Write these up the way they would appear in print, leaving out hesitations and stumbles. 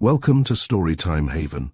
Welcome to Storytime Haven.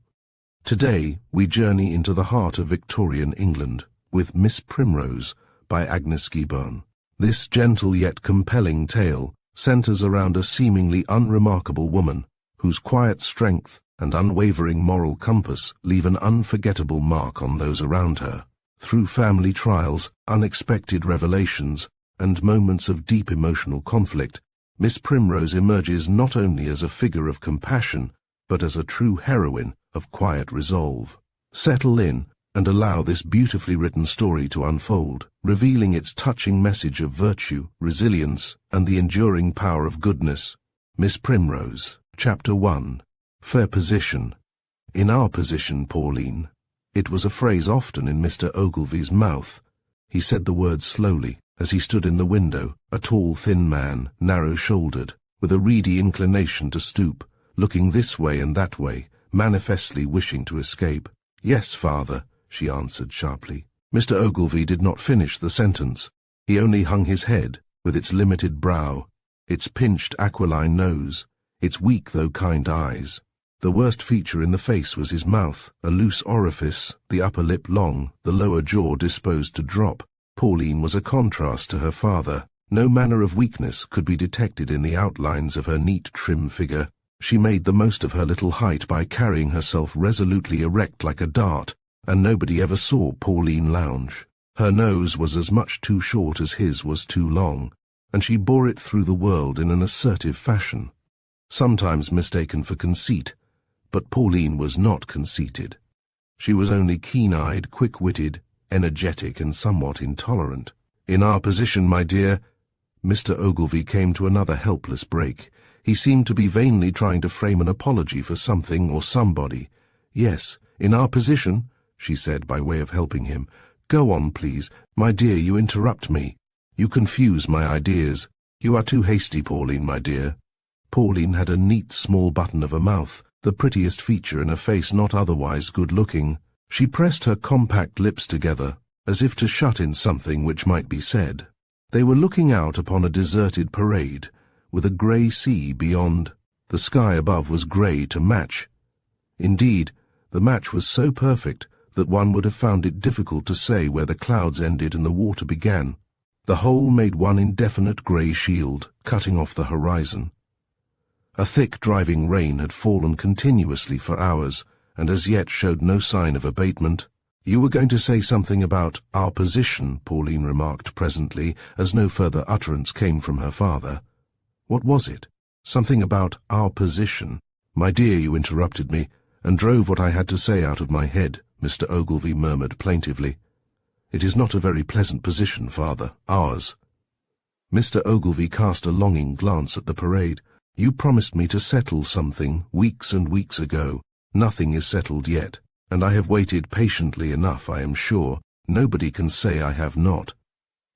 Today, we journey into the heart of Victorian England with Miss Primrose by Agnes Giberne. This gentle yet compelling tale centers around a seemingly unremarkable woman whose quiet strength and unwavering moral compass leave an unforgettable mark on those around her. Through family trials, unexpected revelations, and moments of deep emotional conflict, Miss Primrose emerges not only as a figure of compassion, but as a true heroine of quiet resolve. Settle in and allow this beautifully written story to unfold, revealing its touching message of virtue, resilience, and the enduring power of goodness. Miss Primrose, Chapter 1. Fair position. In our position, Pauline. It was a phrase often in Mr. Ogilvy's mouth. He said the words slowly, as he stood in the window, a tall, thin man, narrow-shouldered, with a reedy inclination to stoop, looking this way and that way, manifestly wishing to escape. "Yes, father," she answered sharply. Mr. Ogilvy did not finish the sentence. He only hung his head, with its limited brow, its pinched aquiline nose, its weak though kind eyes. The worst feature in the face was his mouth, a loose orifice, the upper lip long, the lower jaw disposed to drop. Pauline was a contrast to her father. No manner of weakness could be detected in the outlines of her neat, trim figure. She made the most of her little height by carrying herself resolutely erect like a dart, and nobody ever saw Pauline lounge. Her nose was as much too short as his was too long, and she bore it through the world in an assertive fashion. Sometimes mistaken for conceit, but Pauline was not conceited. She was only keen-eyed, quick-witted, energetic, and somewhat intolerant. "In our position, my dear—" Mr. Ogilvy came to another helpless break. He seemed to be vainly trying to frame an apology for something or somebody. "Yes, in our position," she said by way of helping him. "Go on, please. My dear, you interrupt me. You confuse my ideas. You are too hasty, Pauline, my dear." Pauline had a neat small button of a mouth, the prettiest feature in a face not otherwise good-looking. She pressed her compact lips together, as if to shut in something which might be said. They were looking out upon a deserted parade, with a grey sea beyond. The sky above was grey to match. Indeed, the match was so perfect that one would have found it difficult to say where the clouds ended and the water began. The whole made one indefinite grey shield, cutting off the horizon. A thick driving rain had fallen continuously for hours, and as yet showed no sign of abatement. "You were going to say something about our position," Pauline remarked presently, as no further utterance came from her father. "What was it? Something about our position?" "My dear, you interrupted me, and drove what I had to say out of my head," Mr. Ogilvy murmured plaintively. "It is not a very pleasant position, father, ours." Mr. Ogilvy cast a longing glance at the parade. "You promised me to settle something weeks and weeks ago. Nothing is settled yet, and I have waited patiently enough, I am sure. Nobody can say I have not.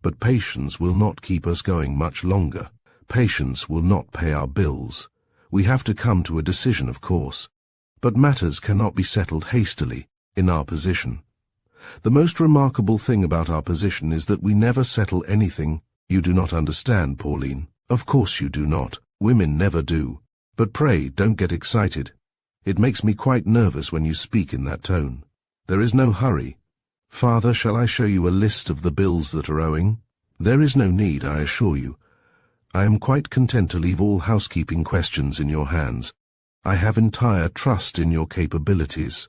But patience will not keep us going much longer. Patience will not pay our bills. We have to come to a decision, of course. But matters cannot be settled hastily, in our position. The most remarkable thing about our position is that we never settle anything. You do not understand, Pauline. Of course you do not. Women never do. But pray, don't get excited. It makes me quite nervous when you speak in that tone. There is no hurry. Father, shall I show you a list of the bills that are owing? There is no need, I assure you. I am quite content to leave all housekeeping questions in your hands. I have entire trust in your capabilities."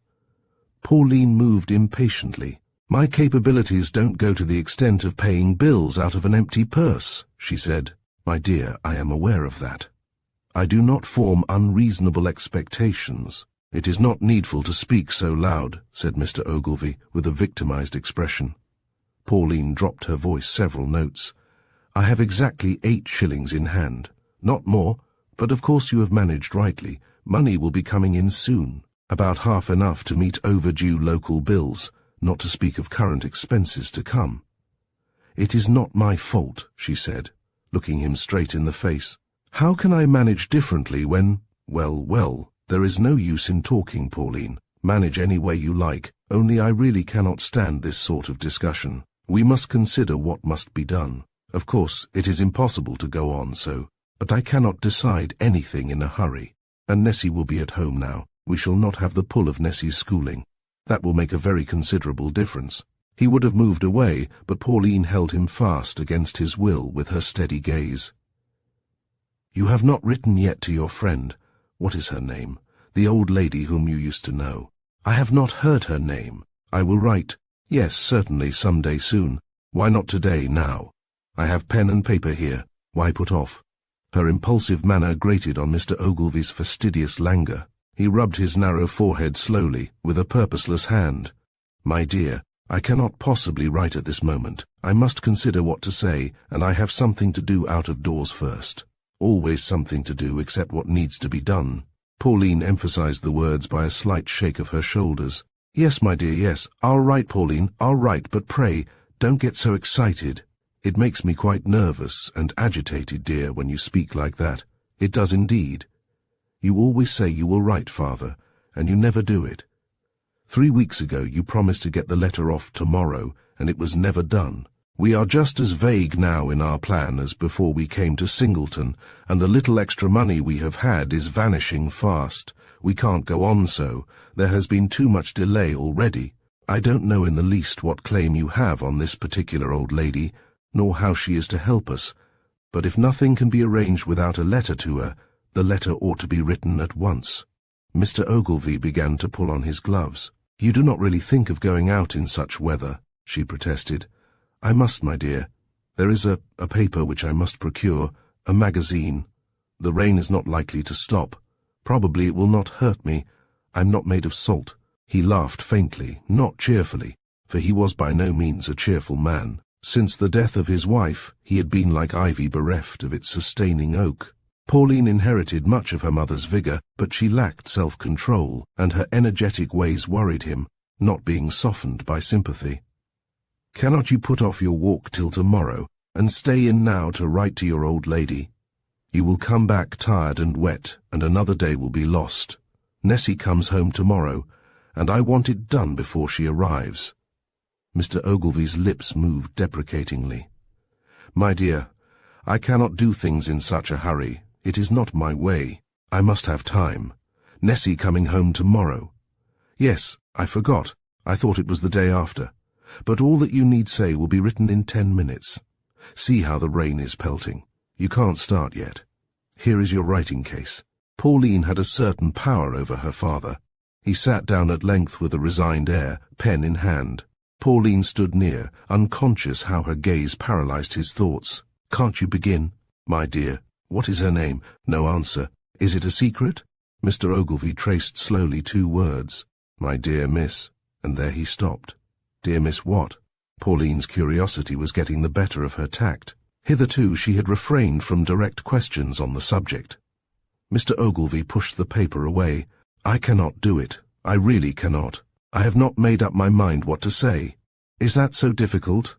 Pauline moved impatiently. "My capabilities don't go to the extent of paying bills out of an empty purse," she said. "My dear, I am aware of that. I do not form unreasonable expectations." "It is not needful to speak so loud," said Mr. Ogilvy, with a victimized expression. Pauline dropped her voice several notes. "I have exactly 8 shillings in hand. Not more, but of course you have managed rightly. Money will be coming in soon. About half enough to meet overdue local bills, not to speak of current expenses to come." "It is not my fault," she said, looking him straight in the face. "How can I manage differently when—" Well, there is no use in talking, Pauline. Manage any way you like, only I really cannot stand this sort of discussion. We must consider what must be done. Of course, it is impossible to go on so, but I cannot decide anything in a hurry. And Nessie will be at home now. We shall not have the pull of Nessie's schooling. That will make a very considerable difference. He would have moved away, but Pauline held him fast against his will with her steady gaze. You have not written yet to your friend. What is her name? The old lady whom you used to know. I have not heard her name. I will write. Yes, certainly, some day soon. Why not today, now? I have pen and paper here. Why put off? Her impulsive manner grated on Mr. Ogilvy's fastidious languor. He rubbed his narrow forehead slowly, with a purposeless hand. My dear, I cannot possibly write at this moment. I must consider what to say, and I have something to do out of doors first. Always something to do except what needs to be done. Pauline emphasized the words by a slight shake of her shoulders. Yes, my dear, yes. I'll write, Pauline, I'll write, but pray, don't get so excited. It makes me quite nervous and agitated, dear, when you speak like that. It does indeed. You always say you will write, father, and you never do it. 3 weeks ago you promised to get the letter off tomorrow, and it was never done. We are just as vague now in our plan as before we came to Singleton, and the little extra money we have had is vanishing fast. We can't go on so. There has been too much delay already. I don't know in the least what claim you have on this particular old lady, nor how she is to help us, but if nothing can be arranged without a letter to her, the letter ought to be written at once. Mr. Ogilvy began to pull on his gloves. You do not really think of going out in such weather, she protested. I must, my dear. There is a paper which I must procure, a magazine. The rain is not likely to stop. Probably it will not hurt me. I'm not made of salt. He laughed faintly, not cheerfully, for he was by no means a cheerful man. Since the death of his wife, he had been like ivy bereft of its sustaining oak. Pauline inherited much of her mother's vigor, but she lacked self-control, and her energetic ways worried him, not being softened by sympathy. Cannot you put off your walk till tomorrow, and stay in now to write to your old lady? You will come back tired and wet, and another day will be lost. Nessie comes home tomorrow, and I want it done before she arrives. Mr. Ogilvy's lips moved deprecatingly. My dear, I cannot do things in such a hurry. It is not my way. I must have time. Nessie coming home tomorrow. Yes, I forgot. I thought it was the day after. But all that you need say will be written in 10 minutes. See how the rain is pelting. You can't start yet. Here is your writing case. Pauline had a certain power over her father. He sat down at length with a resigned air, pen in hand. Pauline stood near, unconscious how her gaze paralyzed his thoughts. Can't you begin? My dear, what is her name? No answer. Is it a secret? Mr. Ogilvy traced slowly 2 words. My dear miss, and there he stopped. Dear miss what? Pauline's curiosity was getting the better of her tact. Hitherto she had refrained from direct questions on the subject. Mr. Ogilvy pushed the paper away. I cannot do it. I really cannot. I have not made up my mind what to say. Is that so difficult?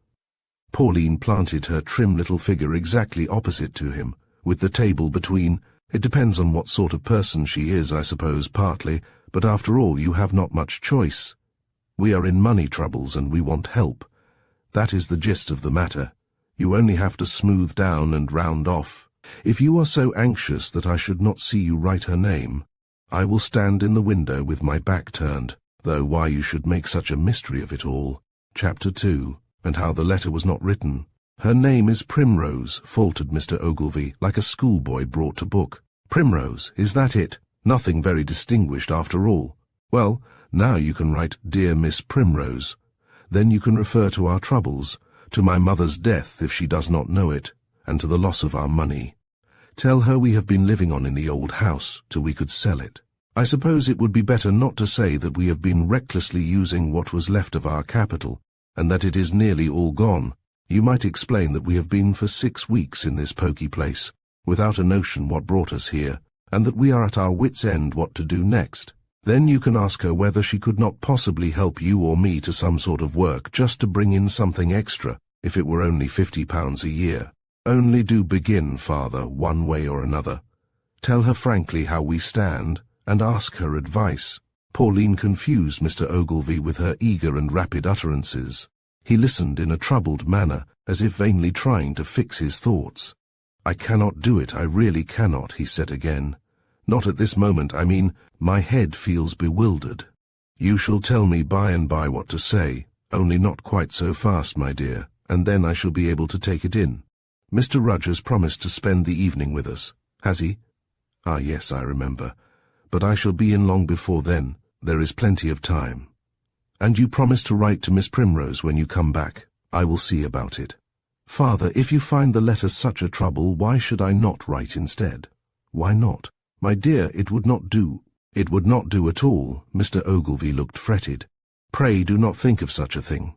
Pauline planted her trim little figure exactly opposite to him, with the table between. It depends on what sort of person she is, I suppose, partly, but after all you have not much choice. We are in money troubles and we want help. That is the gist of the matter. You only have to smooth down and round off. If you are so anxious that I should not see you write her name, I will stand in the window with my back turned, though why you should make such a mystery of it all. Chapter 2, and how the letter was not written. Her name is Primrose, faltered Mr. Ogilvy, like a schoolboy brought to book. Primrose, is that it? Nothing very distinguished after all. Well, now you can write Dear Miss Primrose. Then you can refer to our troubles, to my mother's death if she does not know it, and to the loss of our money. Tell her we have been living on in the old house till we could sell it. I suppose it would be better not to say that we have been recklessly using what was left of our capital, and that it is nearly all gone. You might explain that we have been for 6 weeks in this poky place, without a notion what brought us here, and that we are at our wits' end what to do next. Then you can ask her whether she could not possibly help you or me to some sort of work just to bring in something extra, if it were only £50 a year. Only do begin, father, one way or another. Tell her frankly how we stand, and ask her advice. Pauline confused Mr. Ogilvy with her eager and rapid utterances. He listened in a troubled manner, as if vainly trying to fix his thoughts. I cannot do it, I really cannot, he said again. Not at this moment, I mean, my head feels bewildered. You shall tell me by and by what to say, only not quite so fast, my dear, and then I shall be able to take it in. Mr. Rudge has promised to spend the evening with us, has he? Ah, yes, I remember. But I shall be in long before then. There is plenty of time. And you promise to write to Miss Primrose when you come back. I will see about it. Father, if you find the letter such a trouble, why should I not write instead? Why not? My dear, it would not do. It would not do at all. Mr. Ogilvy looked fretted. Pray do not think of such a thing.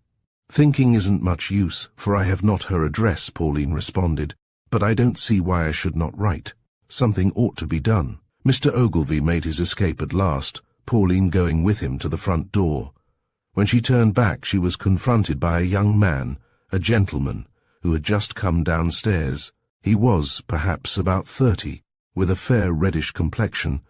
Thinking isn't much use, for I have not her address, Pauline responded. But I don't see why I should not write. Something ought to be done. Mr. Ogilvy made his escape at last, Pauline going with him to the front door. When she turned back, she was confronted by a young man, a gentleman, who had just come downstairs. He was, perhaps, about 30, with a fair reddish complexion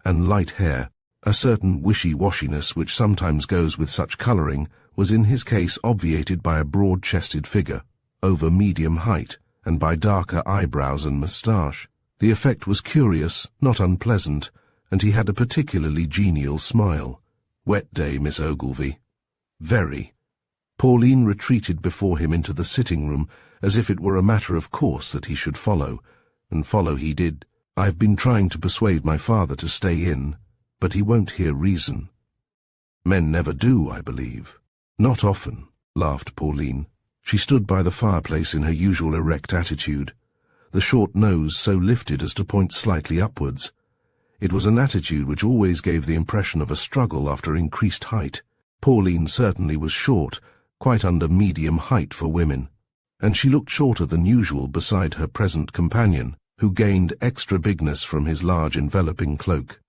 and light hair. A certain wishy-washiness which sometimes goes with such colouring was in his case obviated by a broad-chested figure, over medium height, and by darker eyebrows and moustache. The effect was curious, not unpleasant, and he had a particularly genial smile. Wet day, Miss Ogilvy. Very. Pauline retreated before him into the sitting-room, as if it were a matter of course that he should follow, and follow he did. I've been trying to persuade my father to stay in, but he won't hear reason. Men never do, I believe. Not often, laughed Pauline. She stood by the fireplace in her usual erect attitude, the short nose so lifted as to point slightly upwards. It was an attitude which always gave the impression of a struggle after increased height. Pauline certainly was short, quite under medium height for women, and she looked shorter than usual beside her present companion, who gained extra bigness from his large enveloping cloak.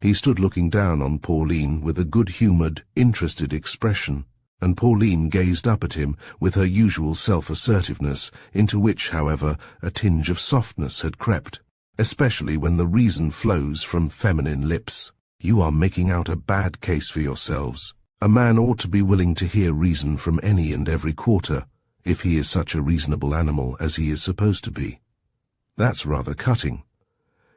He stood looking down on Pauline with a good-humoured, interested expression, and Pauline gazed up at him with her usual self-assertiveness, into which, however, a tinge of softness had crept, especially when the reason flows from feminine lips. You are making out a bad case for yourselves. A man ought to be willing to hear reason from any and every quarter, if he is such a reasonable animal as he is supposed to be. That's rather cutting.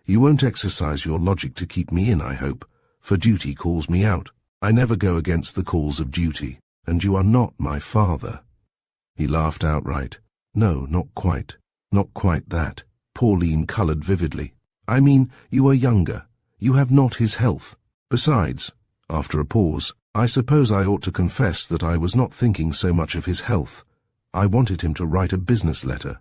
You won't exercise your logic to keep me in, I hope, for duty calls me out. I never go against the calls of duty, and you are not my father. He laughed outright. No, not quite. Not quite that. Pauline coloured vividly. I mean, you are younger. You have not his health. Besides, after a pause, I suppose I ought to confess that I was not thinking so much of his health. I wanted him to write a business letter.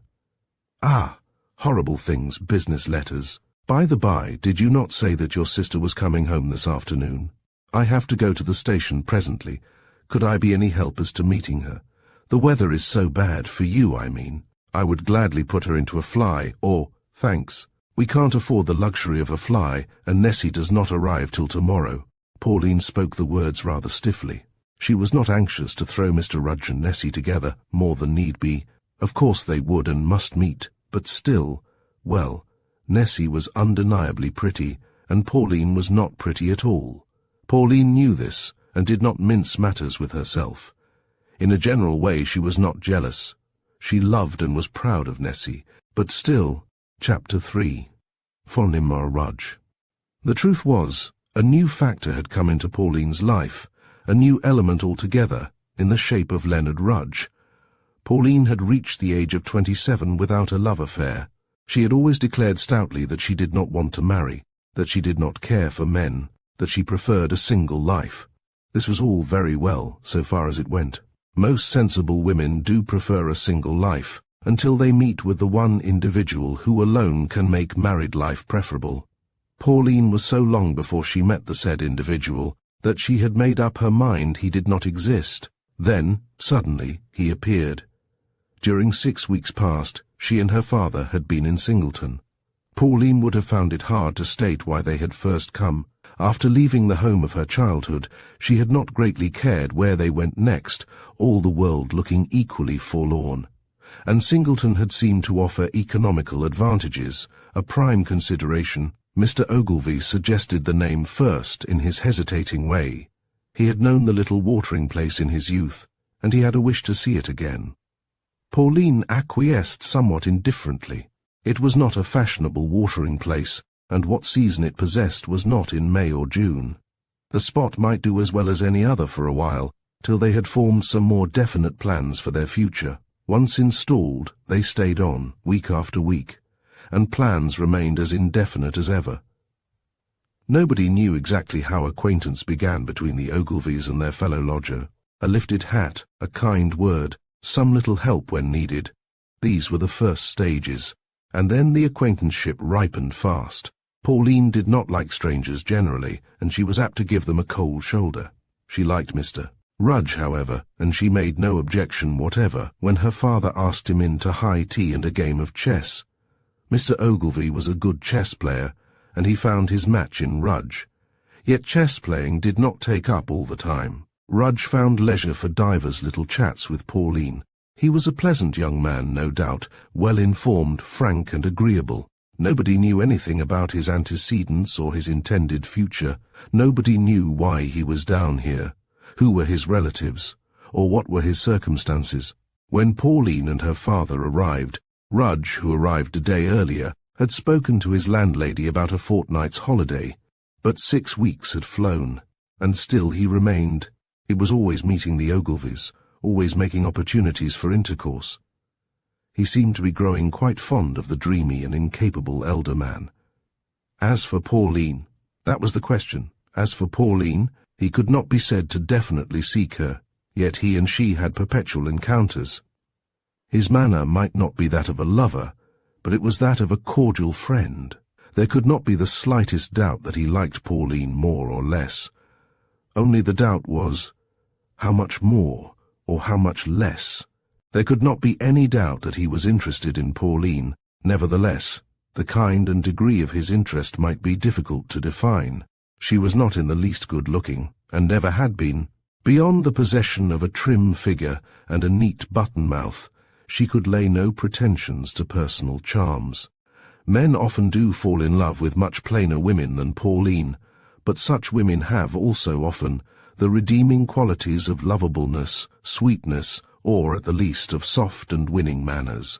Ah, horrible things, business letters. By the by, did you not say that your sister was coming home this afternoon? I have to go to the station presently. Could I be any help as to meeting her? The weather is so bad, for you, I mean. I would gladly put her into a fly, or, thanks. We can't afford the luxury of a fly, and Nessie does not arrive till tomorrow. Pauline spoke the words rather stiffly. She was not anxious to throw Mr. Rudge and Nessie together more than need be. Of course they would and must meet, but still, well, Nessie was undeniably pretty, and Pauline was not pretty at all. Pauline knew this, and did not mince matters with herself. In a general way she was not jealous. She loved and was proud of Nessie, but still. Chapter 3. Fonimar Rudge. The truth was, a new factor had come into Pauline's life, a new element altogether, in the shape of Leonard Rudge. Pauline had reached the age of 27 without a love affair. She had always declared stoutly that she did not want to marry, that she did not care for men, that she preferred a single life. This was all very well, so far as it went. Most sensible women do prefer a single life, until they meet with the one individual who alone can make married life preferable. Pauline was so long before she met the said individual that she had made up her mind he did not exist. Then, suddenly, he appeared. During 6 weeks past, she and her father had been in Singleton. Pauline would have found it hard to state why they had first come. After leaving the home of her childhood, she had not greatly cared where they went next, all the world looking equally forlorn. And Singleton had seemed to offer economical advantages, a prime consideration. Mr. Ogilvy suggested the name first in his hesitating way. He had known the little watering place in his youth, and he had a wish to see it again. Pauline acquiesced somewhat indifferently. It was not a fashionable watering place, and what season it possessed was not in May or June. The spot might do as well as any other for a while, till they had formed some more definite plans for their future. Once installed, they stayed on, week after week, and plans remained as indefinite as ever. Nobody knew exactly how acquaintance began between the Ogilvies and their fellow lodger. A lifted hat, a kind word, some little help when needed. These were the first stages, and then the acquaintanceship ripened fast. Pauline did not like strangers generally, and she was apt to give them a cold shoulder. She liked Mr. Rudge, however, and she made no objection whatever when her father asked him in to high tea and a game of chess. Mr. Ogilvy was a good chess player, and he found his match in Rudge. Yet chess-playing did not take up all the time. Rudge found leisure for divers little chats with Pauline. He was a pleasant young man, no doubt, well-informed, frank and agreeable. Nobody knew anything about his antecedents or his intended future. Nobody knew why he was down here, who were his relatives, or what were his circumstances. When Pauline and her father arrived, Rudge, who arrived a day earlier, had spoken to his landlady about a fortnight's holiday, but 6 weeks had flown, and still he remained. He was always meeting the Ogilvies, always making opportunities for intercourse. He seemed to be growing quite fond of the dreamy and incapable elder man. As for Pauline, that was the question. As for Pauline, he could not be said to definitely seek her, yet he and she had perpetual encounters. His manner might not be that of a lover, but it was that of a cordial friend. There could not be the slightest doubt that he liked Pauline more or less. Only the doubt was, how much more or how much less? There could not be any doubt that he was interested in Pauline. Nevertheless, the kind and degree of his interest might be difficult to define. She was not in the least good-looking, and never had been. Beyond the possession of a trim figure and a neat button-mouth, she could lay no pretensions to personal charms. Men often do fall in love with much plainer women than Pauline, but such women have also often the redeeming qualities of lovableness, sweetness, or at the least of soft and winning manners.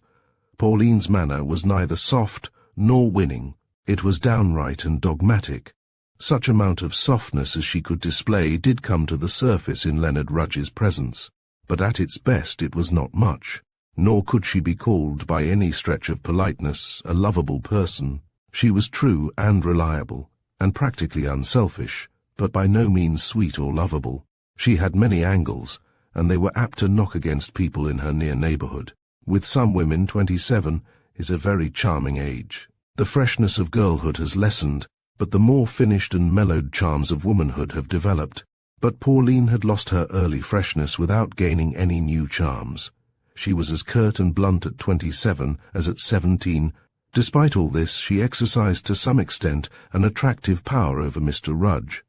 Pauline's manner was neither soft nor winning. It was downright and dogmatic. Such amount of softness as she could display did come to the surface in Leonard Rudge's presence, but at its best it was not much, nor could she be called by any stretch of politeness a lovable person. She was true and reliable, and practically unselfish, but by no means sweet or lovable. She had many angles, and they were apt to knock against people in her near neighborhood. With some women, 27 is a very charming age. The freshness of girlhood has lessened, but the more finished and mellowed charms of womanhood have developed. But Pauline had lost her early freshness without gaining any new charms. She was as curt and blunt at 27 as at 17. Despite all this, she exercised to some extent an attractive power over Mr. Rudge.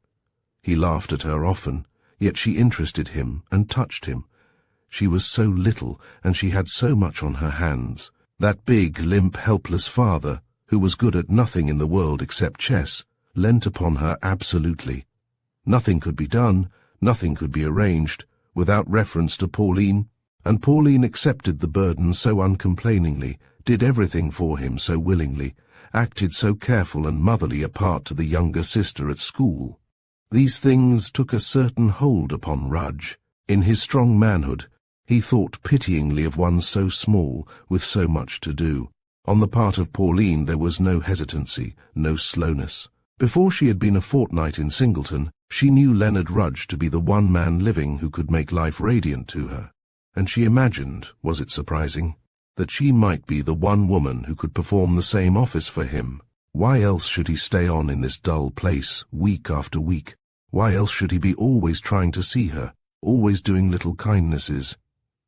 He laughed at her often, yet she interested him and touched him. She was so little, and she had so much on her hands. That big, limp, helpless father, who was good at nothing in the world except chess, leant upon her absolutely. Nothing could be done, nothing could be arranged, without reference to Pauline, and Pauline accepted the burden so uncomplainingly, did everything for him so willingly, acted so careful and motherly a part to the younger sister at school. These things took a certain hold upon Rudge. In his strong manhood, he thought pityingly of one so small, with so much to do. On the part of Pauline there was no hesitancy, no slowness. Before she had been a fortnight in Singleton, she knew Leonard Rudge to be the one man living who could make life radiant to her, and she imagined, was it surprising, that she might be the one woman who could perform the same office for him. Why else should he stay on in this dull place, week after week? Why else should he be always trying to see her, always doing little kindnesses?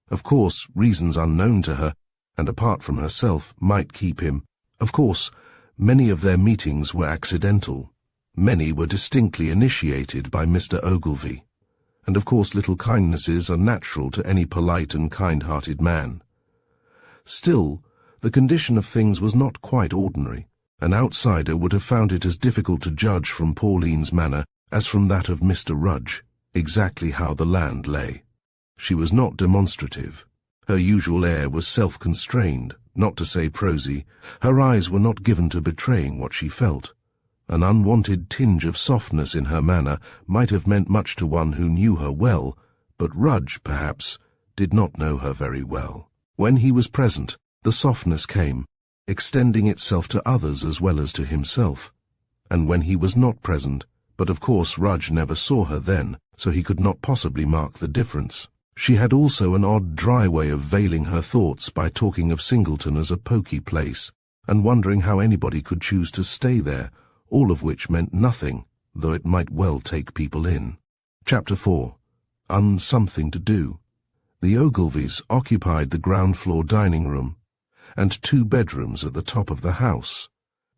Of course, reasons unknown to her, and apart from herself, might keep him. Of course, many of their meetings were accidental. Many were distinctly initiated by Mr. Ogilvy. And of course little kindnesses are natural to any polite and kind-hearted man. Still, the condition of things was not quite ordinary. An outsider would have found it as difficult to judge from Pauline's manner as from that of Mr. Rudge, exactly how the land lay. She was not demonstrative. Her usual air was self-constrained, not to say prosy. Her eyes were not given to betraying what she felt. An unwanted tinge of softness in her manner might have meant much to one who knew her well, but Rudge, perhaps, did not know her very well. When he was present, the softness came, extending itself to others as well as to himself. And when he was not present, but of course Rudge never saw her then, so he could not possibly mark the difference. She had also an odd, dry way of veiling her thoughts by talking of Singleton as a poky place, and wondering how anybody could choose to stay there, all of which meant nothing, though it might well take people in. Chapter 4. Something to do. The Ogilvies occupied the ground-floor dining room, and 2 bedrooms at the top of the house.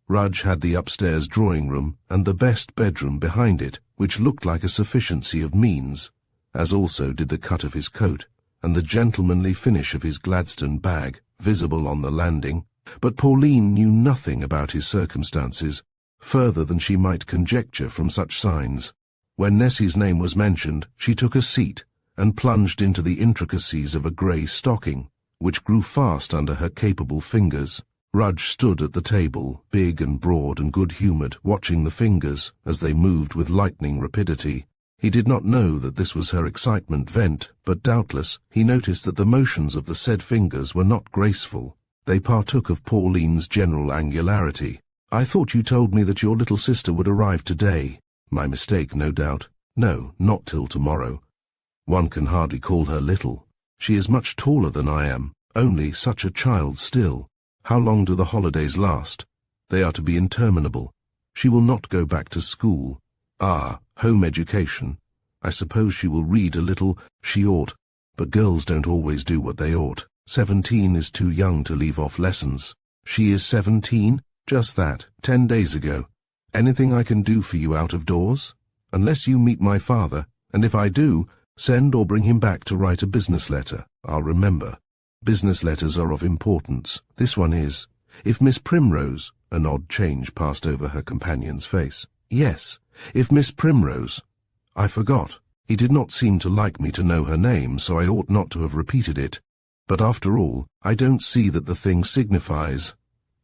Rudge had the upstairs drawing room and the best bedroom behind it, which looked like a sufficiency of means, as also did the cut of his coat, and the gentlemanly finish of his Gladstone bag, visible on the landing. But Pauline knew nothing about his circumstances, further than she might conjecture from such signs. When Nessie's name was mentioned, she took a seat, and plunged into the intricacies of a grey stocking, which grew fast under her capable fingers. Rudge stood at the table, big and broad and good-humoured, watching the fingers as they moved with lightning rapidity. He did not know that this was her excitement vent, but doubtless he noticed that the motions of the said fingers were not graceful. They partook of Pauline's general angularity. "I thought you told me that your little sister would arrive today." "My mistake, no doubt." "No, not till tomorrow." "One can hardly call her little. She is much taller than I am, only such a child still. How long do the holidays last?" "They are to be interminable. She will not go back to school." "Ah, home education. I suppose she will read a little." "She ought, but girls don't always do what they ought. 17 is too young to leave off lessons." "She is 17? "Just that, 10 days ago." "Anything I can do for you out of doors?" "Unless you meet my father, and if I do, send or bring him back to write a business letter. I'll remember. Business letters are of importance. This one is. If Miss Primrose—" An odd change passed over her companion's face. "Yes, if Miss Primrose—" "I forgot. He did not seem to like me to know her name, so I ought not to have repeated it. But after all, I don't see that the thing signifies.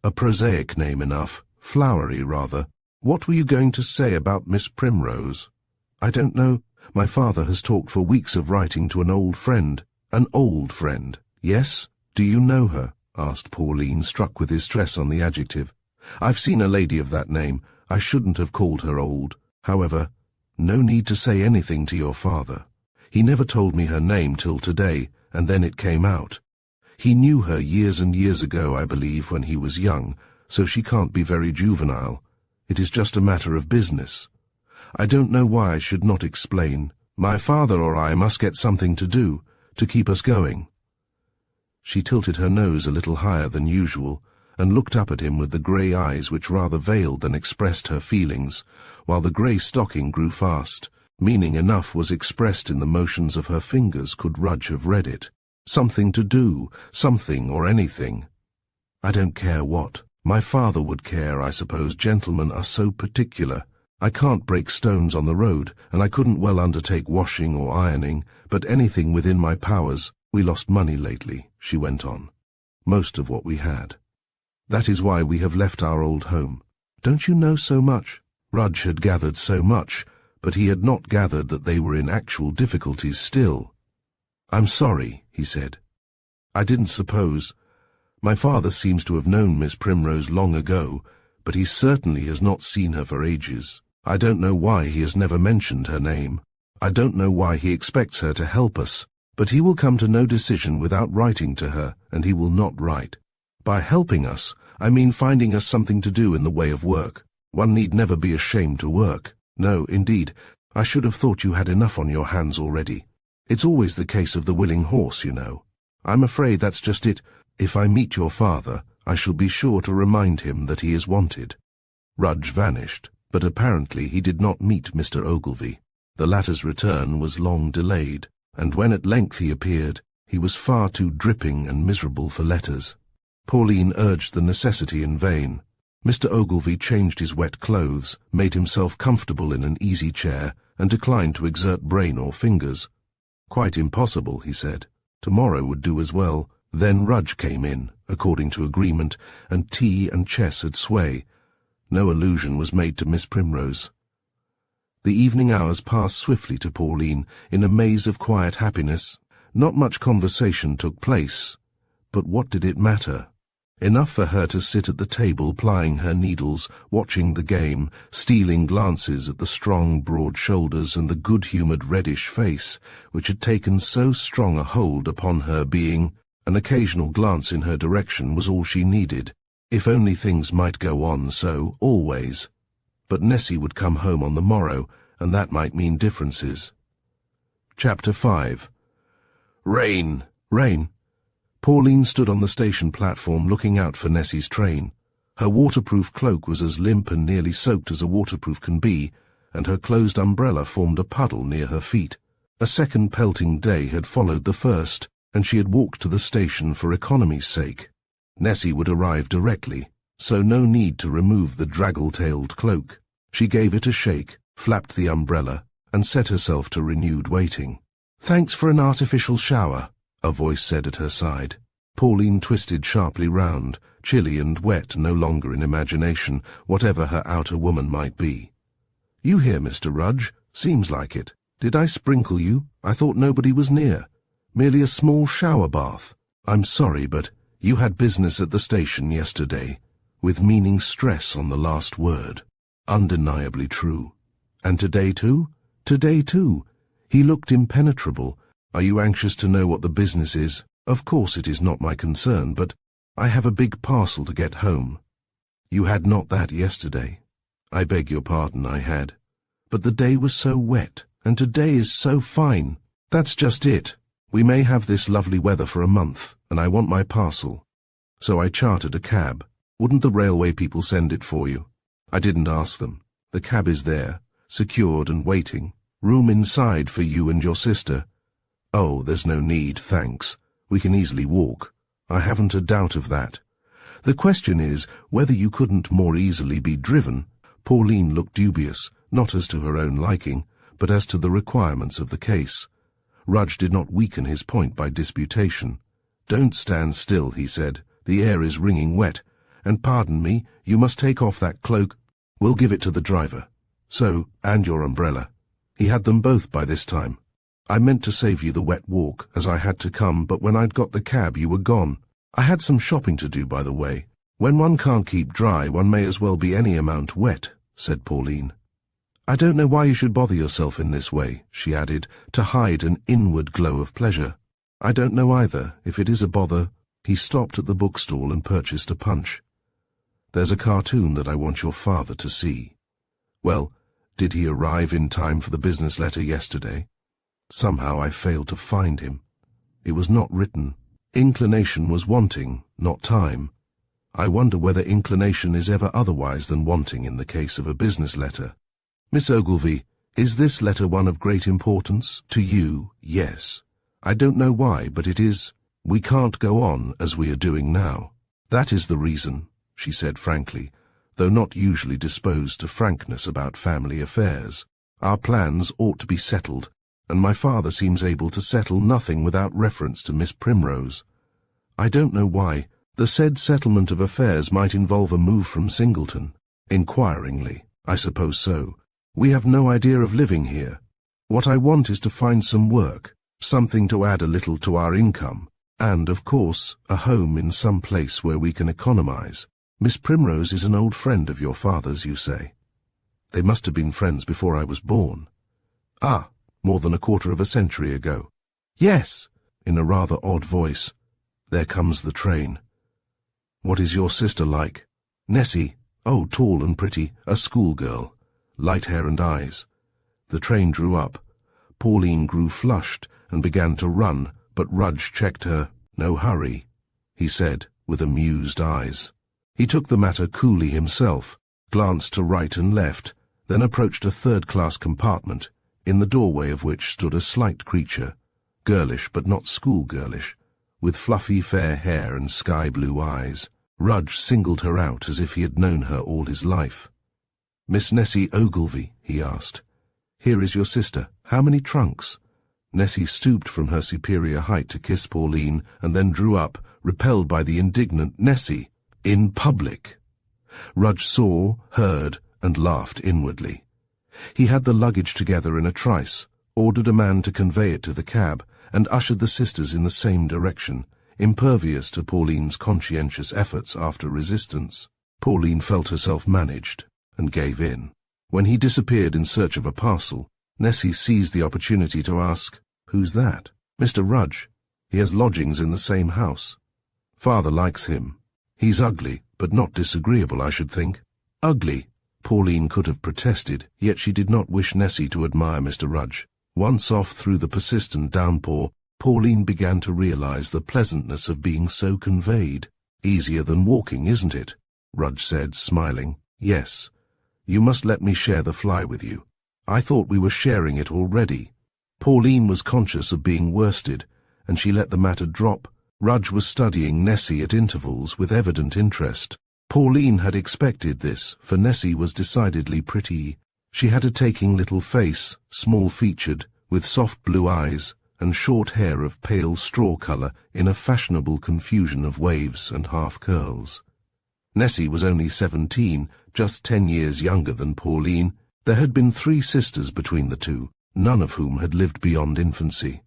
A prosaic name enough, flowery rather. What were you going to say about Miss Primrose?" "I don't know. My father has talked for weeks of writing to an old friend." "An old friend?" "Yes. Do you know her?" asked Pauline, struck with his stress on the adjective. "I've seen a lady of that name. I shouldn't have called her old. However, no need to say anything to your father. He never told me her name till today, and then it came out. He knew her years and years ago, I believe, when he was young, so she can't be very juvenile. It is just a matter of business. I don't know why I should not explain. My father or I must get something to do, to keep us going." She tilted her nose a little higher than usual, and looked up at him with the grey eyes which rather veiled than expressed her feelings, while the grey stocking grew fast. Meaning enough was expressed in the motions of her fingers, could Rudge have read it. Something to do, something or anything. "I don't care what. My father would care, I suppose. Gentlemen are so particular. I can't break stones on the road, and I couldn't well undertake washing or ironing, but anything within my powers. We lost money lately," she went on. "Most of what we had. That is why we have left our old home. Don't you know so much?" Rudge had gathered so much, but he had not gathered that they were in actual difficulties still. "I'm sorry," he said. "I didn't suppose. My father seems to have known Miss Primrose long ago, but he certainly has not seen her for ages. I don't know why he has never mentioned her name. I don't know why he expects her to help us, but he will come to no decision without writing to her, and he will not write. By helping us, I mean finding us something to do in the way of work. One need never be ashamed to work. No, indeed, I should have thought you had enough on your hands already. It's always the case of the willing horse, you know. I'm afraid that's just it. If I meet your father, I shall be sure to remind him that he is wanted." Rudge vanished, but apparently he did not meet Mr. Ogilvy. The latter's return was long delayed, and when at length he appeared, he was far too dripping and miserable for letters. Pauline urged the necessity in vain. Mr. Ogilvy changed his wet clothes, made himself comfortable in an easy chair, and declined to exert brain or fingers. "Quite impossible," he said. "Tomorrow would do as well." Then Rudge came in, according to agreement, and tea and chess had sway. No allusion was made to Miss Primrose. The evening hours passed swiftly to Pauline in a maze of quiet happiness. Not much conversation took place, but what did it matter? Enough for her to sit at the table plying her needles, watching the game, stealing glances at the strong, broad shoulders and the good-humoured reddish face, which had taken so strong a hold upon her being. An occasional glance in her direction was all she needed. If only things might go on so, always. But Nessie would come home on the morrow, and that might mean differences. Chapter 5. Rain! Rain! Pauline stood on the station platform looking out for Nessie's train. Her waterproof cloak was as limp and nearly soaked as a waterproof can be, and her closed umbrella formed a puddle near her feet. A second pelting day had followed the first, and she had walked to the station for economy's sake. Nessie would arrive directly, so no need to remove the draggle-tailed cloak. She gave it a shake, flapped the umbrella, and set herself to renewed waiting. "Thanks for an artificial shower," a voice said at her side. Pauline twisted sharply round, chilly and wet no longer in imagination, whatever her outer woman might be. "You here, Mr. Rudge? Seems like it. Did I sprinkle you? I thought nobody was near. Merely a small shower bath. I'm sorry, but you had business at the station yesterday," with meaning stress on the last word. Undeniably true. "And today too?" "Today too." He looked impenetrable. "Are you anxious to know what the business is? Of course it is not my concern, but I have a big parcel to get home." "You had not that yesterday." "I beg your pardon, I had. But the day was so wet, and today is so fine." "That's just it. We may have this lovely weather for a month, and I want my parcel." So I chartered a cab. "Wouldn't the railway people send it for you?" "I didn't ask them. The cab is there, secured and waiting. Room inside for you and your sister." "Oh, there's no need, thanks. We can easily walk. I haven't a doubt of that. The question is whether you couldn't more easily be driven." Pauline looked dubious, not as to her own liking, but as to the requirements of the case. Rudge did not weaken his point by disputation. "Don't stand still," he said. "The air is wringing wet. And pardon me, you must take off that cloak. We'll give it to the driver. So, and your umbrella." He had them both by this time. "I meant to save you the wet walk, as I had to come, but when I'd got the cab you were gone. I had some shopping to do, by the way. When one can't keep dry, one may as well be any amount wet," said Pauline. "I don't know why you should bother yourself in this way," she added, to hide an inward glow of pleasure. "I don't know either, if it is a bother." He stopped at the bookstall and purchased a punch. "There's a cartoon that I want your father to see." "Well, did he arrive in time for the business letter yesterday?" "Somehow I failed to find him. It was not written. Inclination was wanting, not time. I wonder whether inclination is ever otherwise than wanting in the case of a business letter. Miss Ogilvy, is this letter one of great importance? To you, yes. I don't know why, but it is. We can't go on as we are doing now. That is the reason," she said frankly, though not usually disposed to frankness about family affairs. "Our plans ought to be settled, and my father seems able to settle nothing without reference to Miss Primrose. I don't know why. The said settlement of affairs might involve a move from Singleton." Inquiringly, "I suppose so. We have no idea of living here. What I want is to find some work, something to add a little to our income, and, of course, a home in some place where we can economize. Miss Primrose is an old friend of your father's, you say?" "They must have been friends before I was born." "Ah, more than a quarter of a century ago." "Yes," in a rather odd voice. "There comes the train." "What is your sister like?" "Nessie. Oh, tall and pretty, a schoolgirl. Light hair and eyes." The train drew up. Pauline grew flushed and began to run, but Rudge checked her. "No hurry," he said, with amused eyes. He took the matter coolly himself, glanced to right and left, then approached a third-class compartment, in the doorway of which stood a slight creature, girlish but not schoolgirlish, with fluffy fair hair and sky-blue eyes. Rudge singled her out as if he had known her all his life. "Miss Nessie Ogilvy," he asked. "Here is your sister. How many trunks?" Nessie stooped from her superior height to kiss Pauline, and then drew up, repelled by the indignant Nessie. "In public." Rudge saw, heard, and laughed inwardly. He had the luggage together in a trice, ordered a man to convey it to the cab, and ushered the sisters in the same direction, impervious to Pauline's conscientious efforts after resistance. Pauline felt herself managed, and gave in. When he disappeared in search of a parcel, Nessie seized the opportunity to ask, "Who's that?" "Mr. Rudge. He has lodgings in the same house. Father likes him. He's ugly, but not disagreeable, I should think." Ugly? Pauline could have protested, yet she did not wish Nessie to admire Mr. Rudge. Once off through the persistent downpour, Pauline began to realize the pleasantness of being so conveyed. "Easier than walking, isn't it?" Rudge said, smiling. "Yes. You must let me share the fly with you." "I thought we were sharing it already." Pauline was conscious of being worsted, and she let the matter drop. Rudge was studying Nessie at intervals with evident interest. Pauline had expected this, for Nessie was decidedly pretty. She had a taking little face, small-featured, with soft blue eyes, and short hair of pale straw colour in a fashionable confusion of waves and half-curls. Nessie was only 17, just 10 years younger than Pauline. There had been 3 sisters between the two, none of whom had lived beyond infancy.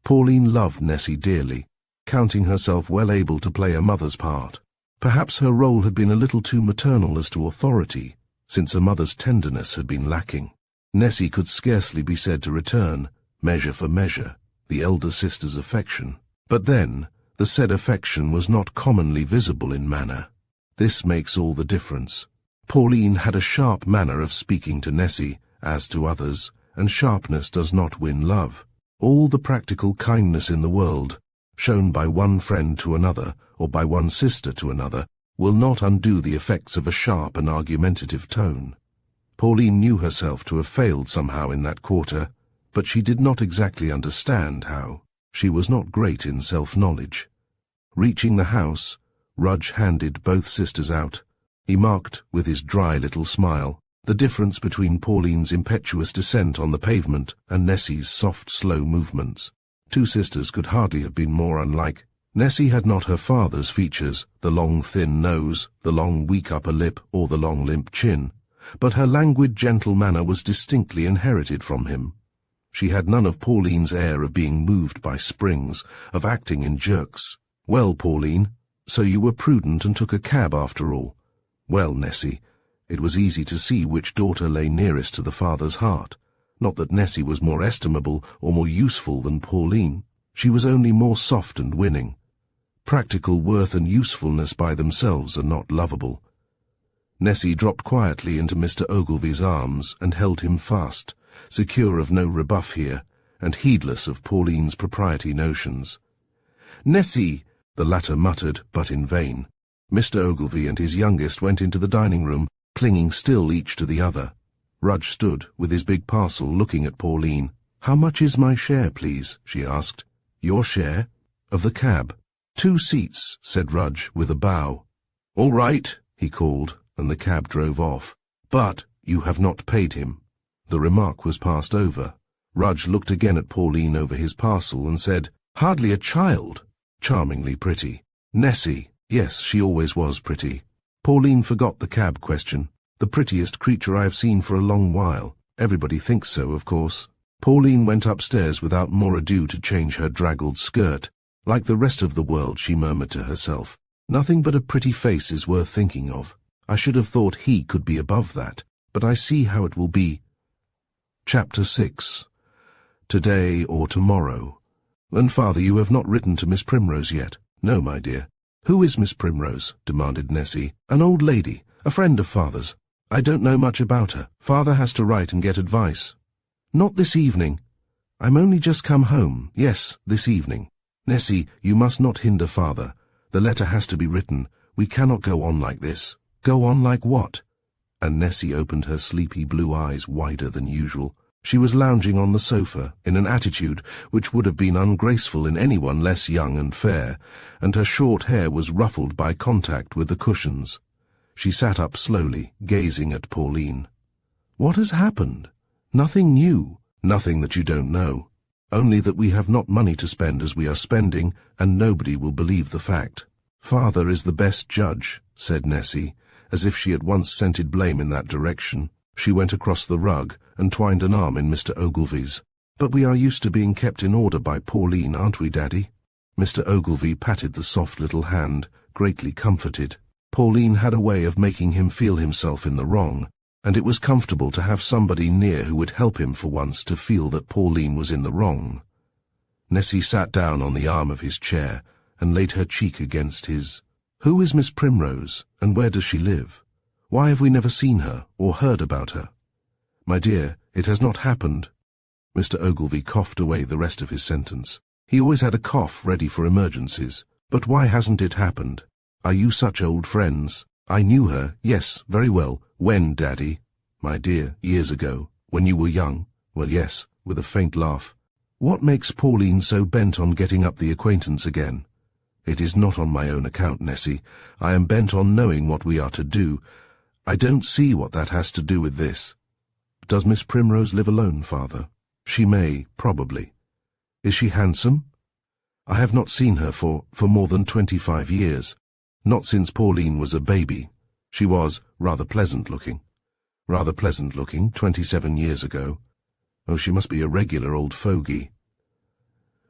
Pauline loved Nessie dearly, counting herself well able to play a mother's part. Perhaps her role had been a little too maternal as to authority, since her mother's tenderness had been lacking. Nessie could scarcely be said to return, measure for measure, the elder sister's affection. But then, the said affection was not commonly visible in manner. This makes all the difference. Pauline had a sharp manner of speaking to Nessie, as to others, and sharpness does not win love. All the practical kindness in the world, shown by one friend to another, or by one sister to another, will not undo the effects of a sharp and argumentative tone. Pauline knew herself to have failed somehow in that quarter, but she did not exactly understand how. She was not great in self-knowledge. Reaching the house, Rudge handed both sisters out. He marked, with his dry little smile, the difference between Pauline's impetuous descent on the pavement and Nessie's soft, slow movements. 2 sisters could hardly have been more unlike. Nessie had not her father's features, the long thin nose, the long weak upper lip, or the long limp chin, but her languid gentle manner was distinctly inherited from him. She had none of Pauline's air of being moved by springs, of acting in jerks. "Well, Pauline, so you were prudent and took a cab after all." "Well, Nessie, it was easy to see which daughter lay nearest to the father's heart. Not that Nessie was more estimable or more useful than Pauline. She was only more soft and winning. Practical worth and usefulness by themselves are not lovable." Nessie dropped quietly into Mr. Ogilvy's arms and held him fast, secure of no rebuff here, and heedless of Pauline's propriety notions. "Nessie," the latter muttered, but in vain. Mr. Ogilvy and his youngest went into the dining-room, clinging still each to the other. Rudge stood, with his big parcel, looking at Pauline. "How much is my share, please?" she asked. "Your share?" "Of the cab." "2 seats," said Rudge, with a bow. "All right," he called, and the cab drove off. "But you have not paid him." The remark was passed over. Rudge looked again at Pauline over his parcel and said, "Hardly a child. Charmingly pretty. Nessie, yes, she always was pretty." Pauline forgot the cab question. "The prettiest creature I have seen for a long while. Everybody thinks so, of course." Pauline went upstairs without more ado to change her draggled skirt. Like the rest of the world, she murmured to herself, "Nothing but a pretty face is worth thinking of. I should have thought he could be above that, but I see how it will be." Chapter 6. Today or tomorrow. "And, Father, you have not written to Miss Primrose yet?" "No, my dear." "Who is Miss Primrose?" demanded Nessie. "An old lady, a friend of Father's. I don't know much about her. Father has to write and get advice." "Not this evening." "I'm only just come home. Yes, this evening." "Nessie, you must not hinder Father. The letter has to be written. We cannot go on like this." "Go on like what?" And Nessie opened her sleepy blue eyes wider than usual. She was lounging on the sofa, in an attitude which would have been ungraceful in anyone less young and fair, and her short hair was ruffled by contact with the cushions. She sat up slowly, gazing at Pauline. "What has happened?" "Nothing new. Nothing that you don't know. Only that we have not money to spend as we are spending, and nobody will believe the fact." "Father is the best judge," said Nessie, as if she at once scented blame in that direction. She went across the rug and twined an arm in Mr. Ogilvy's. "But we are used to being kept in order by Pauline, aren't we, Daddy?" Mr. Ogilvy patted the soft little hand, greatly comforted. Pauline had a way of making him feel himself in the wrong, and it was comfortable to have somebody near who would help him for once to feel that Pauline was in the wrong. Nessie sat down on the arm of his chair and laid her cheek against his. "Who is Miss Primrose, and where does she live? Why have we never seen her or heard about her?" "My dear, it has not happened." Mr. Ogilvy coughed away the rest of his sentence. He always had a cough ready for emergencies. "But why hasn't it happened? Are you such old friends?" "I knew her, yes, very well." "When, Daddy?" "My dear, years ago, when you were young." "Well, yes," with a faint laugh. "What makes Pauline so bent on getting up the acquaintance again?" "It is not on my own account, Nessie. I am bent on knowing what we are to do. I don't see what that has to do with this." "Does Miss Primrose live alone, Father?" "She may, probably." "Is she handsome?" "I have not seen her for more than 25 years. Not since Pauline was a baby. She was rather pleasant-looking." "Rather pleasant-looking, 27 years ago. Oh, she must be a regular old fogey."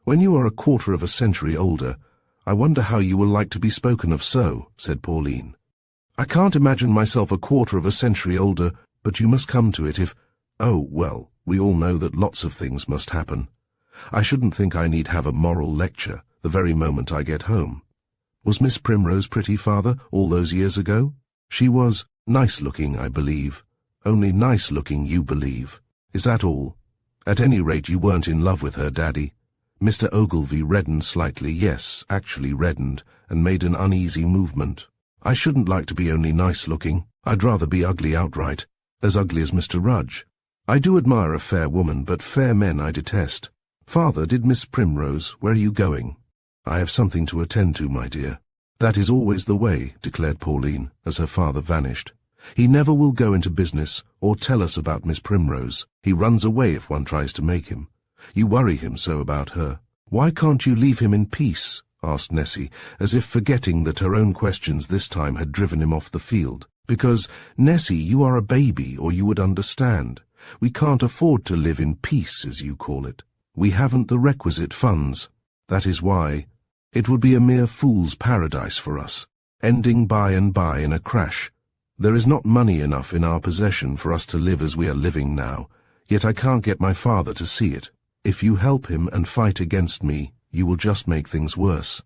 "When you are a quarter of a century older, I wonder how you will like to be spoken of so," said Pauline. "I can't imagine myself a quarter of a century older, but you must come to it if— Oh, well, we all know that lots of things must happen. I shouldn't think I need have a moral lecture the very moment I get home. Was Miss Primrose pretty, Father, all those years ago?" "She was nice-looking, I believe." "Only nice-looking, you believe. Is that all? At any rate, you weren't in love with her, Daddy." Mr. Ogilvy reddened slightly, yes, actually reddened, and made an uneasy movement. "I shouldn't like to be only nice-looking. I'd rather be ugly outright, as ugly as Mr. Rudge. I do admire a fair woman, but fair men I detest. Father, did Miss Primrose— Where are you going?" "I have something to attend to, my dear." "That is always the way," declared Pauline, as her father vanished. "He never will go into business or tell us about Miss Primrose. He runs away if one tries to make him. You worry him so about her." "Why can't you leave him in peace?" asked Nessie, as if forgetting that her own questions this time had driven him off the field. "Because, Nessie, you are a baby, or you would understand. We can't afford to live in peace, as you call it. We haven't the requisite funds. That is why. It would be a mere fool's paradise for us, ending by and by in a crash. There is not money enough in our possession for us to live as we are living now, yet I can't get my father to see it. If you help him and fight against me, you will just make things worse.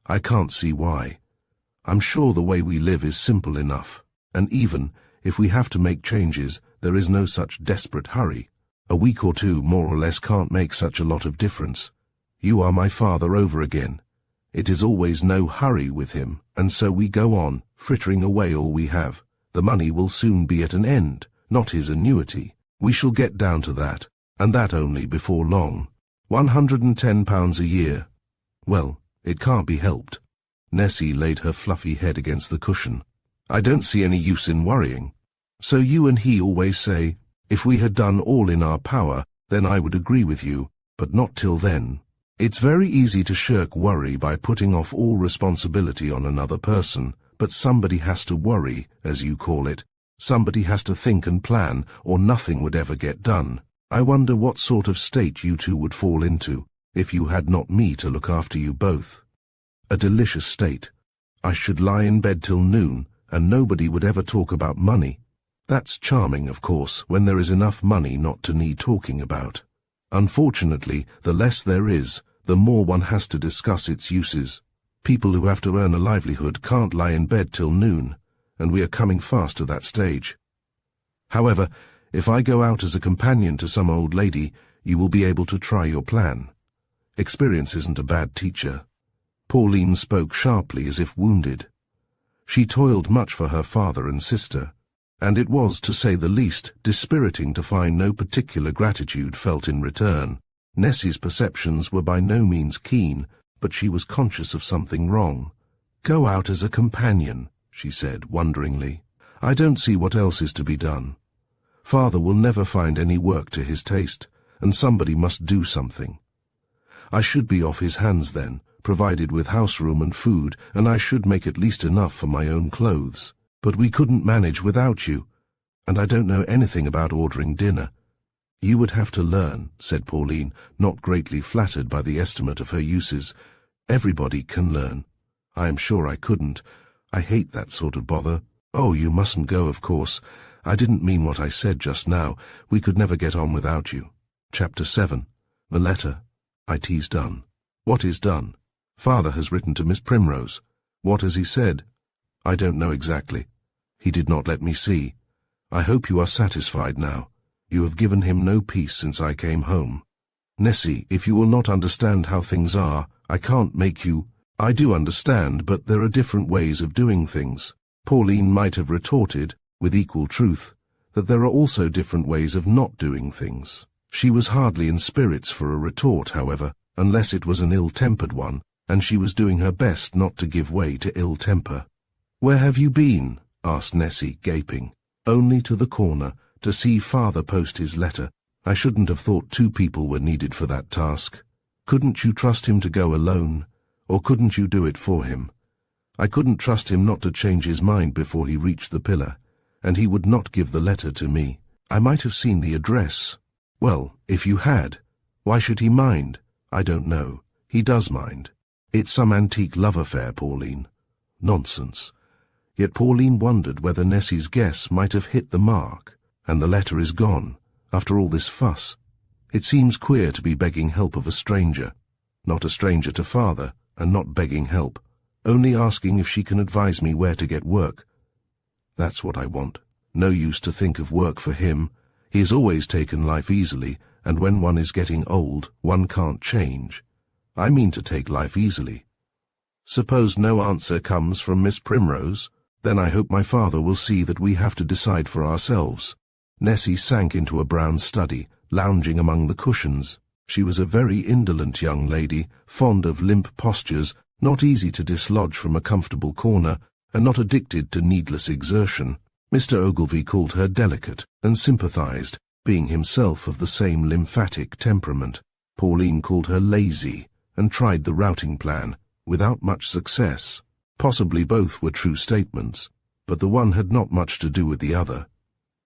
I can't see why. I'm sure the way we live is simple enough, and even if we have to make changes, there is no such desperate hurry. A week or two, more or less, can't make such a lot of difference. You are my father over again. It is always no hurry with him, and so we go on, frittering away all we have. The money will soon be at an end, not his annuity. We shall get down to that, and that only before long. £110 a year. Well, it can't be helped." Nessie laid her fluffy head against the cushion. "I don't see any use in worrying. So you and he always say, if we had done all in our power, then I would agree with you, but not till then. It's very easy to shirk worry by putting off all responsibility on another person, but somebody has to worry, as you call it. Somebody has to think and plan, or nothing would ever get done. I wonder what sort of state you two would fall into, if you had not me to look after you both." "A delicious state. I should lie in bed till noon, and nobody would ever talk about money. That's charming, of course, when there is enough money not to need talking about. Unfortunately, the less there is, the more one has to discuss its uses. People who have to earn a livelihood can't lie in bed till noon, and we are coming fast to that stage. However, if I go out as a companion to some old lady, you will be able to try your plan. Experience isn't a bad teacher." Pauline spoke sharply, as if wounded. She toiled much for her father and sister, and it was, to say the least, dispiriting to find no particular gratitude felt in return. Nessie's perceptions were by no means keen, but she was conscious of something wrong. "Go out as a companion," she said wonderingly. "I don't see what else is to be done. Father will never find any work to his taste, and somebody must do something. I should be off his hands then, provided with house room and food, and I should make at least enough for my own clothes. But we couldn't manage without you, and I don't know anything about ordering dinner. You would have to learn, said Pauline, not greatly flattered by the estimate of her uses. Everybody can learn. I am sure I couldn't. I hate that sort of bother. Oh, you mustn't go, of course. I didn't mean what I said just now. We could never get on without you. Chapter 7. The letter. It's done. What is done? Father has written to Miss Primrose. What has he said? I don't know exactly. He did not let me see. I hope you are satisfied now. You have given him no peace since I came home. Nessie, if you will not understand how things are, I can't make you. I do understand, but there are different ways of doing things. Pauline might have retorted, with equal truth, that there are also different ways of not doing things. She was hardly in spirits for a retort, however, unless it was an ill-tempered one, and she was doing her best not to give way to ill temper. "Where have you been?" asked Nessie, gaping. "Only to the corner, to see Father post his letter. I shouldn't have thought 2 people were needed for that task. Couldn't you trust him to go alone? Or couldn't you do it for him? I couldn't trust him not to change his mind before he reached the pillar, and he would not give the letter to me. I might have seen the address." "Well, if you had, why should he mind?" "I don't know. He does mind. It's some antique love affair, Pauline." Nonsense. Yet Pauline wondered whether Nessie's guess might have hit the mark, and the letter is gone, after all this fuss. It seems queer to be begging help of a stranger, not a stranger to Father, and not begging help, only asking if she can advise me where to get work. That's what I want. No use to think of work for him. He has always taken life easily, and when one is getting old, one can't change. I mean to take life easily. Suppose no answer comes from Miss Primrose? Then I hope my father will see that we have to decide for ourselves. Nessie sank into a brown study, lounging among the cushions. She was a very indolent young lady, fond of limp postures, not easy to dislodge from a comfortable corner, and not addicted to needless exertion. Mr. Ogilvy called her delicate, and sympathized, being himself of the same lymphatic temperament. Pauline called her lazy, and tried the routing plan, without much success. Possibly both were true statements, but the one had not much to do with the other.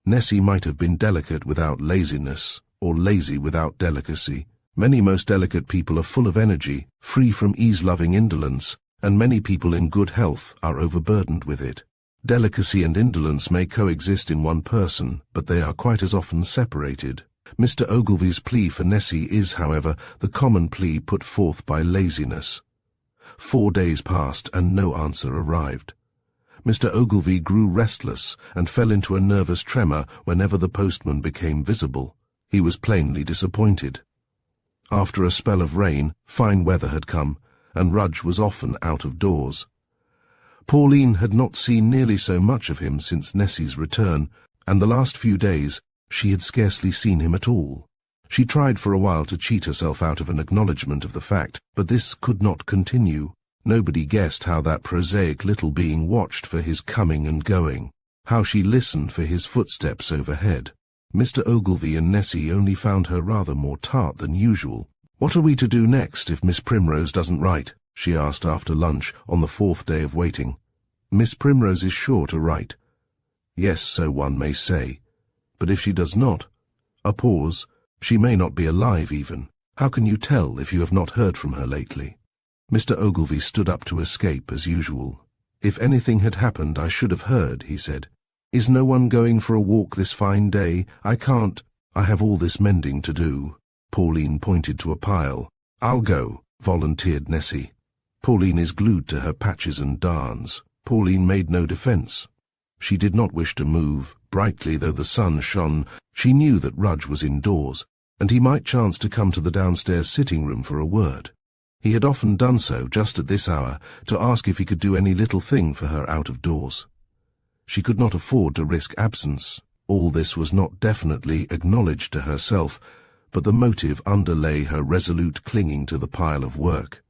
Nessie might have been delicate without laziness, or lazy without delicacy. Many most delicate people are full of energy, free from ease-loving indolence, and many people in good health are overburdened with it. Delicacy and indolence may coexist in one person, but they are quite as often separated. Mr. Ogilvy's plea for Nessie is, however, the common plea put forth by laziness. 4 days passed and no answer arrived. Mr. Ogilvy grew restless and fell into a nervous tremor whenever the postman became visible. He was plainly disappointed. After a spell of rain, fine weather had come, and Rudge was often out of doors. Pauline had not seen nearly so much of him since Nessie's return, and the last few days she had scarcely seen him at all. She tried for a while to cheat herself out of an acknowledgment of the fact, but this could not continue. Nobody guessed how that prosaic little being watched for his coming and going, how she listened for his footsteps overhead. Mr. Ogilvy and Nessie only found her rather more tart than usual. "What are we to do next if Miss Primrose doesn't write?" she asked after lunch on the 4th day of waiting. "Miss Primrose is sure to write." "Yes, so one may say. But if she does not?" A pause. "She may not be alive even. How can you tell if you have not heard from her lately?" Mr. Ogilvy stood up to escape as usual. "If anything had happened I should have heard," he said. "Is no one going for a walk this fine day? I can't. I have all this mending to do." Pauline pointed to a pile. "I'll go," volunteered Nessie. Pauline is glued to her patches and darns. Pauline made no defence. She did not wish to move, brightly though the sun shone. She knew that Rudge was indoors, and he might chance to come to the downstairs sitting-room for a word. He had often done so just at this hour, to ask if he could do any little thing for her out of doors. She could not afford to risk absence. All this was not definitely acknowledged to herself, but the motive underlay her resolute clinging to the pile of work.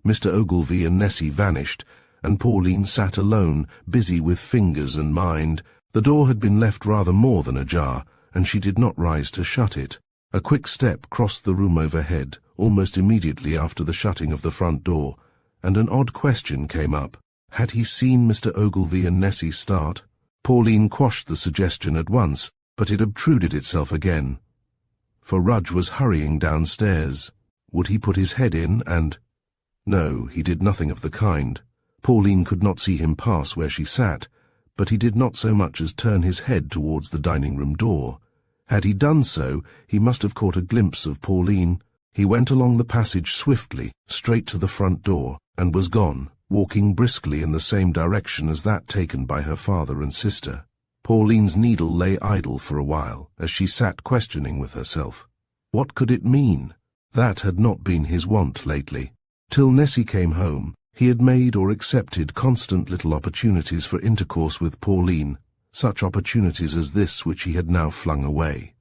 Mr. Ogilvy and Nessie vanished, and Pauline sat alone, busy with fingers and mind. The door had been left rather more than ajar, and she did not rise to shut it. A quick step crossed the room overhead, almost immediately after the shutting of the front door, and an odd question came up. Had he seen Mr. Ogilvy and Nessie start? Pauline quashed the suggestion at once, but it obtruded itself again. For Rudge was hurrying downstairs. Would he put his head in and— No, he did nothing of the kind. Pauline could not see him pass where she sat, but he did not so much as turn his head towards the dining-room door. Had he done so, he must have caught a glimpse of Pauline. He went along the passage swiftly, straight to the front door, and was gone, walking briskly in the same direction as that taken by her father and sister. Pauline's needle lay idle for a while, as she sat questioning with herself. What could it mean? That had not been his wont lately. Till Nessie came home, he had made or accepted constant little opportunities for intercourse with Pauline, such opportunities as this which he had now flung away.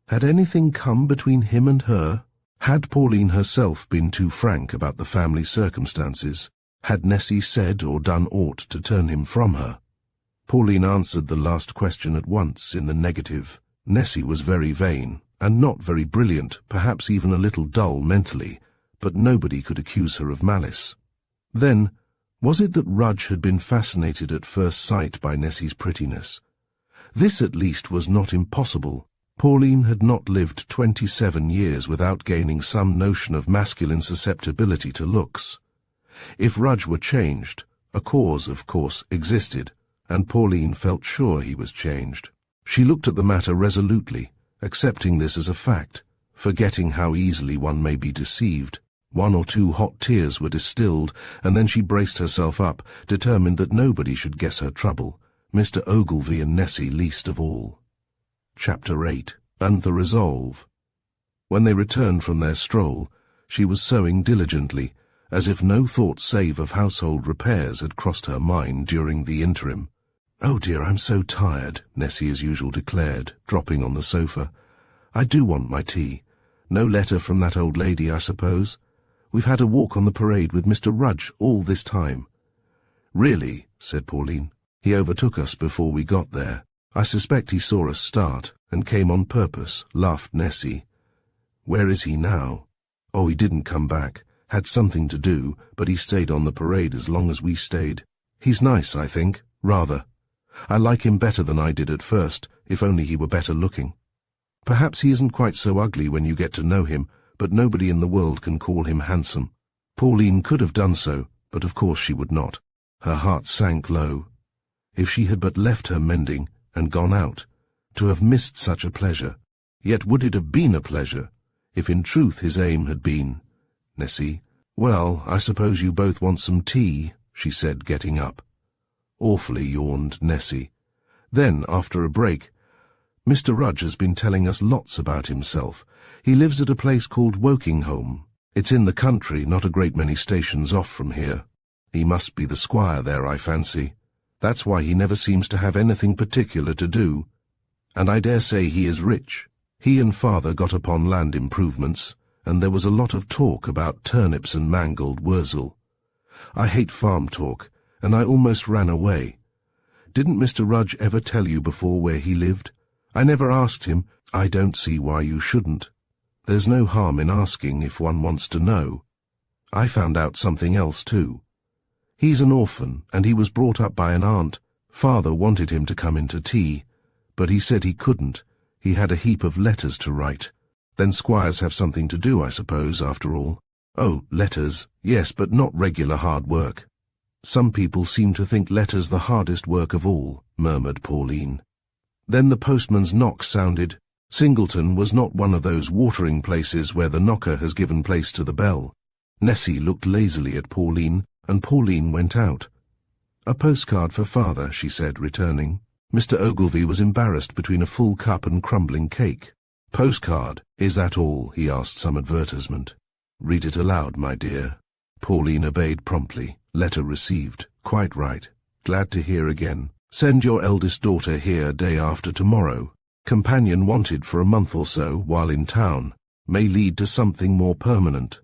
Had anything come between him and her? Had Pauline herself been too frank about the family circumstances? Had Nessie said or done aught to turn him from her? Pauline answered the last question at once in the negative. Nessie was very vain, and not very brilliant, perhaps even a little dull mentally, but nobody could accuse her of malice. Then, was it that Rudge had been fascinated at first sight by Nessie's prettiness? This at least was not impossible. Pauline had not lived 27 years without gaining some notion of masculine susceptibility to looks. If Rudge were changed, a cause, of course, existed, and Pauline felt sure he was changed. She looked at the matter resolutely, accepting this as a fact, forgetting how easily one may be deceived. 1 or 2 hot tears were distilled, and then she braced herself up, determined that nobody should guess her trouble, Mr. Ogilvy and Nessie least of all. Chapter 8. And the Resolve. When they returned from their stroll, she was sewing diligently, as if no thought save of household repairs had crossed her mind during the interim. "Oh dear, I'm so tired," Nessie as usual declared, dropping on the sofa. "I do want my tea. No letter from that old lady, I suppose? We've had a walk on the parade with Mr. Rudge all this time." "Really?" said Pauline. "He overtook us before we got there. I suspect he saw us start, and came on purpose," laughed Nessie. "Where is he now?" "Oh, he didn't come back. Had something to do, but he stayed on the parade as long as we stayed. He's nice, I think, rather. I like him better than I did at first, if only he were better looking. Perhaps he isn't quite so ugly when you get to know him, but nobody in the world can call him handsome." Pauline could have done so, but of course she would not. Her heart sank low. If she had but left her mending and gone out, to have missed such a pleasure. Yet would it have been a pleasure, if in truth his aim had been— Nessie, "Well, I suppose you both want some tea," she said, getting up. Awfully, yawned Nessie. Then, after a break, "Mr. Rudge has been telling us lots about himself. He lives at a place called Wokinghome. It's in the country, not a great many stations off from here. He must be the squire there, I fancy. That's why he never seems to have anything particular to do. And I dare say he is rich. He and father got upon land improvements, and there was a lot of talk about turnips and mangold wurzel. I hate farm talk, and I almost ran away. Didn't Mr. Rudge ever tell you before where he lived? I never asked him. I don't see why you shouldn't. There's no harm in asking if one wants to know. I found out something else too. He's an orphan, and he was brought up by an aunt. Father wanted him to come in to tea, but he said he couldn't. He had a heap of letters to write. Then squires have something to do, I suppose, after all. Oh, letters, yes, but not regular hard work. Some people seem to think letters the hardest work of all, murmured Pauline. Then the postman's knock sounded. Singleton was not one of those watering places where the knocker has given place to the bell. Nessie looked lazily at Pauline, and Pauline went out. "A postcard for father," she said, returning. Mr. Ogilvy was embarrassed between a full cup and crumbling cake. "Postcard, is that all?" he asked some advertisement. "Read it aloud, my dear." Pauline obeyed promptly. Letter received. Quite right. Glad to hear again. Send your eldest daughter here day after tomorrow. Companion wanted for a month or so while in town. May lead to something more permanent.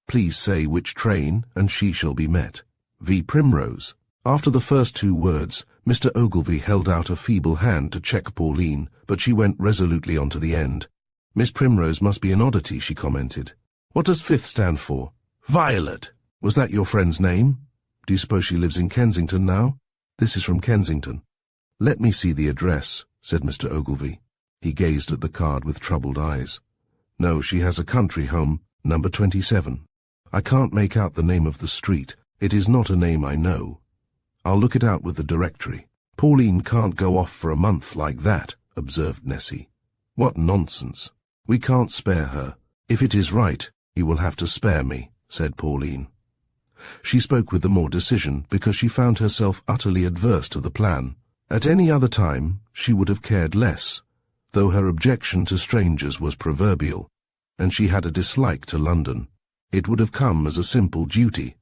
Please say which train, and she shall be met. V. Primrose. After the first 2 words, Mr. Ogilvy held out a feeble hand to check Pauline, but she went resolutely on to the end. "Miss Primrose must be an oddity," she commented. "What does 5th stand for?" "Violet. Was that your friend's name?" Do you suppose she lives in Kensington now? This is from Kensington. Let me see the address, said Mr. Ogilvy. He gazed at the card with troubled eyes. No, she has a country home, number 27. I can't make out the name of the street. It is not a name I know. I'll look it out with the directory. Pauline can't go off for a month like that, observed Nessie. What nonsense. We can't spare her. If it is right, you will have to spare me, said Pauline. She spoke with the more decision because she found herself utterly adverse to the plan. At any other time, she would have cared less, though her objection to strangers was proverbial, and she had a dislike to London. It would have come as a simple duty,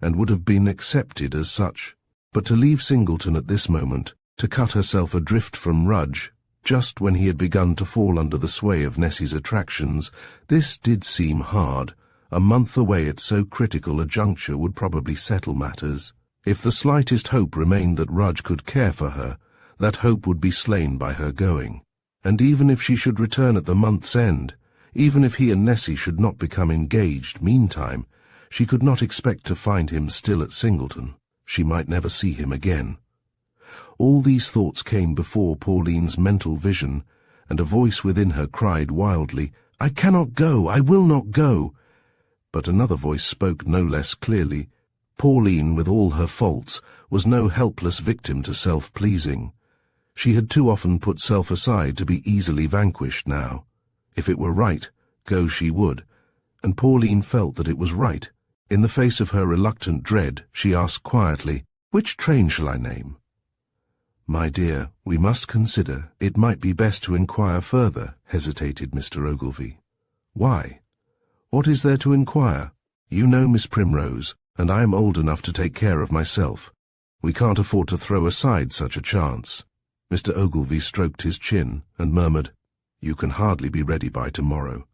and would have been accepted as such. But to leave Singleton at this moment, to cut herself adrift from Rudge, just when he had begun to fall under the sway of Nessie's attractions, this did seem hard. A month away at so critical a juncture would probably settle matters. If the slightest hope remained that Rudge could care for her, that hope would be slain by her going. And even if she should return at the month's end, even if he and Nessie should not become engaged meantime, she could not expect to find him still at Singleton. She might never see him again. All these thoughts came before Pauline's mental vision, and a voice within her cried wildly, "I cannot go! I will not go!" But another voice spoke no less clearly. Pauline, with all her faults, was no helpless victim to self-pleasing. She had too often put self aside to be easily vanquished now. If it were right, go she would, and Pauline felt that it was right. In the face of her reluctant dread, she asked quietly, "Which train shall I name?" "My dear, we must consider. It might be best to inquire further," hesitated Mr. Ogilvy. "Why? What is there to inquire? You know Miss Primrose, and I am old enough to take care of myself. We can't afford to throw aside such a chance." Mr. Ogilvy stroked his chin and murmured, "You can hardly be ready by tomorrow."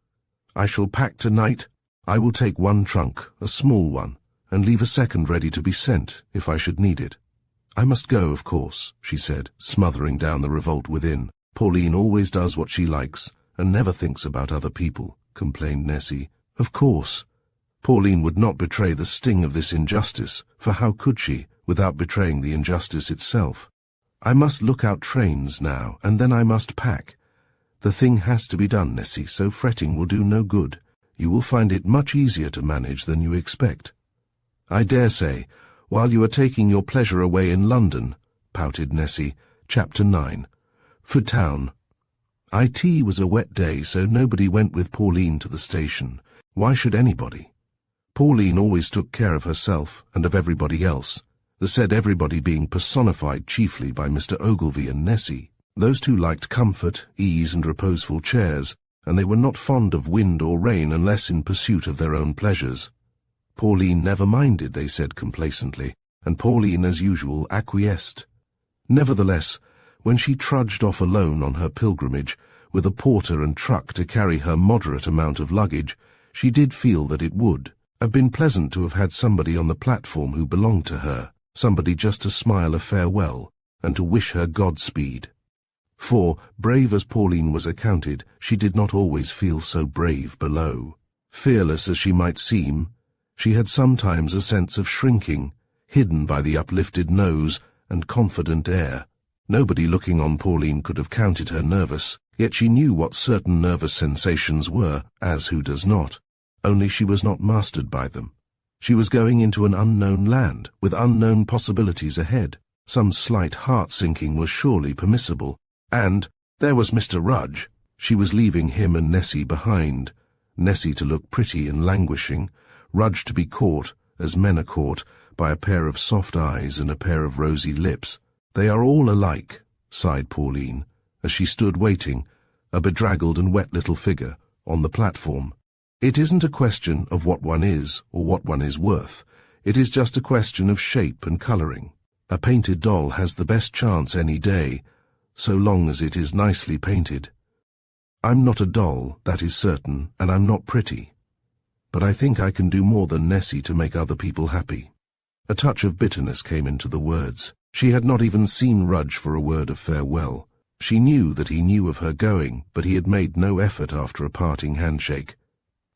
"I shall pack tonight. I will take one trunk, a small one, and leave a second ready to be sent if I should need it." "I must go, of course," she said, smothering down the revolt within. "Pauline always does what she likes, and never thinks about other people," complained Nessie. "Of course." Pauline would not betray the sting of this injustice, for how could she, without betraying the injustice itself? "I must look out trains now, and then I must pack. The thing has to be done, Nessie, so fretting will do no good. You will find it much easier to manage than you expect." "I dare say, while you are taking your pleasure away in London," pouted Nessie. Chapter 9. For town. It was a wet day, so nobody went with Pauline to the station. Why should anybody? Pauline always took care of herself and of everybody else, the said everybody being personified chiefly by Mr. Ogilvy and Nessie. Those two liked comfort, ease, and reposeful chairs, and they were not fond of wind or rain unless in pursuit of their own pleasures. Pauline never minded, they said complacently, and Pauline, as usual, acquiesced. Nevertheless, when she trudged off alone on her pilgrimage, with a porter and truck to carry her moderate amount of luggage, she did feel that it would have been pleasant to have had somebody on the platform who belonged to her, somebody just to smile a farewell, and to wish her Godspeed. For, brave as Pauline was accounted, she did not always feel so brave below. Fearless as she might seem, she had sometimes a sense of shrinking, hidden by the uplifted nose and confident air. Nobody looking on Pauline could have counted her nervous, yet she knew what certain nervous sensations were, as who does not. Only she was not mastered by them. She was going into an unknown land, with unknown possibilities ahead. Some slight heart-sinking was surely permissible. And there was Mr. Rudge. She was leaving him and Nessie behind. Nessie to look pretty and languishing, Rudge to be caught, as men are caught, by a pair of soft eyes and a pair of rosy lips. "They are all alike," sighed Pauline, as she stood waiting, a bedraggled and wet little figure, on the platform. "It isn't a question of what one is, or what one is worth. It is just a question of shape and colouring. A painted doll has the best chance any day, so long as it is nicely painted. I'm not a doll, that is certain, and I'm not pretty. But I think I can do more than Nessie to make other people happy." A touch of bitterness came into the words. She had not even seen Rudge for a word of farewell. She knew that he knew of her going, but he had made no effort after a parting handshake.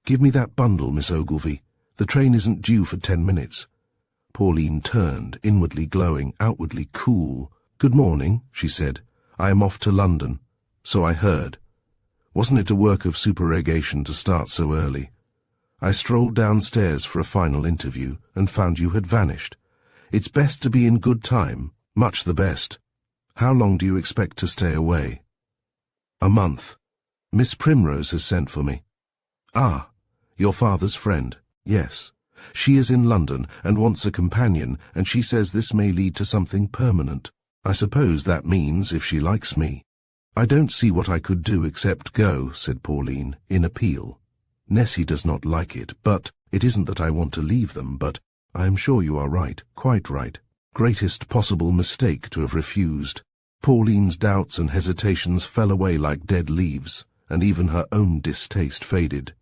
"Give me that bundle, Miss Ogilvy. The train isn't due for 10 minutes. Pauline turned, inwardly glowing, outwardly cool. "Good morning," she said. "I am off to London." "So I heard. Wasn't it a work of supererogation to start so early? I strolled downstairs for a final interview and found you had vanished. It's best to be in good time, much the best. How long do you expect to stay away?" "A month. Miss Primrose has sent for me." "Ah, your father's friend." "Yes. She is in London and wants a companion, and she says this may lead to something permanent. I suppose that means if she likes me." "I don't see what I could do except go," said Pauline, in appeal. "Nessie does not like it, but it isn't that I want to leave them, but I am sure you are right, quite right. Greatest possible mistake to have refused." Pauline's doubts and hesitations fell away like dead leaves, and even her own distaste faded.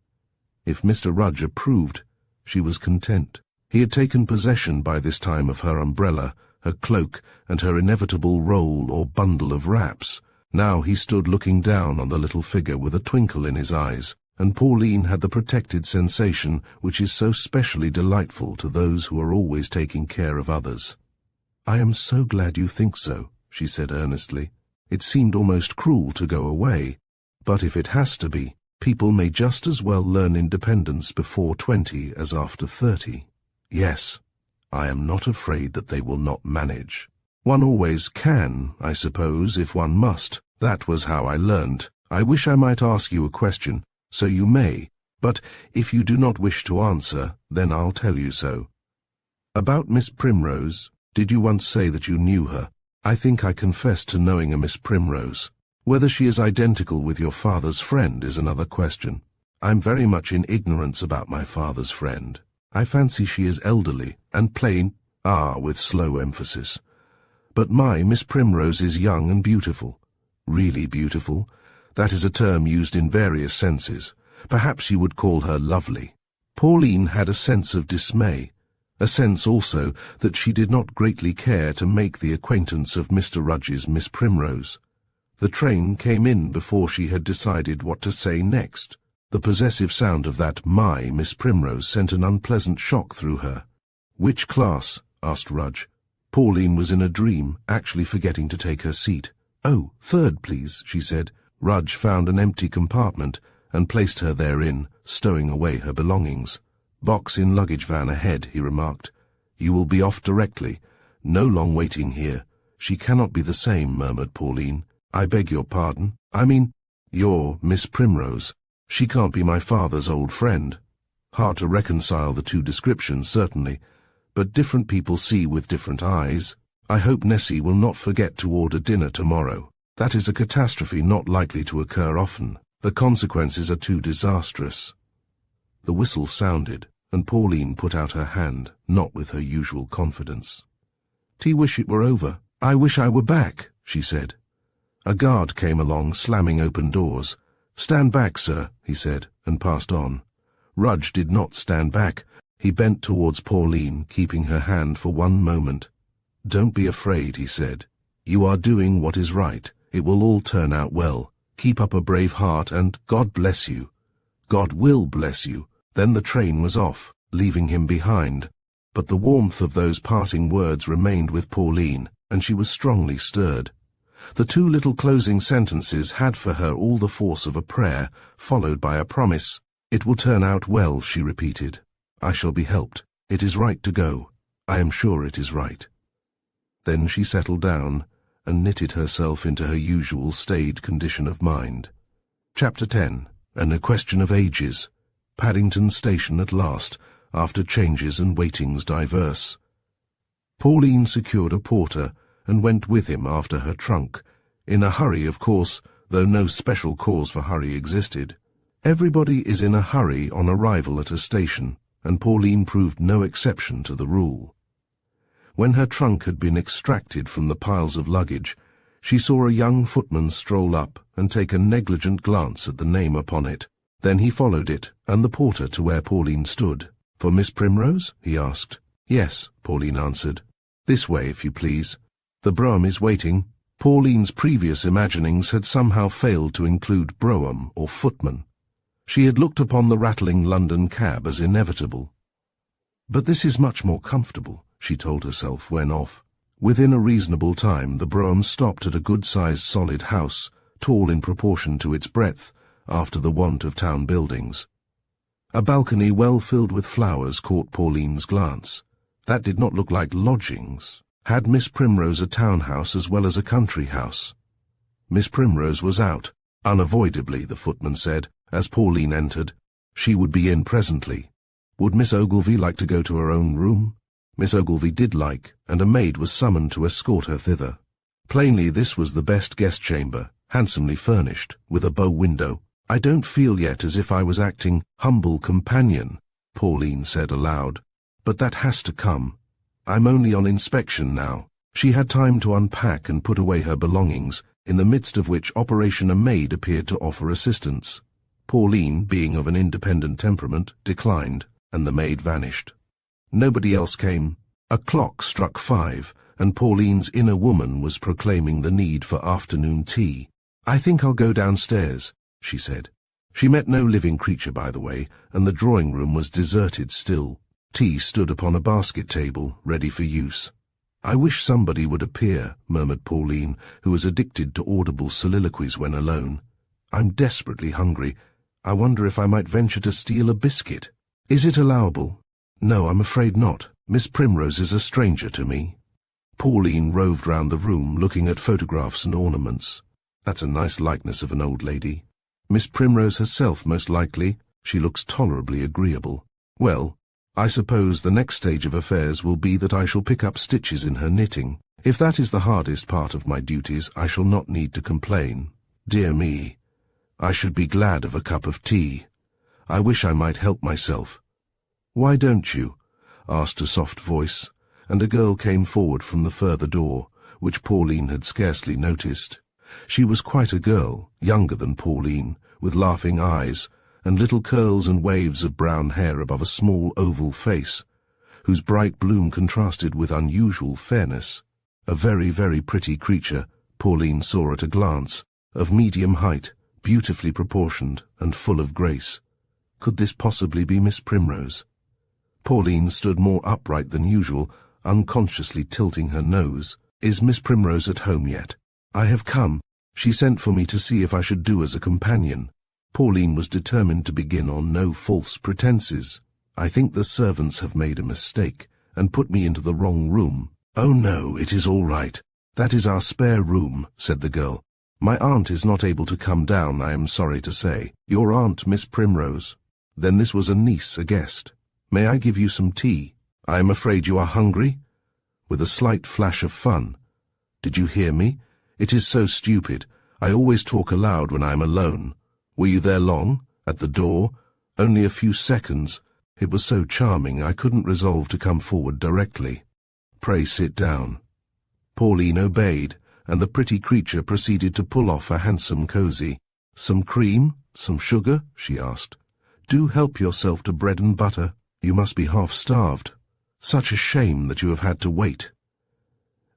If Mr. Rudge approved, she was content. He had taken possession by this time of her umbrella, her cloak, and her inevitable roll or bundle of wraps. Now he stood looking down on the little figure with a twinkle in his eyes, and Pauline had the protected sensation which is so specially delightful to those who are always taking care of others. "I am so glad you think so," she said earnestly. "It seemed almost cruel to go away, but if it has to be, people may just as well learn independence before 20 as after 30. Yes, I am not afraid that they will not manage. One always can, I suppose, if one must. That was how I learned. I wish I might ask you a question, so you may, but if you do not wish to answer, then I'll tell you so. About Miss Primrose, did you once say that you knew her? I think I confessed to knowing a Miss Primrose. Whether she is identical with your father's friend is another question. I'm very much in ignorance about my father's friend. I fancy she is elderly and plain, with slow emphasis. But my Miss Primrose is young and beautiful. Really beautiful. That is a term used in various senses. Perhaps you would call her lovely. Pauline had a sense of dismay, a sense also that she did not greatly care to make the acquaintance of Mr. Rudge's Miss Primrose. The train came in before she had decided what to say next. The possessive sound of that "my Miss Primrose" sent an unpleasant shock through her. "Which class?" asked Rudge. Pauline was in a dream, actually forgetting to take her seat. "Oh, third, please," she said. Rudge found an empty compartment and placed her therein, stowing away her belongings. "Box in luggage van ahead," he remarked. "You will be off directly. No long waiting here." "She cannot be the same," murmured Pauline. "I beg your pardon. I mean, you're Miss Primrose. She can't be my father's old friend." Hard to reconcile the two descriptions, certainly, but different people see with different eyes. "I hope Nessie will not forget to order dinner tomorrow. That is a catastrophe not likely to occur often. The consequences are too disastrous." The whistle sounded, and Pauline put out her hand, not with her usual confidence. "I wish it were over. I wish I were back," she said. A guard came along, slamming open doors. "Stand back, sir," he said, and passed on. Rudge did not stand back. He bent towards Pauline, keeping her hand for one moment. "Don't be afraid," he said. "You are doing what is right. It will all turn out well. Keep up a brave heart, and God bless you. God will bless you." Then the train was off, leaving him behind. But the warmth of those parting words remained with Pauline, and she was strongly stirred. The two little closing sentences had for her all the force of a prayer, followed by a promise. "It will turn out well," she repeated. "I shall be helped. It is right to go. I am sure it is right." Then she settled down and knitted herself into her usual staid condition of mind. Chapter 10. And a question of ages. Paddington Station at last, after changes and waitings diverse. Pauline secured a porter and went with him after her trunk, in a hurry, of course, though no special cause for hurry existed. Everybody is in a hurry on arrival at a station, and Pauline proved no exception to the rule. When her trunk had been extracted from the piles of luggage, she saw a young footman stroll up and take a negligent glance at the name upon it. Then he followed it, and the porter to where Pauline stood. "For Miss Primrose?" he asked. "Yes," Pauline answered. "This way, if you please. The brougham is waiting." Pauline's previous imaginings had somehow failed to include brougham or footman. She had looked upon the rattling London cab as inevitable. But this is much more comfortable, she told herself when off. Within a reasonable time the brougham stopped at a good-sized solid house, tall in proportion to its breadth, after the want of town buildings. A balcony well filled with flowers caught Pauline's glance. That did not look like lodgings. Had Miss Primrose a townhouse as well as a country house? Miss Primrose was out. Unavoidably, the footman said, as Pauline entered. She would be in presently. Would Miss Ogilvy like to go to her own room? Miss Ogilvy did like, and a maid was summoned to escort her thither. Plainly this was the best guest chamber, handsomely furnished, with a bow window. "I don't feel yet as if I was acting humble companion," Pauline said aloud. "But that has to come. I'm only on inspection now." She had time to unpack and put away her belongings, in the midst of which operation a maid appeared to offer assistance. Pauline, being of an independent temperament, declined, and the maid vanished. Nobody else came. A clock struck 5, and Pauline's inner woman was proclaiming the need for afternoon tea. "I think I'll go downstairs," she said. She met no living creature, by the way, and the drawing-room was deserted still. Tea stood upon a basket table, ready for use. "I wish somebody would appear," murmured Pauline, who was addicted to audible soliloquies when alone. "I'm desperately hungry. I wonder if I might venture to steal a biscuit. Is it allowable?" "No, I'm afraid not. Miss Primrose is a stranger to me." Pauline roved round the room, looking at photographs and ornaments. "That's a nice likeness of an old lady. Miss Primrose herself, most likely. She looks tolerably agreeable. Well, I suppose the next stage of affairs will be that I shall pick up stitches in her knitting. If that is the hardest part of my duties, I shall not need to complain. Dear me, I should be glad of a cup of tea. I wish I might help myself." "Why don't you?" asked a soft voice, and a girl came forward from the further door, which Pauline had scarcely noticed. She was quite a girl, younger than Pauline, with laughing eyes, and little curls and waves of brown hair above a small oval face, whose bright bloom contrasted with unusual fairness. A very, very pretty creature, Pauline saw at a glance, of medium height, beautifully proportioned, and full of grace. Could this possibly be Miss Primrose? Pauline stood more upright than usual, unconsciously tilting her nose. "Is Miss Primrose at home yet?" "I have come. She sent for me to see if I should do as a companion." Pauline was determined to begin on no false pretenses. "I think the servants have made a mistake, and put me into the wrong room." "Oh no, it is all right. That is our spare room," said the girl. "My aunt is not able to come down, I am sorry to say." "Your aunt, Miss Primrose? Then this was a niece, a guest. May I give you some tea? I am afraid you are hungry?" With a slight flash of fun. "Did you hear me? It is so stupid. I always talk aloud when I am alone. Were you there long? At the door? Only a few seconds. It was so charming I couldn't resolve to come forward directly. Pray sit down." Pauline obeyed, and the pretty creature proceeded to pull off a handsome cosy. "Some cream? Some sugar?" she asked. "Do help yourself to bread and butter. You must be half-starved. Such a shame that you have had to wait."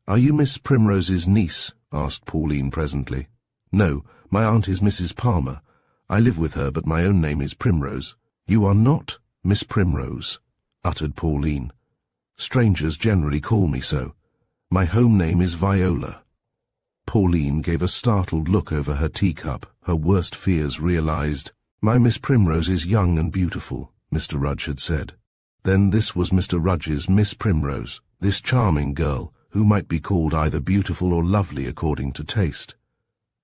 "Are you Miss Primrose's niece?" asked Pauline presently. "No, my aunt is Mrs. Palmer. I live with her, but my own name is Primrose." "You are not Miss Primrose," uttered Pauline. "Strangers generally call me so. My home name is Viola." Pauline gave a startled look over her teacup, her worst fears realized. "My Miss Primrose is young and beautiful," Mr. Rudge had said. Then this was Mr. Rudge's Miss Primrose, this charming girl, who might be called either beautiful or lovely according to taste.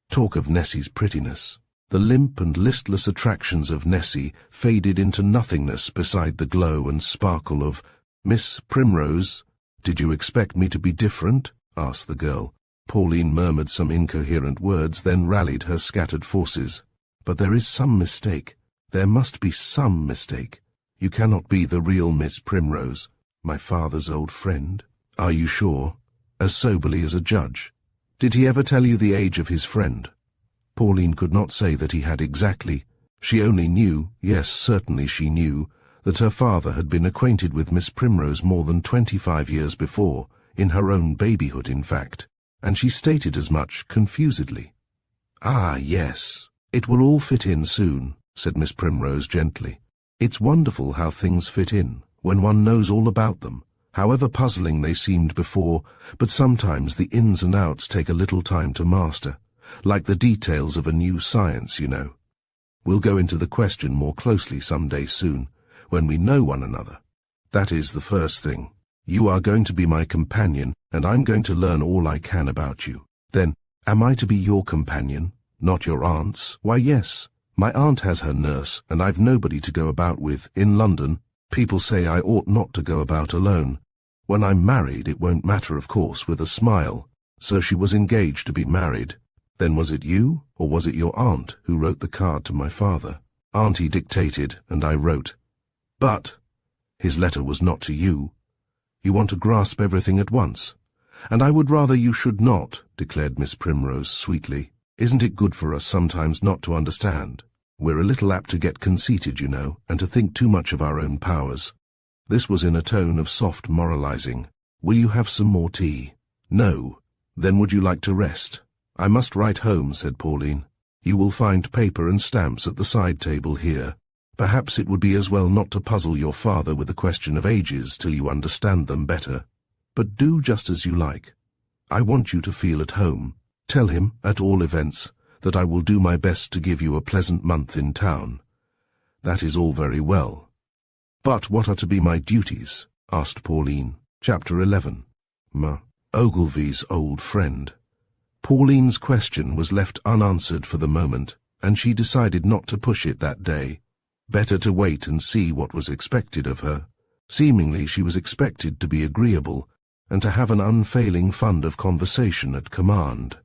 Talk of Nessie's prettiness. The limp and listless attractions of Nessie faded into nothingness beside the glow and sparkle of Miss Primrose. "Did you expect me to be different?" asked the girl. Pauline murmured some incoherent words, then rallied her scattered forces. "But there is some mistake. There must be some mistake. You cannot be the real Miss Primrose, my father's old friend." "Are you sure?" As soberly as a judge. "Did he ever tell you the age of his friend?" Pauline could not say that he had exactly. She only knew, yes, certainly she knew, that her father had been acquainted with Miss Primrose more than 25 years before, in her own babyhood in fact, and she stated as much confusedly. "Ah, yes. It will all fit in soon," said Miss Primrose gently. "It's wonderful how things fit in, when one knows all about them, however puzzling they seemed before, but sometimes the ins and outs take a little time to master, like the details of a new science, you know. We'll go into the question more closely some day soon, when we know one another. That is the first thing. You are going to be my companion, and I'm going to learn all I can about you. Then, am I to be your companion, not your aunt's? Why, yes. My aunt has her nurse, and I've nobody to go about with. In London, people say I ought not to go about alone. When I'm married, it won't matter, of course, with a smile. So she was engaged to be married. Then was it you, or was it your aunt, who wrote the card to my father? Auntie dictated, and I wrote. But his letter was not to you. You want to grasp everything at once. And I would rather you should not, declared Miss Primrose sweetly. Isn't it good for us sometimes not to understand? We're a little apt to get conceited, you know, and to think too much of our own powers. This was in a tone of soft moralizing. Will you have some more tea? No. Then would you like to rest? I must write home, said Pauline. You will find paper and stamps at the side table here. Perhaps it would be as well not to puzzle your father with the question of ages till you understand them better. But do just as you like. I want you to feel at home. Tell him, at all events, that I will do my best to give you a pleasant month in town. That is all very well. But what are to be my duties? Asked Pauline. Chapter 11. Ogilvy's old friend. Pauline's question was left unanswered for the moment, and she decided not to push it that day. Better to wait and see what was expected of her. Seemingly she was expected to be agreeable, and to have an unfailing fund of conversation at command.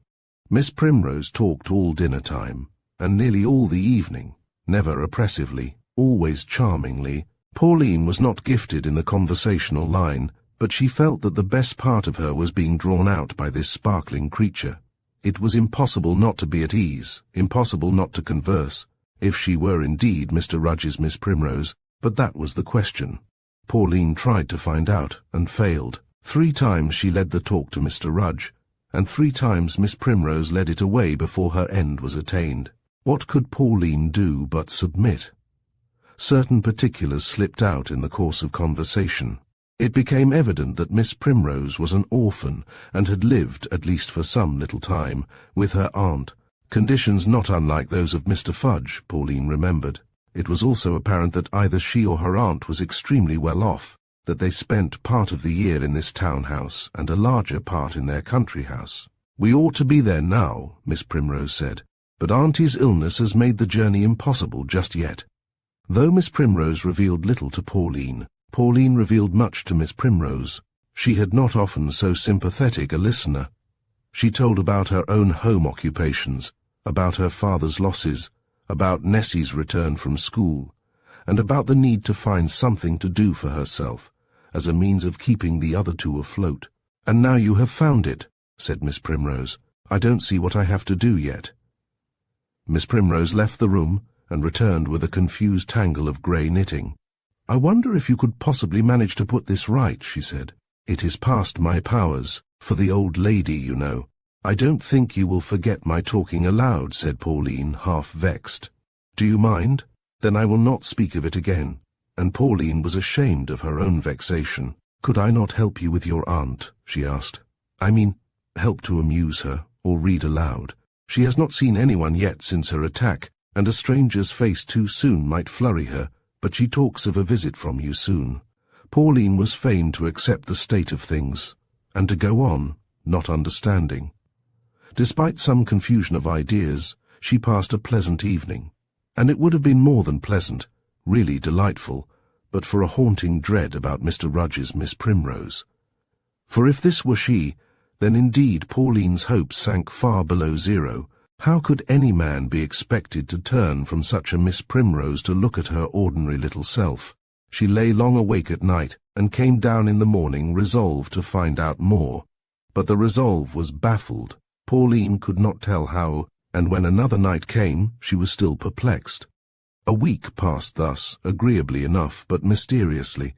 Miss Primrose talked all dinner time, and nearly all the evening, never oppressively, always charmingly. Pauline was not gifted in the conversational line, but she felt that the best part of her was being drawn out by this sparkling creature. It was impossible not to be at ease, impossible not to converse, if she were indeed Mr. Rudge's Miss Primrose, but that was the question. Pauline tried to find out, and failed. 3 times she led the talk to Mr. Rudge, and 3 times Miss Primrose led it away before her end was attained. What could Pauline do but submit? Certain particulars slipped out in the course of conversation. It became evident that Miss Primrose was an orphan, and had lived, at least for some little time, with her aunt. Conditions not unlike those of Mr. Fudge, Pauline remembered. It was also apparent that either she or her aunt was extremely well off, that they spent part of the year in this townhouse, and a larger part in their country house. We ought to be there now, Miss Primrose said, but Auntie's illness has made the journey impossible just yet. Though Miss Primrose revealed little to Pauline, Pauline revealed much to Miss Primrose. She had not often so sympathetic a listener. She told about her own home occupations, about her father's losses, about Nessie's return from school, and about the need to find something to do for herself, as a means of keeping the other 2 afloat. And now you have found it, said Miss Primrose. I don't see what I have to do yet. Miss Primrose left the room, and returned with a confused tangle of grey knitting. I wonder if you could possibly manage to put this right, she said. It is past my powers, for the old lady, you know. I don't think you will forget my talking aloud, said Pauline, half vexed. Do you mind? Then I will not speak of it again. And Pauline was ashamed of her own vexation. Could I not help you with your aunt? She asked. I mean, help to amuse her, or read aloud. She has not seen anyone yet since her attack, and a stranger's face too soon might flurry her, but she talks of a visit from you soon. Pauline was fain to accept the state of things, and to go on, not understanding. Despite some confusion of ideas, she passed a pleasant evening, and it would have been more than pleasant, really delightful, but for a haunting dread about Mr. Rudge's Miss Primrose. For if this were she, then indeed Pauline's hopes sank far below zero. How could any man be expected to turn from such a Miss Primrose to look at her ordinary little self? She lay long awake at night, and came down in the morning resolved to find out more. But the resolve was baffled. Pauline could not tell how, and when another night came, she was still perplexed. A week passed thus, agreeably enough, but mysteriously.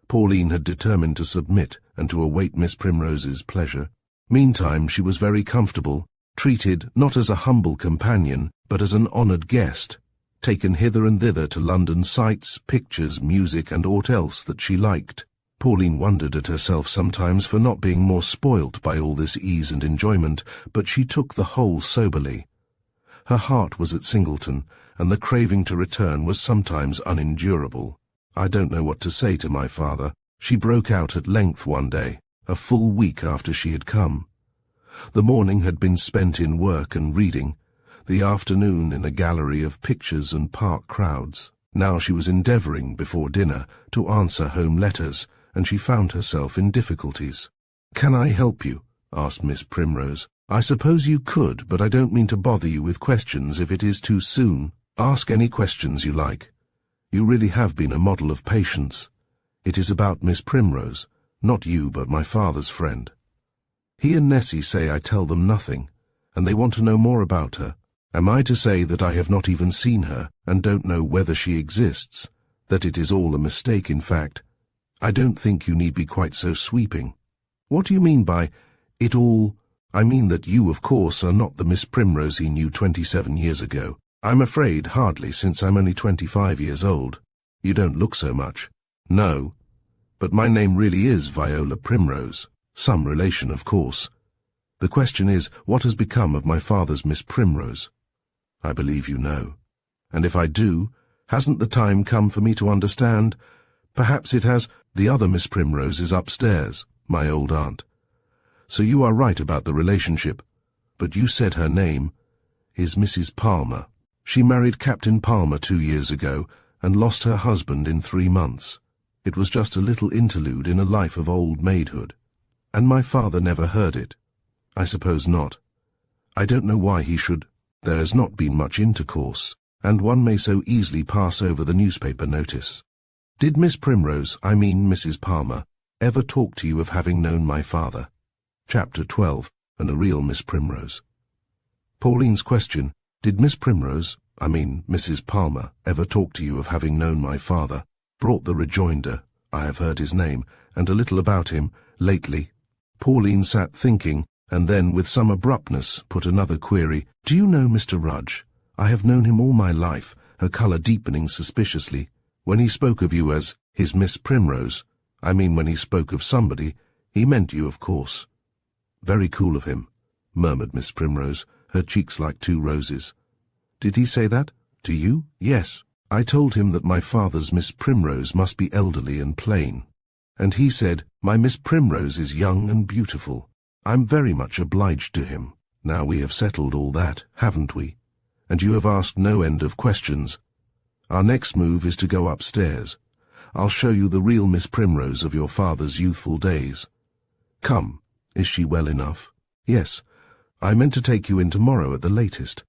Pauline had determined to submit, and to await Miss Primrose's pleasure. Meantime she was very comfortable, treated not as a humble companion, but as an honoured guest, taken hither and thither to London sights, pictures, music, and aught else that she liked. Pauline wondered at herself sometimes for not being more spoilt by all this ease and enjoyment, but she took the whole soberly. Her heart was at Singleton, and the craving to return was sometimes unendurable. "I don't know what to say to my father," she broke out at length one day, a full week after she had come. The morning had been spent in work and reading, the afternoon in a gallery of pictures and park crowds. Now she was endeavouring, before dinner, to answer home letters, and she found herself in difficulties. "Can I help you?" asked Miss Primrose. "I suppose you could, but I don't mean to bother you with questions if it is too soon. Ask any questions you like. You really have been a model of patience. It is about Miss Primrose, not you but my father's friend. He and Nessie say I tell them nothing, and they want to know more about her. Am I to say that I have not even seen her, and don't know whether she exists, that it is all a mistake in fact? I don't think you need be quite so sweeping." "What do you mean by it all?" "I mean that you, of course, are not the Miss Primrose he knew 27 years ago. I'm afraid hardly, since I'm only 25 years old. You don't look so much." "No, but my name really is Viola Primrose. Some relation, of course. The question is, what has become of my father's Miss Primrose? I believe you know. And if I do, hasn't the time come for me to understand? Perhaps it has. The other Miss Primrose is upstairs, my old aunt. So you are right about the relationship. But you said her name is Mrs. Palmer. She married Captain Palmer 2 years ago, and lost her husband in 3 months. It was just a little interlude in a life of old maidhood. And my father never heard it. I suppose not. I don't know why he should. There has not been much intercourse, and one may so easily pass over the newspaper notice. Did Miss Primrose, I mean Mrs. Palmer, ever talk to you of having known my father?" Chapter 12, and a real Miss Primrose. Pauline's question, "Did Miss Primrose, I mean Mrs. Palmer, ever talk to you of having known my father?" brought the rejoinder, "I have heard his name, and a little about him, lately." Pauline sat thinking, and then, with some abruptness, put another query. "Do you know Mr. Rudge? I have known him all my life," her colour deepening suspiciously. "When he spoke of you as his Miss Primrose, I mean when he spoke of somebody, he meant you, of course." "Very cool of him," murmured Miss Primrose, her cheeks like 2 roses. "Did he say that? To you?" "Yes. I told him that my father's Miss Primrose must be elderly and plain. And he said, 'My Miss Primrose is young and beautiful.' I'm very much obliged to him. Now we have settled all that, haven't we? And you have asked no end of questions. Our next move is to go upstairs. I'll show you the real Miss Primrose of your father's youthful days. Come, is she well enough?" "Yes, I meant to take you in tomorrow at the latest."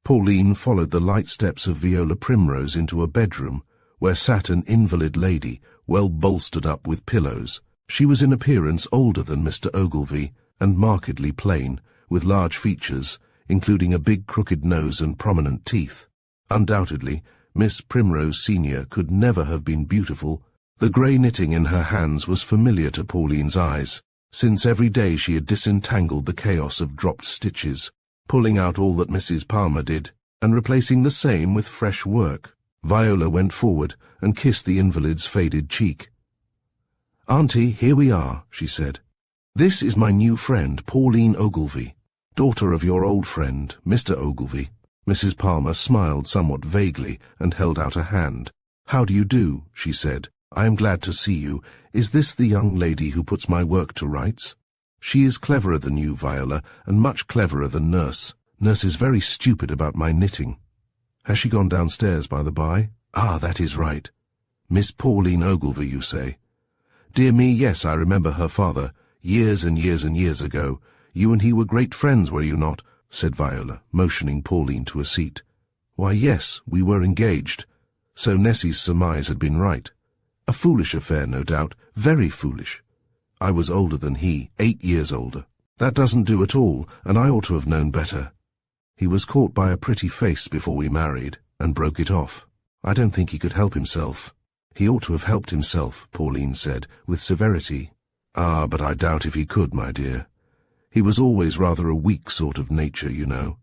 Pauline followed the light steps of Viola Primrose into a bedroom, where sat an invalid lady, well bolstered up with pillows. She was in appearance older than Mr. Ogilvy, and markedly plain, with large features, including a big crooked nose and prominent teeth. Undoubtedly, Miss Primrose Senior could never have been beautiful. The grey knitting in her hands was familiar to Pauline's eyes, since every day she had disentangled the chaos of dropped stitches, pulling out all that Mrs. Palmer did, and replacing the same with fresh work. Viola went forward and kissed the invalid's faded cheek. "Auntie, here we are," she said. "This is my new friend, Pauline Ogilvy, daughter of your old friend, Mr. Ogilvy." Mrs. Palmer smiled somewhat vaguely and held out a hand. "How do you do?" she said. "I am glad to see you. Is this the young lady who puts my work to rights?" "She is cleverer than you, Viola, and much cleverer than Nurse. Nurse is very stupid about my knitting. Has she gone downstairs, by the by? Ah, that is right. Miss Pauline Ogilvy, you say? Dear me, yes, I remember her father, years and years and years ago. You and he were great friends, were you not?" said Viola, motioning Pauline to a seat. "Why, yes, we were engaged." So Nessie's surmise had been right. A foolish affair, no doubt, very foolish. I was older than he, 8 years older. That doesn't do at all, and I ought to have known better. He was caught by a pretty face before we married, and broke it off. I don't think he could help himself. He ought to have helped himself, Pauline said, with severity. Ah, but I doubt if he could, my dear. He was always rather a weak sort of nature, you know.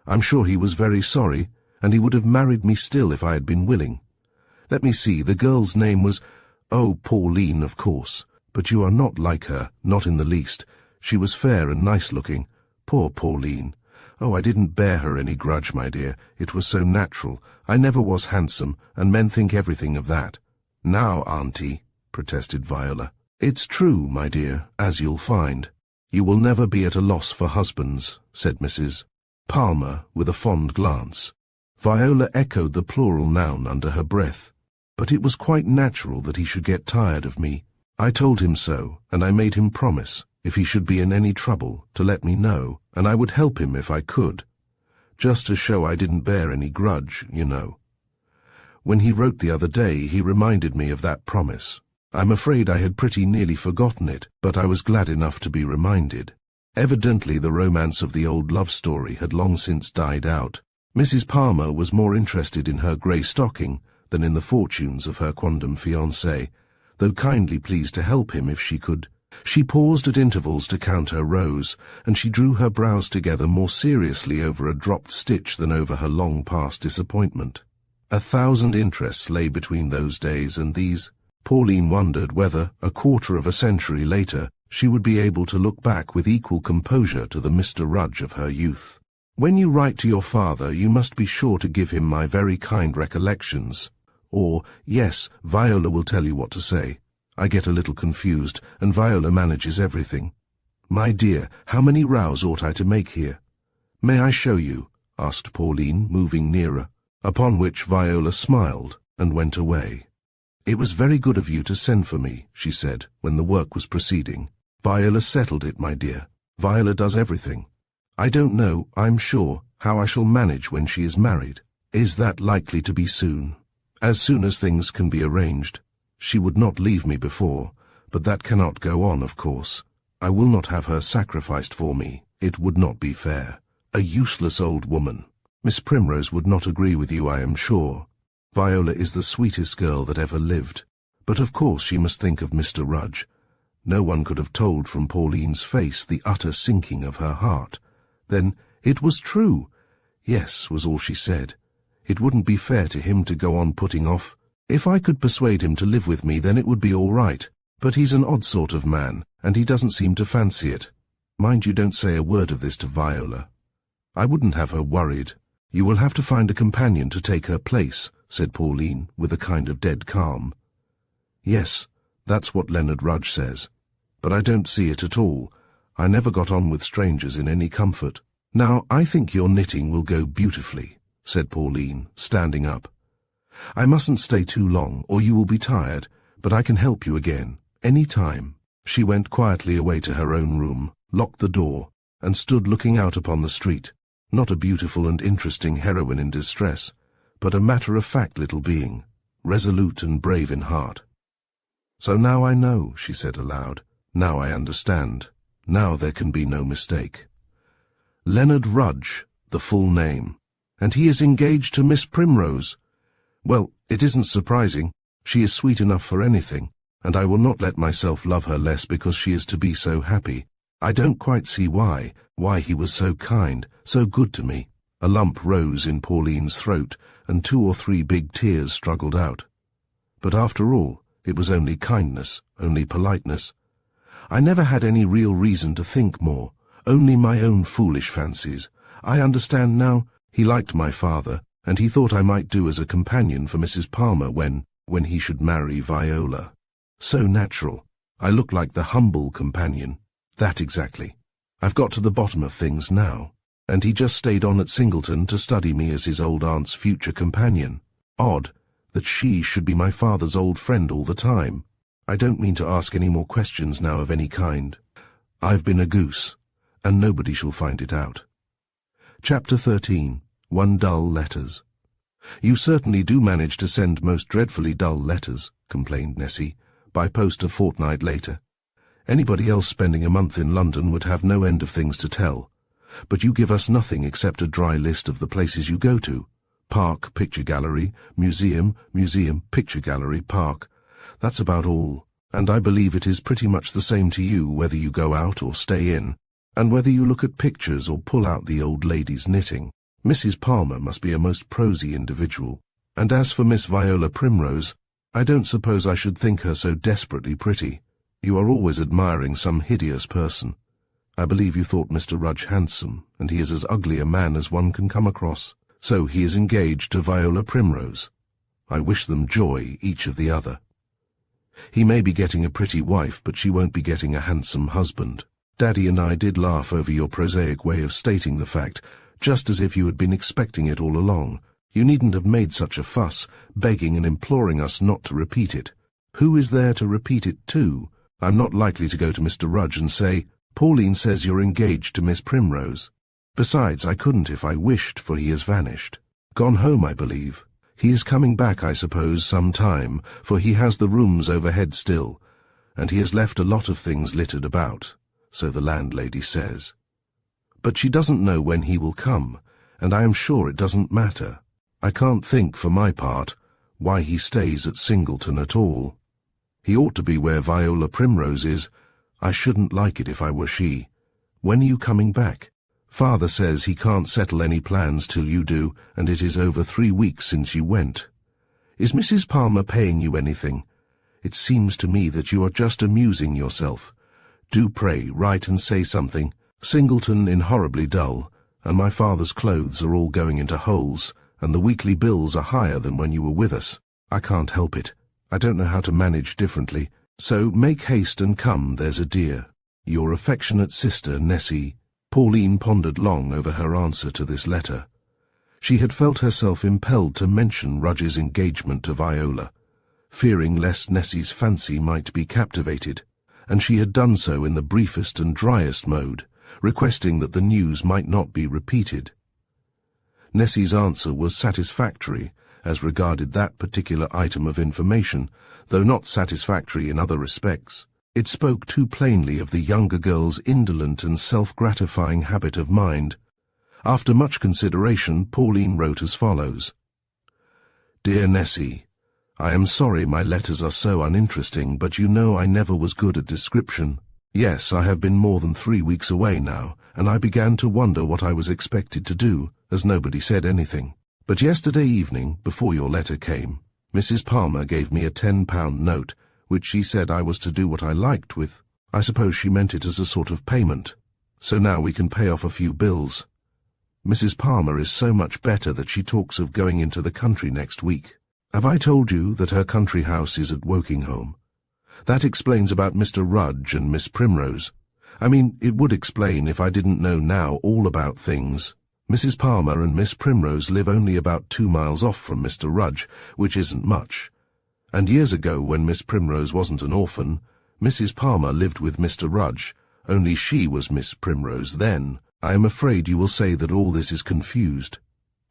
I'm sure he was very sorry, and he would have married me still if I had been willing. Let me see, the girl's name was— oh, Pauline, of course. But you are not like her, not in the least. She was fair and nice-looking. Poor Pauline. Oh, I didn't bear her any grudge, my dear. It was so natural. I never was handsome, and men think everything of that. Now, Auntie, protested Viola. It's true, my dear, as you'll find. You will never be at a loss for husbands, said Mrs. Palmer, with a fond glance. Viola echoed the plural noun under her breath. But it was quite natural that he should get tired of me. I told him so, and I made him promise, if he should be in any trouble, to let me know, and I would help him if I could. Just to show I didn't bear any grudge, you know. When he wrote the other day, he reminded me of that promise. I'm afraid I had pretty nearly forgotten it, but I was glad enough to be reminded. Evidently the romance of the old love story had long since died out. Mrs. Palmer was more interested in her grey stocking than in the fortunes of her quondam fiancé, though kindly pleased to help him if she could. She paused at intervals to count her rows, and she drew her brows together more seriously over a dropped stitch than over her long-past disappointment. 1,000 interests lay between those days and these. Pauline wondered whether, a quarter of a century later, she would be able to look back with equal composure to the Mr. Rudge of her youth. When you write to your father, you must be sure to give him my very kind recollections. Or, yes, Viola will tell you what to say. I get a little confused, and Viola manages everything. My dear, how many rows ought I to make here? May I show you? Asked Pauline, moving nearer, upon which Viola smiled and went away. It was very good of you to send for me, she said, when the work was proceeding. Viola settled it, my dear. Viola does everything. I don't know, I'm sure, how I shall manage when she is married. Is that likely to be soon? As soon as things can be arranged. She would not leave me before, but that cannot go on, of course. I will not have her sacrificed for me. It would not be fair. A useless old woman. Miss Primrose would not agree with you, I am sure. Viola is the sweetest girl that ever lived. But of course she must think of Mr. Rudge. No one could have told from Pauline's face the utter sinking of her heart. Then, it was true. Yes, was all she said. It wouldn't be fair to him to go on putting off. If I could persuade him to live with me, then it would be all right. But he's an odd sort of man, and he doesn't seem to fancy it. Mind you don't say a word of this to Viola. I wouldn't have her worried. You will have to find a companion to take her place, said Pauline, with a kind of dead calm. Yes, that's what Leonard Rudge says. But I don't see it at all. I never got on with strangers in any comfort. Now, I think your knitting will go beautifully, said Pauline, standing up. I mustn't stay too long, or you will be tired, but I can help you again, any time. She went quietly away to her own room, locked the door, and stood looking out upon the street, not a beautiful and interesting heroine in distress, but a matter-of-fact little being, resolute and brave in heart. So now I know, she said aloud. Now I understand. Now there can be no mistake. Leonard Rudge, the full name. And he is engaged to Miss Primrose. Well, it isn't surprising. She is sweet enough for anything, and I will not let myself love her less because she is to be so happy. I don't quite see why he was so kind, so good to me. A lump rose in Pauline's throat, and 2 or 3 big tears struggled out. But after all, it was only kindness, only politeness. I never had any real reason to think more, only my own foolish fancies. I understand now. He liked my father, and he thought I might do as a companion for Mrs. Palmer when he should marry Viola. So natural. I look like the humble companion. That exactly. I've got to the bottom of things now. And he just stayed on at Singleton to study me as his old aunt's future companion. Odd that she should be my father's old friend all the time. I don't mean to ask any more questions now of any kind. I've been a goose, and nobody shall find it out. Chapter 13. 1 Dull Letters. You certainly do manage to send most dreadfully dull letters, complained Nessie, by post a fortnight later. Anybody else spending a month in London would have no end of things to tell. But you give us nothing except a dry list of the places you go to. Park, picture gallery, museum, picture gallery, park. That's about all, and I believe it is pretty much the same to you whether you go out or stay in, and whether you look at pictures or pull out the old lady's knitting. Mrs. Palmer must be a most prosy individual. And as for Miss Viola Primrose, I don't suppose I should think her so desperately pretty. You are always admiring some hideous person. I believe you thought Mr. Rudge handsome, and he is as ugly a man as one can come across. So he is engaged to Viola Primrose. I wish them joy, each of the other. He may be getting a pretty wife, but she won't be getting a handsome husband. Daddy and I did laugh over your prosaic way of stating the fact, just as if you had been expecting it all along. You needn't have made such a fuss, begging and imploring us not to repeat it. Who is there to repeat it to? I'm not likely to go to Mr. Rudge and say, Pauline says you're engaged to Miss Primrose. Besides, I couldn't if I wished, for he has vanished. Gone home, I believe. He is coming back, I suppose, some time, for he has the rooms overhead still, and he has left a lot of things littered about, so the landlady says. But she doesn't know when he will come, and I am sure it doesn't matter. I can't think, for my part, why he stays at Singleton at all. He ought to be where Viola Primrose is. I shouldn't like it if I were she. When are you coming back? Father says he can't settle any plans till you do, and it is over 3 weeks since you went. Is Mrs. Palmer paying you anything? It seems to me that you are just amusing yourself. Do pray write and say something. Singleton is horribly dull, and my father's clothes are all going into holes, and the weekly bills are higher than when you were with us. I can't help it. I don't know how to manage differently. So make haste and come, there's a dear. Your affectionate sister, Nessie. Pauline pondered long over her answer to this letter. She had felt herself impelled to mention Rudge's engagement to Viola, fearing lest Nessie's fancy might be captivated, and she had done so in the briefest and driest mode, requesting that the news might not be repeated. Nessie's answer was satisfactory as regarded that particular item of information, though not satisfactory in other respects. It spoke too plainly of the younger girl's indolent and self-gratifying habit of mind. After much consideration, Pauline wrote as follows. Dear Nessie, I am sorry my letters are so uninteresting, but you know I never was good at description. Yes, I have been more than 3 weeks away now, and I began to wonder what I was expected to do, as nobody said anything. But yesterday evening, before your letter came, Mrs. Palmer gave me a £10 note, which she said I was to do what I liked with. I suppose she meant it as a sort of payment. So now we can pay off a few bills. Mrs. Palmer is so much better that she talks of going into the country next week. Have I told you that her country house is at Wokinghome? That explains about Mr. Rudge and Miss Primrose. I mean, it would explain if I didn't know now all about things. Mrs. Palmer and Miss Primrose live only about 2 miles off from Mr. Rudge, which isn't much. And years ago, when Miss Primrose wasn't an orphan, Mrs. Palmer lived with Mr. Rudge, only she was Miss Primrose then. I am afraid you will say that all this is confused.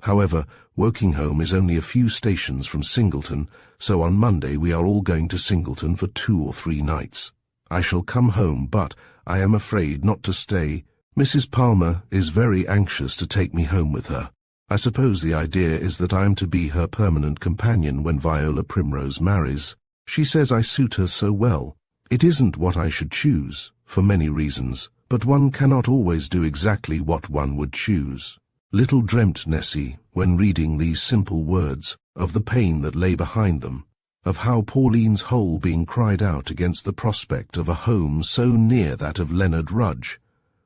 However, Wokinghome is only a few stations from Singleton, so on Monday we are all going to Singleton for 2 or 3 nights. I shall come home, but I am afraid not to stay. Mrs. Palmer is very anxious to take me home with her. I suppose the idea is that I am to be her permanent companion when Viola Primrose marries. She says I suit her so well. It isn't what I should choose, for many reasons, but one cannot always do exactly what one would choose. Little dreamt Nessie, when reading these simple words, of the pain that lay behind them, of how Pauline's whole being cried out against the prospect of a home so near that of Leonard Rudge,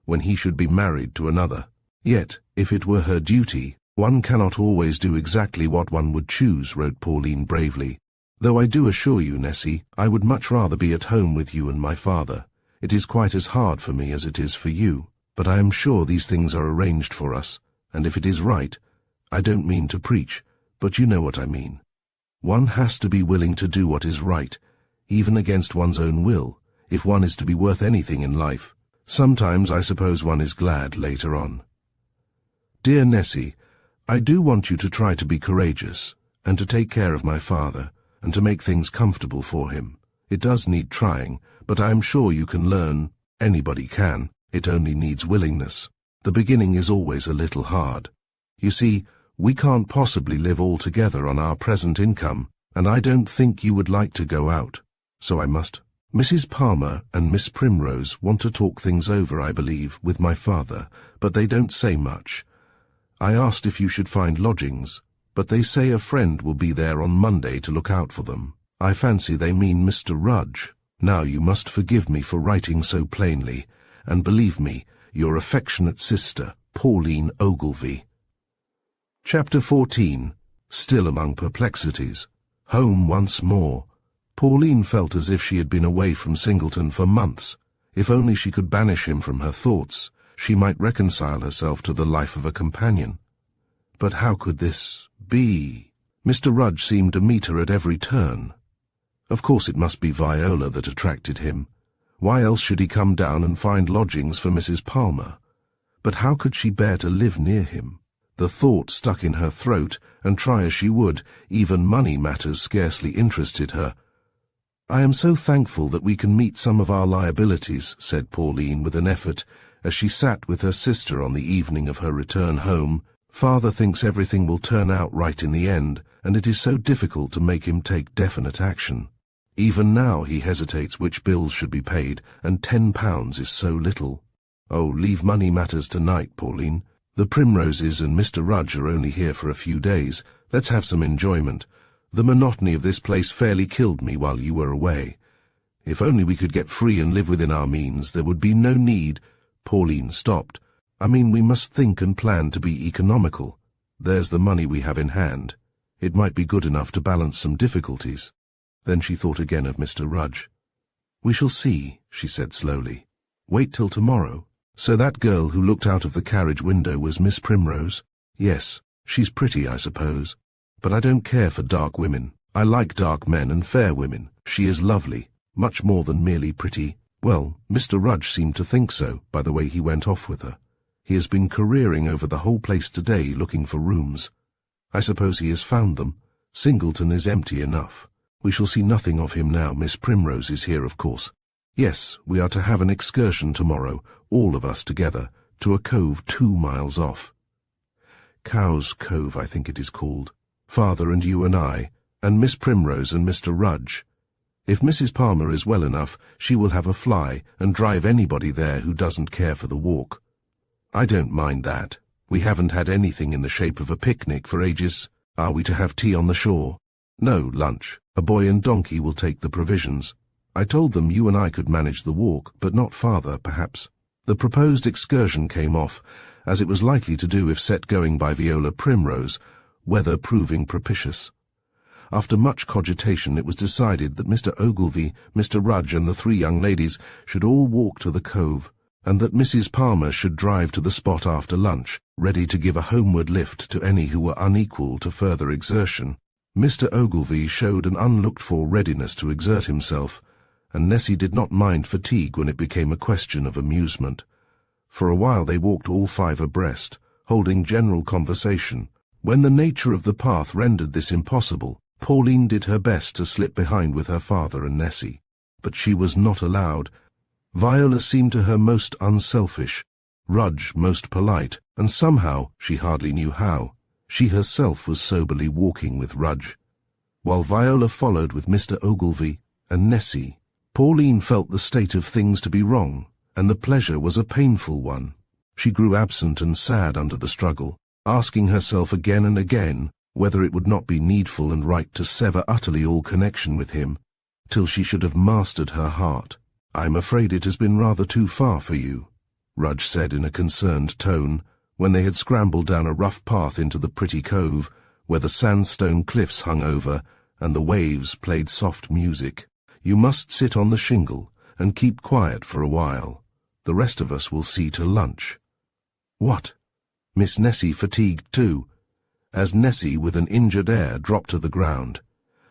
when he should be married to another. Yet, if it were her duty, one cannot always do exactly what one would choose, wrote Pauline bravely. Though I do assure you, Nessie, I would much rather be at home with you and my father. It is quite as hard for me as it is for you, but I am sure these things are arranged for us, and if it is right, I don't mean to preach, but you know what I mean. One has to be willing to do what is right, even against one's own will, if one is to be worth anything in life. Sometimes I suppose one is glad later on. Dear Nessie, I do want you to try to be courageous, and to take care of my father, and to make things comfortable for him. It does need trying, but I am sure you can learn. Anybody can. It only needs willingness. The beginning is always a little hard. You see, we can't possibly live all together on our present income, and I don't think you would like to go out. So I must. Mrs. Palmer and Miss Primrose want to talk things over, I believe, with my father, but they don't say much. I asked if you should find lodgings, but they say a friend will be there on Monday to look out for them. I fancy they mean Mr. Rudge. Now you must forgive me for writing so plainly, and believe me, your affectionate sister, Pauline Ogilvy. Chapter 14. Still among perplexities. Home once more. Pauline felt as if she had been away from Singleton for months. If only she could banish him from her thoughts, she might reconcile herself to the life of a companion. But how could this be? Mr. Rudge seemed to meet her at every turn. Of course it must be Viola that attracted him. Why else should he come down and find lodgings for Mrs. Palmer? But how could she bear to live near him? The thought stuck in her throat, and try as she would, even money matters scarcely interested her. "I am so thankful that we can meet some of our liabilities," said Pauline with an effort, as she sat with her sister on the evening of her return home. "Father thinks everything will turn out right in the end, and it is so difficult to make him take definite action. Even now he hesitates which bills should be paid, and £10 is so little." "Oh, leave money matters tonight, Pauline. The Primroses and Mr. Rudge are only here for a few days. Let's have some enjoyment. The monotony of this place fairly killed me while you were away. If only we could get free and live within our means, there would be no need—" Pauline stopped. "I mean, we must think and plan to be economical. There's the money we have in hand. It might be good enough to balance some difficulties." Then she thought again of Mr. Rudge. "We shall see," she said slowly. "Wait till tomorrow. So that girl who looked out of the carriage window was Miss Primrose? Yes, she's pretty, I suppose. But I don't care for dark women. I like dark men and fair women. She is lovely, much more than merely pretty. Well, Mr. Rudge seemed to think so, by the way he went off with her. He has been careering over the whole place today looking for rooms. I suppose he has found them. Singleton is empty enough. We shall see nothing of him now. Miss Primrose is here, of course. Yes, we are to have an excursion tomorrow, all of us together, to a cove 2 miles off. Cow's Cove, I think it is called. Father and you and I, and Miss Primrose and Mr. Rudge. If Mrs. Palmer is well enough, she will have a fly and drive anybody there who doesn't care for the walk. I don't mind that. We haven't had anything in the shape of a picnic for ages. Are we to have tea on the shore? No, lunch. A boy and donkey will take the provisions. I told them you and I could manage the walk, but not Father, perhaps. The proposed excursion came off, as it was likely to do if set going by Viola Primrose, weather proving propitious. After much cogitation it was decided that Mr. Ogilvy, Mr. Rudge and the 3 young ladies should all walk to the cove, and that Mrs. Palmer should drive to the spot after lunch, ready to give a homeward lift to any who were unequal to further exertion. Mr. Ogilvy showed an unlooked-for readiness to exert himself, and Nessie did not mind fatigue when it became a question of amusement. For a while they walked all 5 abreast, holding general conversation. When the nature of the path rendered this impossible, Pauline did her best to slip behind with her father and Nessie, but she was not allowed. Viola seemed to her most unselfish, Rudge most polite, and somehow, she hardly knew how, she herself was soberly walking with Rudge, while Viola followed with Mr. Ogilvy and Nessie. Pauline felt the state of things to be wrong, and the pleasure was a painful one. She grew absent and sad under the struggle, asking herself again and again whether it would not be needful and right to sever utterly all connection with him, till she should have mastered her heart. "I'm afraid it has been rather too far for you," Rudge said in a concerned tone, when they had scrambled down a rough path into the pretty cove, where the sandstone cliffs hung over, and the waves played soft music. "You must sit on the shingle, and keep quiet for a while. The rest of us will see to lunch." "What?" Miss Nessie fatigued too, as Nessie with an injured air dropped to the ground.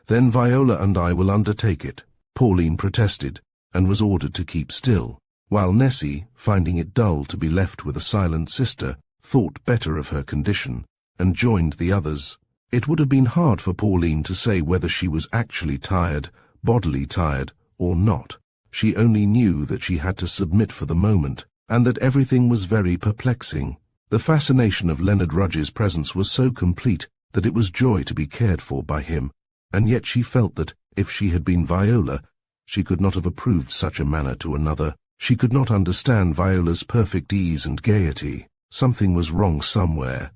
"Then Viola and I will undertake it," Pauline protested, and was ordered to keep still, while Nessie, finding it dull to be left with a silent sister, thought better of her condition, and joined the others. It would have been hard for Pauline to say whether she was actually tired, bodily tired, or not. She only knew that she had to submit for the moment, and that everything was very perplexing. The fascination of Leonard Rudge's presence was so complete that it was joy to be cared for by him, and yet she felt that, if she had been Viola, she could not have approved such a manner to another. She could not understand Viola's perfect ease and gaiety. Something was wrong somewhere,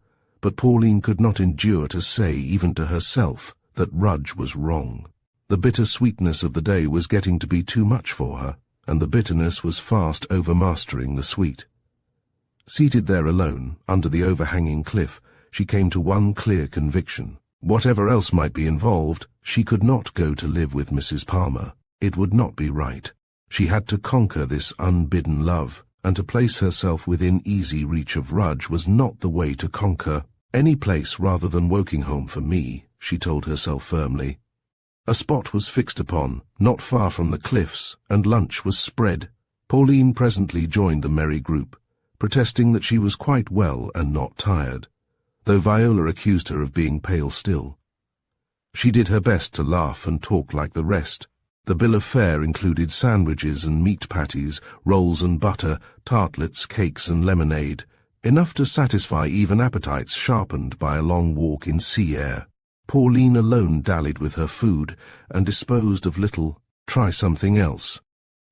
but Pauline could not endure to say, even to herself, that Rudge was wrong. The bitter sweetness of the day was getting to be too much for her, and the bitterness was fast overmastering the sweet. Seated there alone, under the overhanging cliff, she came to one clear conviction. Whatever else might be involved, she could not go to live with Mrs. Palmer. It would not be right. She had to conquer this unbidden love, and to place herself within easy reach of Rudge was not the way to conquer any place rather than Wokinghome for me, she told herself firmly. A spot was fixed upon, not far from the cliffs, and lunch was spread. Pauline presently joined the merry group, protesting that she was quite well and not tired, though Viola accused her of being pale still. She did her best to laugh and talk like the rest. The bill of fare included sandwiches and meat patties, rolls and butter, tartlets, cakes and lemonade, enough to satisfy even appetites sharpened by a long walk in sea air. Pauline alone dallied with her food and disposed of little. Try something else.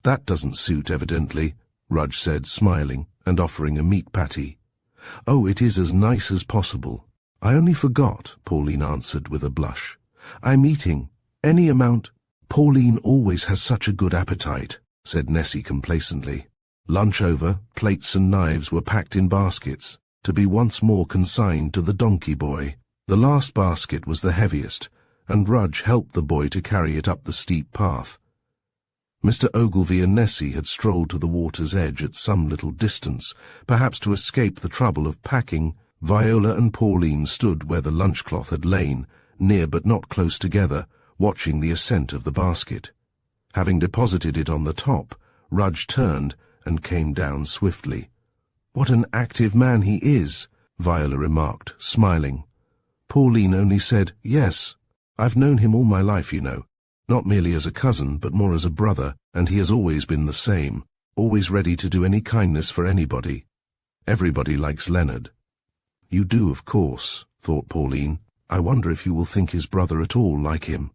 That doesn't suit, evidently, Rudge said, smiling and offering a meat patty. Oh, it is as nice as possible. I only forgot, Pauline answered with a blush. I'm eating. Any amount. Pauline always has such a good appetite, said Nessie complacently. Lunch over, plates and knives were packed in baskets, to be once more consigned to the donkey boy. The last basket was the heaviest, and Rudge helped the boy to carry it up the steep path. Mr. Ogilvy and Nessie had strolled to the water's edge at some little distance, perhaps to escape the trouble of packing. Viola and Pauline stood where the lunchcloth had lain, near but not close together, watching the ascent of the basket. Having deposited it on the top, Rudge turned and came down swiftly. "What an active man he is," Viola remarked, smiling. Pauline only said, "Yes. I've known him all my life, you know. Not merely as a cousin, but more as a brother, and he has always been the same, always ready to do any kindness for anybody. Everybody likes Leonard." "You do, of course," thought Pauline. "I wonder if you will think his brother at all like him."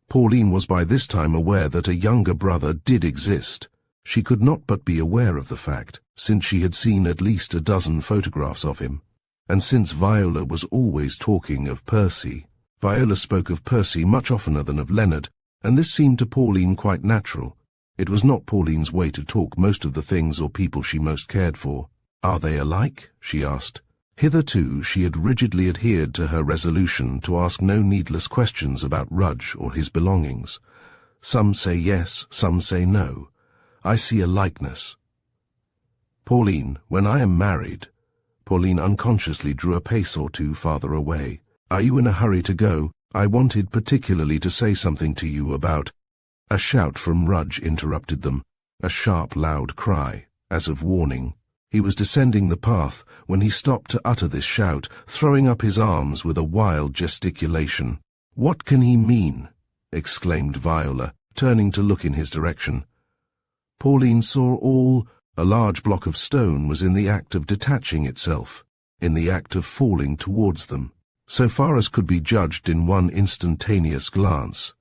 Pauline was by this time aware that a younger brother did exist. She could not but be aware of the fact, since she had seen at least a dozen photographs of him. And since Viola was always talking of Percy, Viola spoke of Percy much oftener than of Leonard, and this seemed to Pauline quite natural. It was not Pauline's way to talk most of the things or people she most cared for. "Are they alike?" she asked. Hitherto she had rigidly adhered to her resolution to ask no needless questions about Rudge or his belongings. Some say yes, some say no. I see a likeness. "Pauline, when I am married—" Pauline unconsciously drew a pace or two farther away. "Are you in a hurry to go? I wanted particularly to say something to you about—" A shout from Rudge interrupted them, a sharp, loud cry, as of warning. He was descending the path when he stopped to utter this shout, throwing up his arms with a wild gesticulation. "What can he mean?" exclaimed Viola, turning to look in his direction. Pauline saw all. A large block of stone was in the act of detaching itself, in the act of falling towards them, so far as could be judged in one instantaneous glance.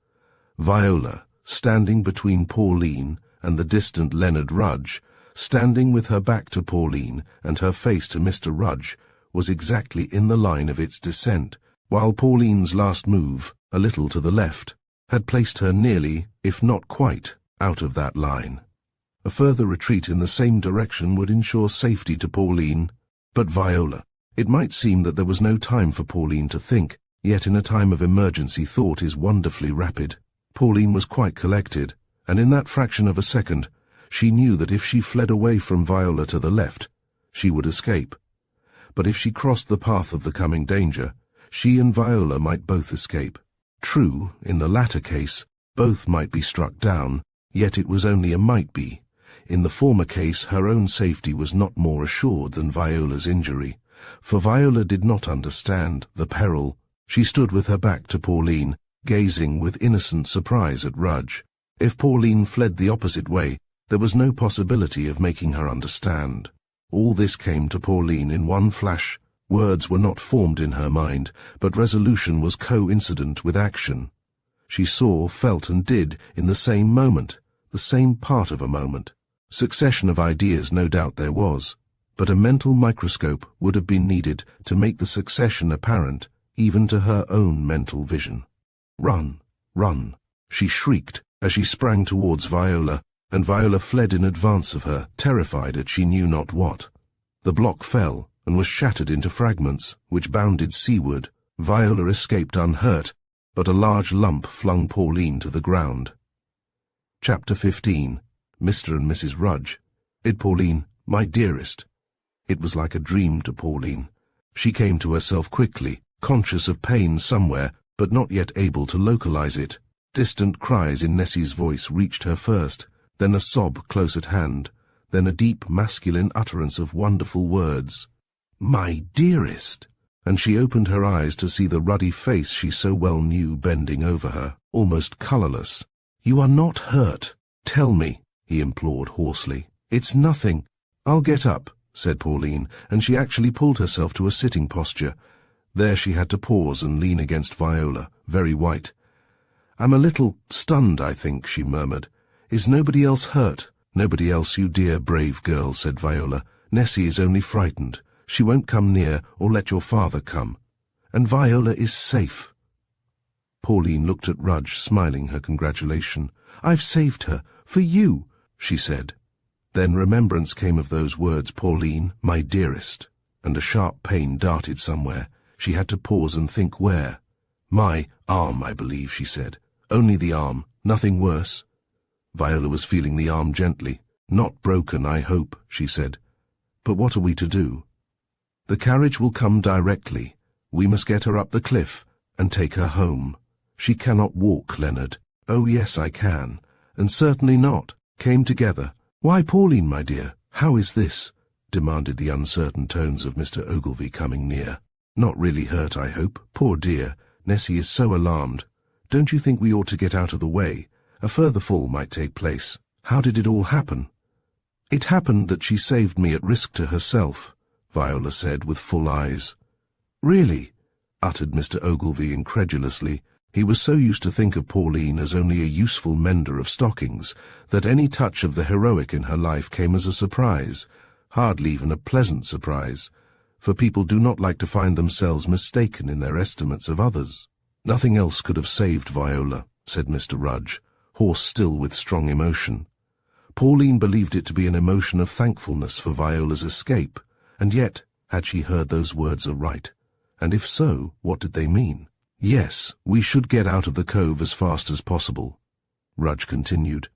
Viola, standing between Pauline and the distant Leonard Rudge, standing with her back to Pauline and her face to Mr. Rudge, was exactly in the line of its descent, while Pauline's last move, a little to the left, had placed her nearly, if not quite, out of that line. A further retreat in the same direction would ensure safety to Pauline. But Viola. It might seem that there was no time for Pauline to think, yet in a time of emergency thought is wonderfully rapid. Pauline was quite collected, and in that fraction of a second, she knew that if she fled away from Viola to the left, she would escape. But if she crossed the path of the coming danger, she and Viola might both escape. True, in the latter case, both might be struck down, yet it was only a might be. In the former case, her own safety was not more assured than Viola's injury, for Viola did not understand the peril. She stood with her back to Pauline, gazing with innocent surprise at Rudge. If Pauline fled the opposite way, there was no possibility of making her understand. All this came to Pauline in one flash. Words were not formed in her mind, but resolution was coincident with action. She saw, felt, and did in the same moment, the same part of a moment. Succession of ideas no doubt there was, but a mental microscope would have been needed to make the succession apparent, even to her own mental vision. "Run, run," she shrieked as she sprang towards Viola, and Viola fled in advance of her, terrified at she knew not what. The block fell and was shattered into fragments, which bounded seaward. Viola escaped unhurt, but a large lump flung Pauline to the ground. Chapter 15. Mr. and Mrs. Rudge. Pauline, my dearest." It was like a dream to Pauline. She came to herself quickly, conscious of pain somewhere, but not yet able to localize it. Distant cries in Nessie's voice reached her first, then a sob close at hand, then a deep masculine utterance of wonderful words. "My dearest!" And she opened her eyes to see the ruddy face she so well knew bending over her, almost colorless. "You are not hurt. Tell me," he implored hoarsely. "It's nothing." "I'll get up," said Pauline, and she actually pulled herself to a sitting posture. There she had to pause and lean against Viola, very white. "I'm a little stunned, I think," she murmured. "Is nobody else hurt?" "Nobody else, you dear, brave girl," said Viola. "Nessie is only frightened. She won't come near or let your father come. And Viola is safe." Pauline looked at Rudge, smiling her congratulation. "I've saved her, for you," she said. Then remembrance came of those words, "Pauline, my dearest," and a sharp pain darted somewhere. She had to pause and think where. "My arm, I believe," she said. "Only the arm, nothing worse." Viola was feeling the arm gently. "Not broken, I hope," she said. "But what are we to do?" "The carriage will come directly. We must get her up the cliff and take her home." "She cannot walk, Leonard." "Oh, yes, I can." "And certainly not." Came together. "Why, Pauline, my dear, how is this?" demanded the uncertain tones of Mr. Ogilvy coming near. "Not really hurt, I hope. Poor dear, Nessie is so alarmed. Don't you think we ought to get out of the way? A further fall might take place." "How did it all happen?" "It happened that she saved me at risk to herself," Viola said with full eyes. "Really?" uttered Mr. Ogilvy incredulously. He was so used to think of Pauline as only a useful mender of stockings that any touch of the heroic in her life came as a surprise, hardly even a pleasant surprise, for people do not like to find themselves mistaken in their estimates of others. "Nothing else could have saved Viola," said Mr. Rudge, hoarse still with strong emotion. Pauline believed it to be an emotion of thankfulness for Viola's escape, and yet, had she heard those words aright? And if so, what did they mean? "Yes, we should get out of the cove as fast as possible," Rudge continued.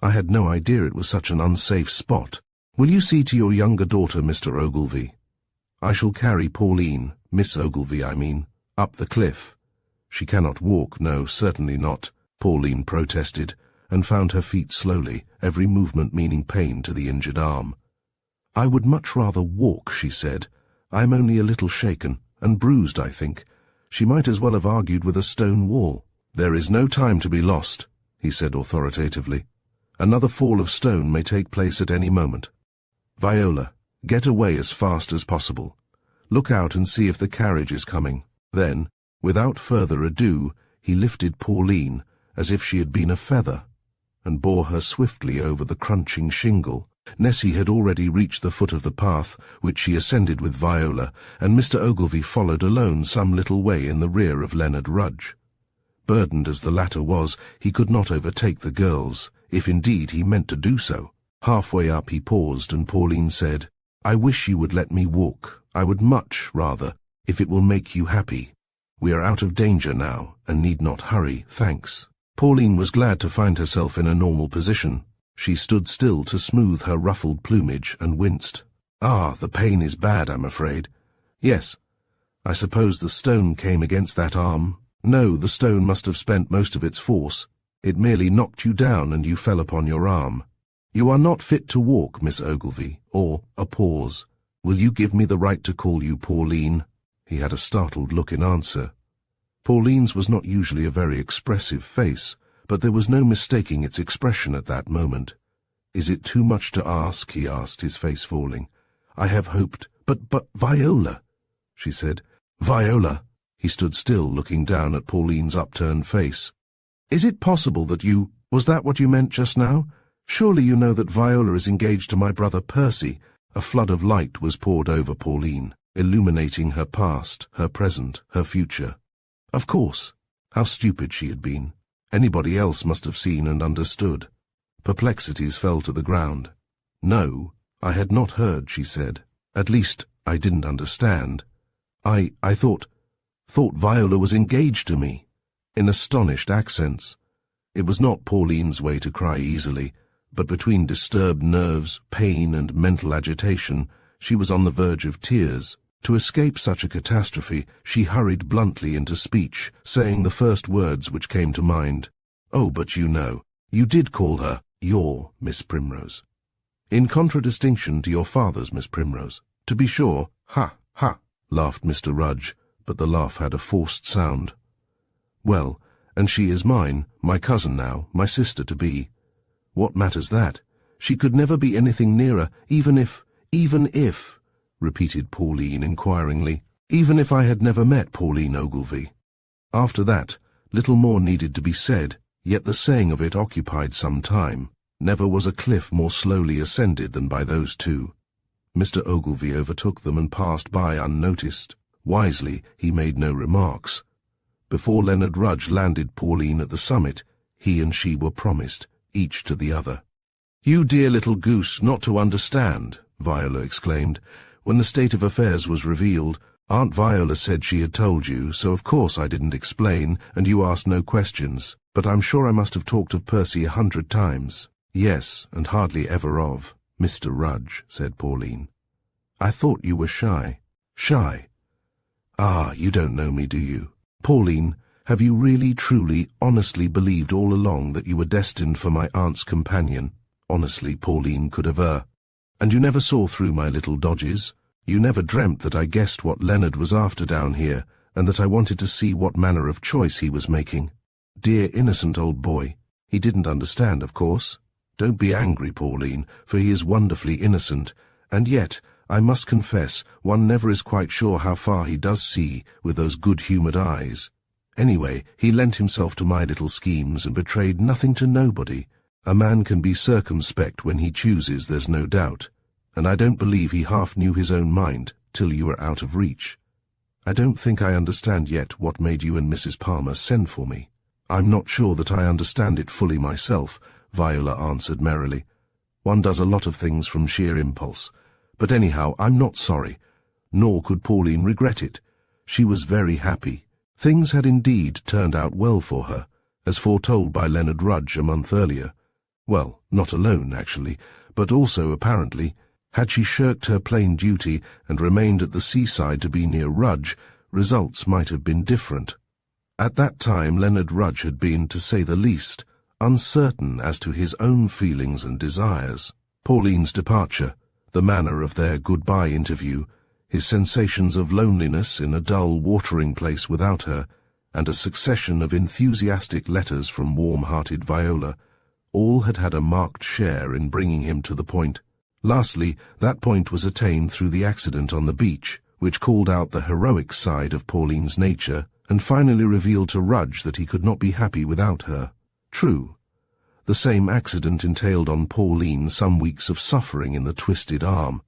"I had no idea it was such an unsafe spot. Will you see to your younger daughter, Mr. Ogilvy? I shall carry Pauline, Miss Ogilvy, I mean, up the cliff." "She cannot walk, no, certainly not," Pauline protested, and found her feet slowly, every movement meaning pain to the injured arm. "I would much rather walk," she said. "I am only a little shaken, and bruised, I think. She might as well have argued with a stone wall." "There is no time to be lost," he said authoritatively. "Another fall of stone may take place at any moment. Viola, get away as fast as possible. Look out and see if the carriage is coming." Then, without further ado, he lifted Pauline, as if she had been a feather, and bore her swiftly over the crunching shingle. Nessie had already reached the foot of the path, which she ascended with Viola, and Mr. Ogilvy followed alone some little way in the rear of Leonard Rudge. Burdened as the latter was, he could not overtake the girls, if indeed he meant to do so. Halfway up he paused, and Pauline said, "I wish you would let me walk. I would much rather, if it will make you happy. We are out of danger now, and need not hurry, thanks." Pauline was glad to find herself in a normal position. She stood still to smooth her ruffled plumage and winced. "Ah, the pain is bad, I'm afraid." "Yes. I suppose the stone came against that arm." "No, the stone must have spent most of its force. It merely knocked you down and you fell upon your arm. You are not fit to walk, Miss Ogilvy." Or a pause. "Will you give me the right to call you Pauline?" He had a startled look in answer. Pauline's was not usually a very expressive face, but there was no mistaking its expression at that moment. "Is it too much to ask?" he asked, his face falling. "I have hoped—" But Viola," she said. "Viola!" He stood still, looking down at Pauline's upturned face. "Is it possible that you— Was that what you meant just now? Surely you know that Viola is engaged to my brother Percy. A flood of light was poured over Pauline, illuminating her past, her present, her future. Of course, how stupid she had been. Anybody else must have seen and understood. Perplexities fell to the ground. No, I had not heard, she said. At least, I didn't understand. I thought Viola was engaged to me, in astonished accents. It was not Pauline's way to cry easily, but between disturbed nerves, pain, and mental agitation, she was on the verge of tears. To escape such a catastrophe, she hurried bluntly into speech, saying the first words which came to mind. "Oh, but you did call her your Miss Primrose. In contradistinction to your father's Miss Primrose. To be sure, ha, ha," laughed Mr. Rudge, but the laugh had a forced sound. "Well, and she is mine, my cousin now, my sister-to-be. What matters that? She could never be anything nearer, even if, repeated Pauline inquiringly, even if I had never met Pauline Ogilvy." After that, little more needed to be said, yet the saying of it occupied some time. Never was a cliff more slowly ascended than by those two. Mr. Ogilvy overtook them and passed by unnoticed. Wisely, he made no remarks. Before Leonard Rudge landed Pauline at the summit, he and she were promised, each to the other. "You dear little goose, not to understand," Viola exclaimed. "When the state of affairs was revealed, Aunt Viola said she had told you, so of course I didn't explain, and you asked no questions. But I'm sure I must have talked of Percy 100 times. Yes, and hardly ever of Mr. Rudge," said Pauline. "I thought you were shy." "Shy? Ah, you don't know me, do you? Pauline, have you really, truly, honestly believed all along that you were destined for my aunt's companion?" Honestly, Pauline could aver. "And you never saw through my little dodges? You never dreamt that I guessed what Leonard was after down here, and that I wanted to see what manner of choice he was making? Dear innocent old boy, he didn't understand, of course. Don't be angry, Pauline, for he is wonderfully innocent, and yet, I must confess, one never is quite sure how far he does see with those good-humoured eyes. Anyway, he lent himself to my little schemes and betrayed nothing to nobody. A man can be circumspect when he chooses, there's no doubt, and I don't believe he half knew his own mind till you were out of reach. I don't think I understand yet what made you and Mrs. Palmer send for me." "I'm not sure that I understand it fully myself," Viola answered merrily. "One does a lot of things from sheer impulse. But anyhow, I'm not sorry, nor could Pauline regret it. She was very happy. Things had indeed turned out well for her, as foretold by Leonard Rudge a month earlier. Well, not alone, actually, but also, apparently, had she shirked her plain duty and remained at the seaside to be near Rudge, results might have been different. At that time Leonard Rudge had been, to say the least, uncertain as to his own feelings and desires. Pauline's departure, the manner of their goodbye interview, his sensations of loneliness in a dull watering place without her, and a succession of enthusiastic letters from warm-hearted Viola, all had had a marked share in bringing him to the point. Lastly, that point was attained through the accident on the beach, which called out the heroic side of Pauline's nature, and finally revealed to Rudge that he could not be happy without her. True, the same accident entailed on Pauline some weeks of suffering in the twisted arm,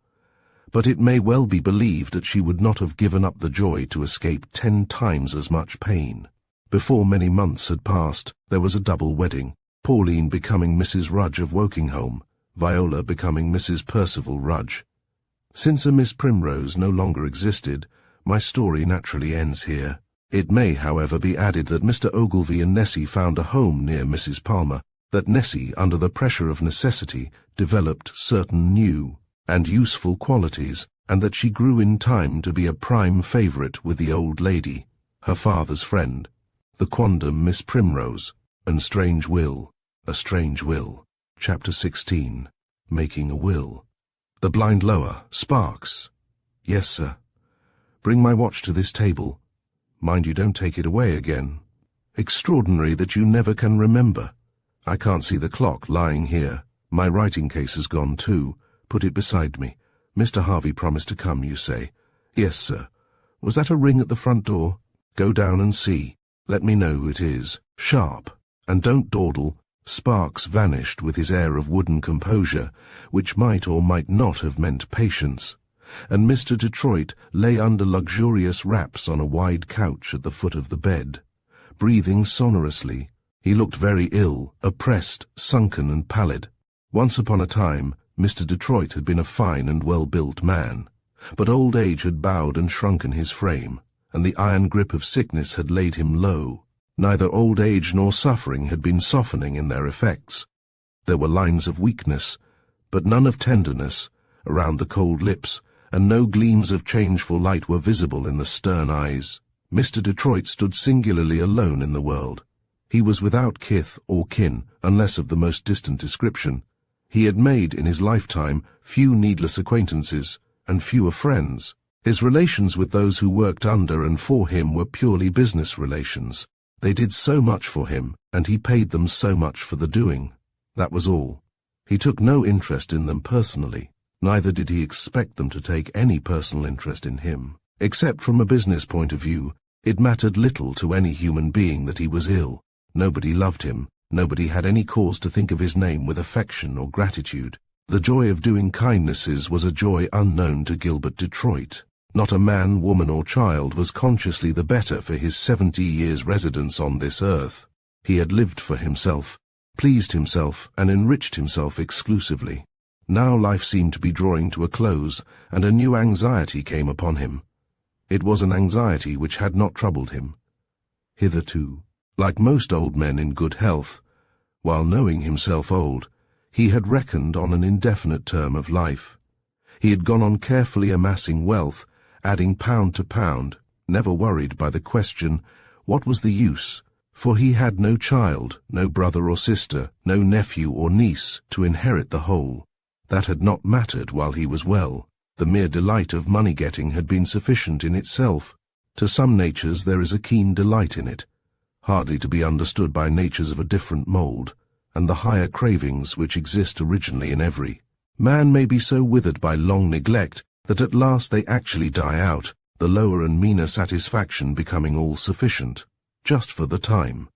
but it may well be believed that she would not have given up the joy to escape 10 times as much pain. Before many months had passed, there was a double wedding, Pauline becoming Mrs. Rudge of Wokinghome, Viola becoming Mrs. Percival Rudge. Since a Miss Primrose no longer existed, my story naturally ends here. It may, however, be added that Mr. Ogilvy and Nessie found a home near Mrs. Palmer, that Nessie, under the pressure of necessity, developed certain new and useful qualities, and that she grew in time to be a prime favourite with the old lady, her father's friend, the quondam Miss Primrose, and strange will, a strange will. Chapter 16. Making a Will. The blind lower. Sparks. Yes, sir. Bring my watch to this table. Mind you don't take it away again. Extraordinary that you never can remember. I can't see the clock lying here. My writing case has gone too. Put it beside me. Mr. Harvey promised to come, you say? Yes, sir. Was that a ring at the front door? Go down and see. Let me know who it is. Sharp. And don't dawdle. Sparks vanished with his air of wooden composure, which might or might not have meant patience, and Mr. Detroit lay under luxurious wraps on a wide couch at the foot of the bed, breathing sonorously. He looked very ill, oppressed, sunken and pallid. Once upon a time, Mr. Detroit had been a fine and well-built man, but old age had bowed and shrunken his frame, and the iron grip of sickness had laid him low. Neither old age nor suffering had been softening in their effects. There were lines of weakness, but none of tenderness, around the cold lips, and no gleams of changeful light were visible in the stern eyes. Mr. Detroit stood singularly alone in the world. He was without kith or kin, unless of the most distant description. He had made in his lifetime few needless acquaintances, and fewer friends. His relations with those who worked under and for him were purely business relations. They did so much for him, and he paid them so much for the doing. That was all. He took no interest in them personally, neither did he expect them to take any personal interest in him. Except from a business point of view, it mattered little to any human being that he was ill. Nobody loved him, nobody had any cause to think of his name with affection or gratitude. The joy of doing kindnesses was a joy unknown to Gilbert Detroit. Not a man, woman or child was consciously the better for his 70 years' residence on this earth. He had lived for himself, pleased himself, and enriched himself exclusively. Now life seemed to be drawing to a close, and a new anxiety came upon him. It was an anxiety which had not troubled him hitherto. Like most old men in good health, while knowing himself old, he had reckoned on an indefinite term of life. He had gone on carefully amassing wealth, adding pound to pound, never worried by the question, what was the use? For he had no child, no brother or sister, no nephew or niece to inherit the whole. That had not mattered while he was well. The mere delight of money-getting had been sufficient in itself. To some natures there is a keen delight in it, hardly to be understood by natures of a different mould, and the higher cravings which exist originally in every man may be so withered by long neglect that at last they actually die out, the lower and meaner satisfaction becoming all-sufficient, just for the time.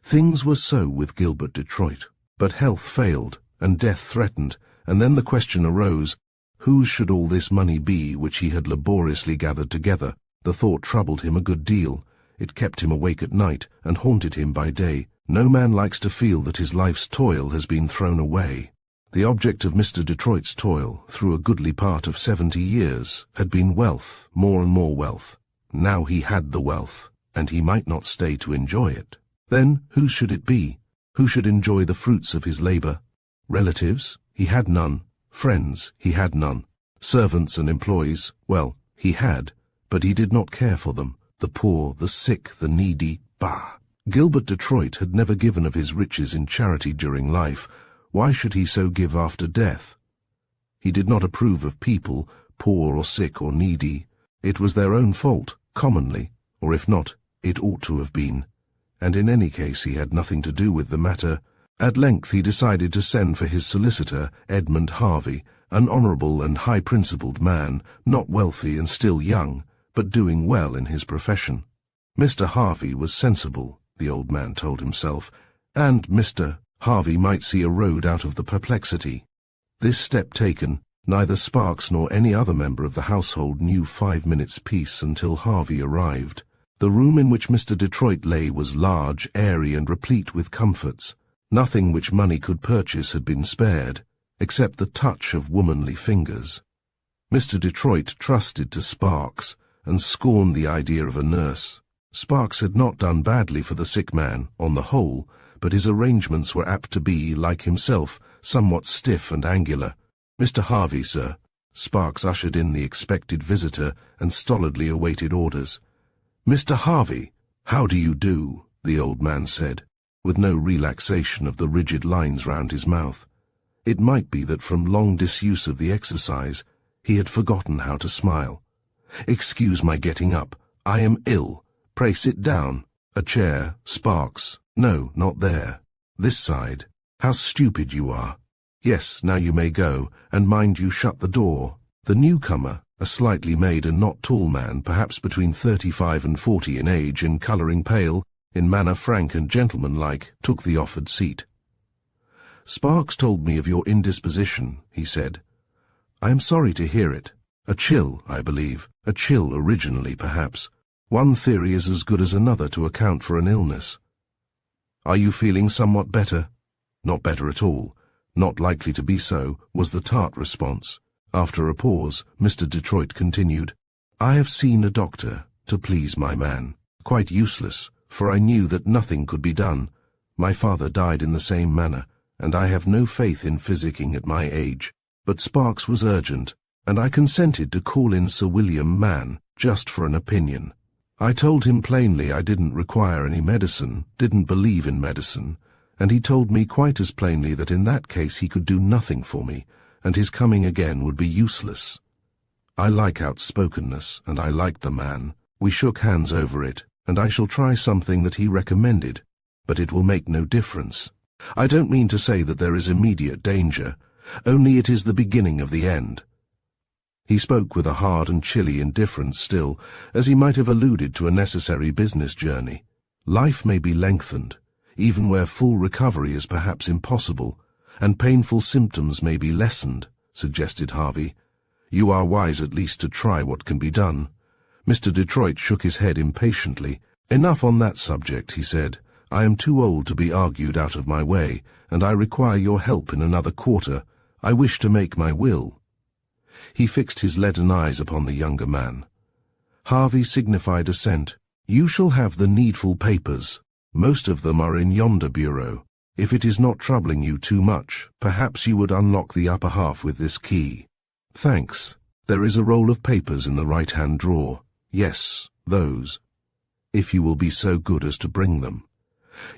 Things were so with Gilbert Detroit, but health failed, and death threatened, and then the question arose, whose should all this money be which he had laboriously gathered together? The thought troubled him a good deal. It kept him awake at night, and haunted him by day. No man likes to feel that his life's toil has been thrown away. The object of Mr. Detroit's toil, through a goodly part of 70 years, had been wealth, more and more wealth. Now he had the wealth, and he might not stay to enjoy it. Then whose should it be? Who should enjoy the fruits of his labor? Relatives? He had none. Friends? He had none. Servants and employees? Well, he had, but he did not care for them. The poor, the sick, the needy, bah! Gilbert Detroit had never given of his riches in charity during life. Why should he so give after death? He did not approve of people, poor or sick or needy. It was their own fault, commonly, or if not, it ought to have been. And in any case he had nothing to do with the matter. At length he decided to send for his solicitor, Edmund Harvey, an honourable and high-principled man, not wealthy and still young, but doing well in his profession. Mr. Harvey was sensible, the old man told himself, and Mr. Harvey might see a road out of the perplexity. This step taken, neither Sparks nor any other member of the household knew 5 minutes' peace until Harvey arrived. The room in which Mr. Detroit lay was large, airy, and replete with comforts. Nothing which money could purchase had been spared, except the touch of womanly fingers. Mr. Detroit trusted to Sparks, and scorned the idea of a nurse. Sparks had not done badly for the sick man, on the whole, but his arrangements were apt to be, like himself, somewhat stiff and angular. "Mr. Harvey, sir." Sparks ushered in the expected visitor and stolidly awaited orders. "Mr. Harvey, how do you do?" the old man said, with no relaxation of the rigid lines round his mouth. It might be that from long disuse of the exercise he had forgotten how to smile. "Excuse my getting up. I am ill. Pray sit down. A chair. Sparks. No, not there. This side. How stupid you are. Yes, now you may go, and mind you shut the door." The newcomer, a slightly made and not tall man, perhaps between 35 and 40 in age, in colouring pale, in manner frank and gentlemanlike, took the offered seat. Sparks told me of your indisposition, he said. I am sorry to hear it. A chill, I believe. A chill originally, perhaps. One theory is as good as another to account for an illness. Are you feeling somewhat better? Not better at all. Not likely to be so, was the tart response. After a pause, Mr. Detroit continued, I have seen a doctor, to please my man. Quite useless, for I knew that nothing could be done. My father died in the same manner, and I have no faith in physicking at my age. But Sparks was urgent, and I consented to call in Sir William Mann, just for an opinion. I told him plainly I didn't require any medicine, didn't believe in medicine, and he told me quite as plainly that in that case he could do nothing for me, and his coming again would be useless. I like outspokenness, and I liked the man. We shook hands over it, and I shall try something that he recommended, but it will make no difference. I don't mean to say that there is immediate danger, only it is the beginning of the end. He spoke with a hard and chilly indifference still, as he might have alluded to a necessary business journey. Life may be lengthened, even where full recovery is perhaps impossible, and painful symptoms may be lessened, suggested Harvey. You are wise at least to try what can be done. Mr. Detroit shook his head impatiently. Enough on that subject, he said. I am too old to be argued out of my way, and I require your help in another quarter. I wish to make my will. He fixed his leaden eyes upon the younger man. Harvey signified assent. You shall have the needful papers. Most of them are in yonder bureau. If it is not troubling you too much, perhaps you would unlock the upper half with this key. Thanks. There is a roll of papers in the right-hand drawer. Yes, those. If you will be so good as to bring them.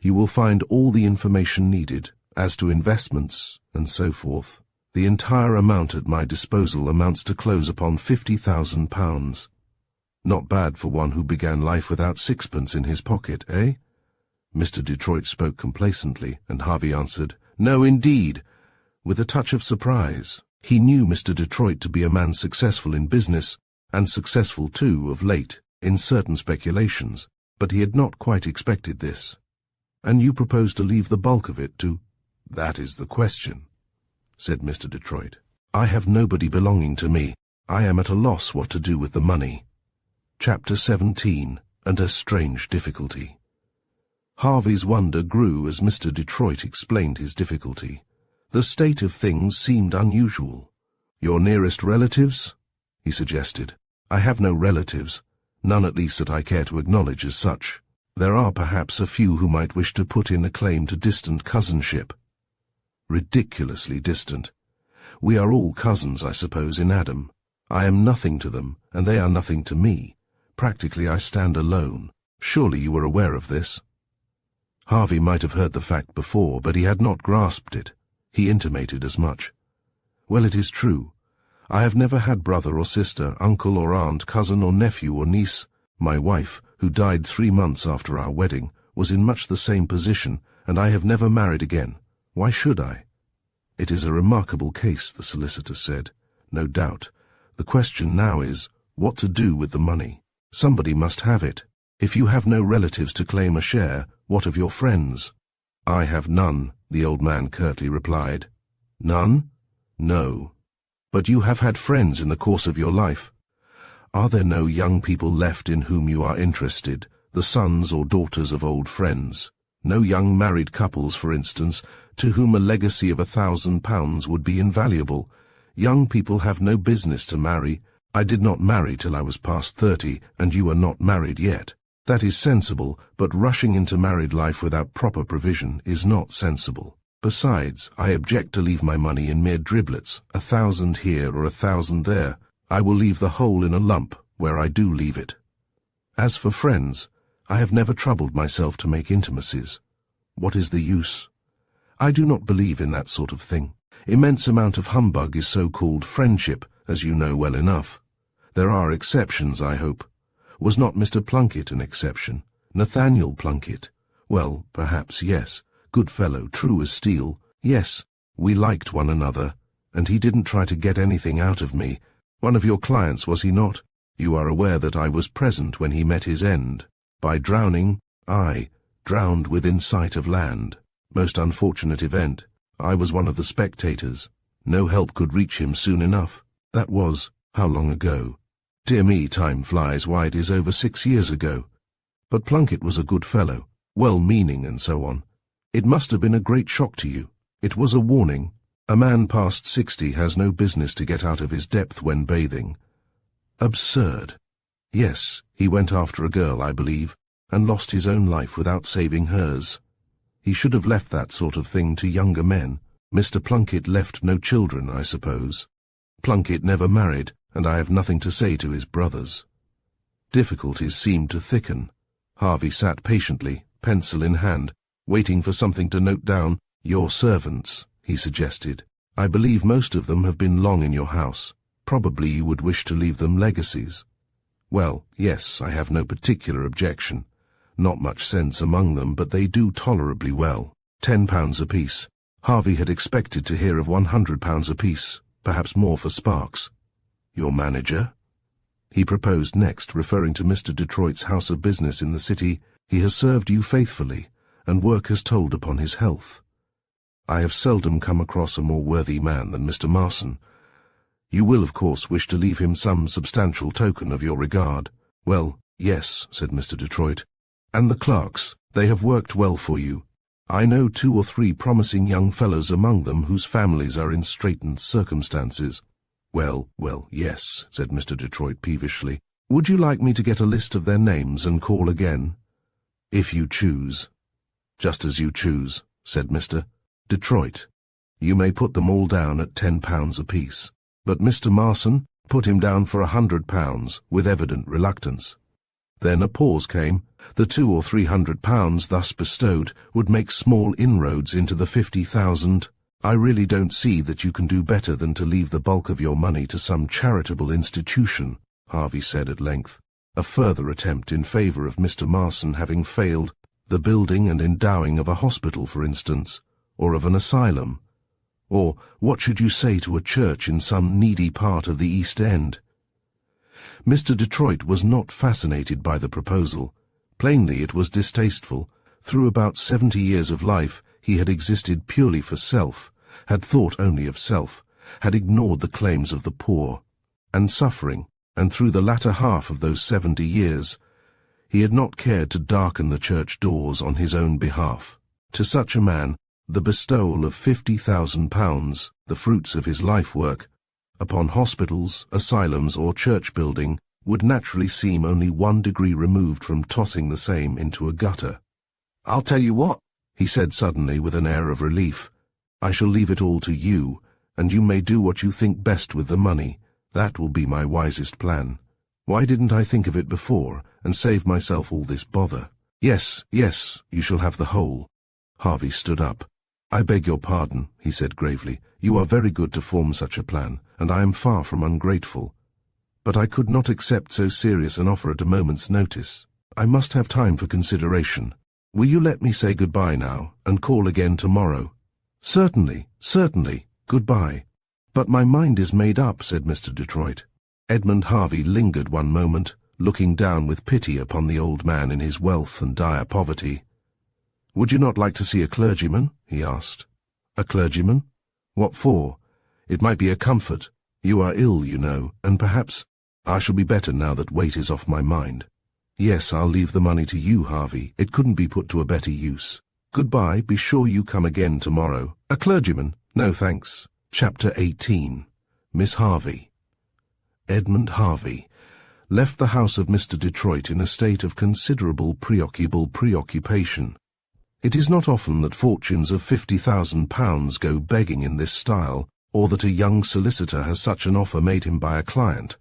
You will find all the information needed, as to investments, and so forth. The entire amount at my disposal amounts to close upon £50,000. Not bad for one who began life without sixpence in his pocket, eh? Mr. Detroit spoke complacently, and Harvey answered, No, indeed, with a touch of surprise. He knew Mr. Detroit to be a man successful in business, and successful, too, of late, in certain speculations, but he had not quite expected this. And you propose to leave the bulk of it to— That is the question, said Mr. Detroit. I have nobody belonging to me. I am at a loss what to do with the money. Chapter 17, and a strange difficulty. Harvey's wonder grew as Mr. Detroit explained his difficulty. The state of things seemed unusual. Your nearest relatives? He suggested. I have no relatives, none at least that I care to acknowledge as such. There are perhaps a few who might wish to put in a claim to distant cousinship. Ridiculously distant. We are all cousins, I suppose, in Adam. I am nothing to them, and they are nothing to me. Practically I stand alone. Surely you were aware of this? Harvey might have heard the fact before, but he had not grasped it. He intimated as much. Well, it is true. I have never had brother or sister, uncle or aunt, cousin or nephew or niece. My wife, who died 3 months after our wedding, was in much the same position, and I have never married again. Why should I? It is a remarkable case, the solicitor said. No doubt. The question now is, what to do with the money? Somebody must have it. If you have no relatives to claim a share, what of your friends? I have none, the old man curtly replied. None? No. But you have had friends in the course of your life. Are there no young people left in whom you are interested, the sons or daughters of old friends? No young married couples, for instance, to whom a legacy of £1,000 would be invaluable? Young people have no business to marry. I did not marry till I was past 30, and you are not married yet. That is sensible, but rushing into married life without proper provision is not sensible. Besides, I object to leave my money in mere driblets, 1,000 here or 1,000 there. I will leave the whole in a lump, where I do leave it. As for friends, I have never troubled myself to make intimacies. What is the use? I do not believe in that sort of thing. Immense amount of humbug is so-called friendship, as you know well enough. There are exceptions, I hope. Was not Mr. Plunkett an exception? Nathaniel Plunkett? Well, perhaps, yes. Good fellow, true as steel. Yes, we liked one another, and he didn't try to get anything out of me. One of your clients, was he not? You are aware that I was present when he met his end. By drowning, I drowned within sight of land. Most unfortunate event. I was one of the spectators. No help could reach him soon enough. That was, how long ago? Dear me, time flies. Why, it is over 6 years ago. But Plunkett was a good fellow, well-meaning and so on. It must have been a great shock to you. It was a warning. A man past 60 has no business to get out of his depth when bathing. Absurd. Yes, he went after a girl, I believe, and lost his own life without saving hers. He should have left that sort of thing to younger men. Mr. Plunkett left no children, I suppose. Plunkett never married, and I have nothing to say to his brothers. Difficulties seemed to thicken. Harvey sat patiently, pencil in hand, waiting for something to note down. Your servants, he suggested. I believe most of them have been long in your house. Probably you would wish to leave them legacies. Well, yes, I have no particular objection. Not much sense among them, but they do tolerably well. £10 apiece. Harvey had expected to hear of £100 apiece, perhaps more for Sparks. Your manager? He proposed next, referring to Mr. Detroit's house of business in the city. He has served you faithfully, and work has told upon his health. I have seldom come across a more worthy man than Mr. Marson. You will, of course, wish to leave him some substantial token of your regard. Well, yes, said Mr. Detroit. And the clerks, they have worked well for you. I know 2 or 3 promising young fellows among them whose families are in straitened circumstances. Well, yes, said Mr. Detroit peevishly. Would you like me to get a list of their names and call again? If you choose. Just as you choose, said Mr. Detroit. You may put them all down at £10 apiece. But Mr. Marson, put him down for £100, with evident reluctance. Then a pause came. The £200 or £300 thus bestowed would make small inroads into the 50,000. I really don't see that you can do better than to leave the bulk of your money to some charitable institution, Harvey said at length. A further attempt in favour of Mr. Marson having failed, the building and endowing of a hospital, for instance, or of an asylum. Or what should you say to a church in some needy part of the East End? Mr. Detroit was not fascinated by the proposal. Plainly it was distasteful. Through about 70 years of life he had existed purely for self, had thought only of self, had ignored the claims of the poor and suffering, and through the latter half of those 70 years he had not cared to darken the church doors on his own behalf. To such a man, the bestowal of £50,000, the fruits of his life work, upon hospitals, asylums, or church building, would naturally seem only 1 degree removed from tossing the same into a gutter. "I'll tell you what," he said suddenly with an air of relief. "I shall leave it all to you, and you may do what you think best with the money. That will be my wisest plan. Why didn't I think of it before, and save myself all this bother? Yes, you shall have the whole." Harvey stood up. "I beg your pardon," he said gravely. "You are very good to form such a plan, and I am far from ungrateful. But I could not accept so serious an offer at a moment's notice. I must have time for consideration. Will you let me say goodbye now, and call again tomorrow?" Certainly. Goodbye." "But my mind is made up," said Mr. Detroit. Edmund Harvey lingered one moment, looking down with pity upon the old man in his wealth and dire poverty. "Would you not like to see a clergyman?" he asked. "A clergyman? What for? It might be a comfort. You are ill, you know, and perhaps I shall be better now that weight is off my mind. Yes, I'll leave the money to you, Harvey. It couldn't be put to a better use. Goodbye, be sure you come again tomorrow. A clergyman? No, thanks." Chapter 18. Miss Harvey. Edmund Harvey left the house of Mr. Detroit in a state of considerable preoccupation. It is not often that fortunes of £50,000 go begging in this style, or that a young solicitor has such an offer made him by a client,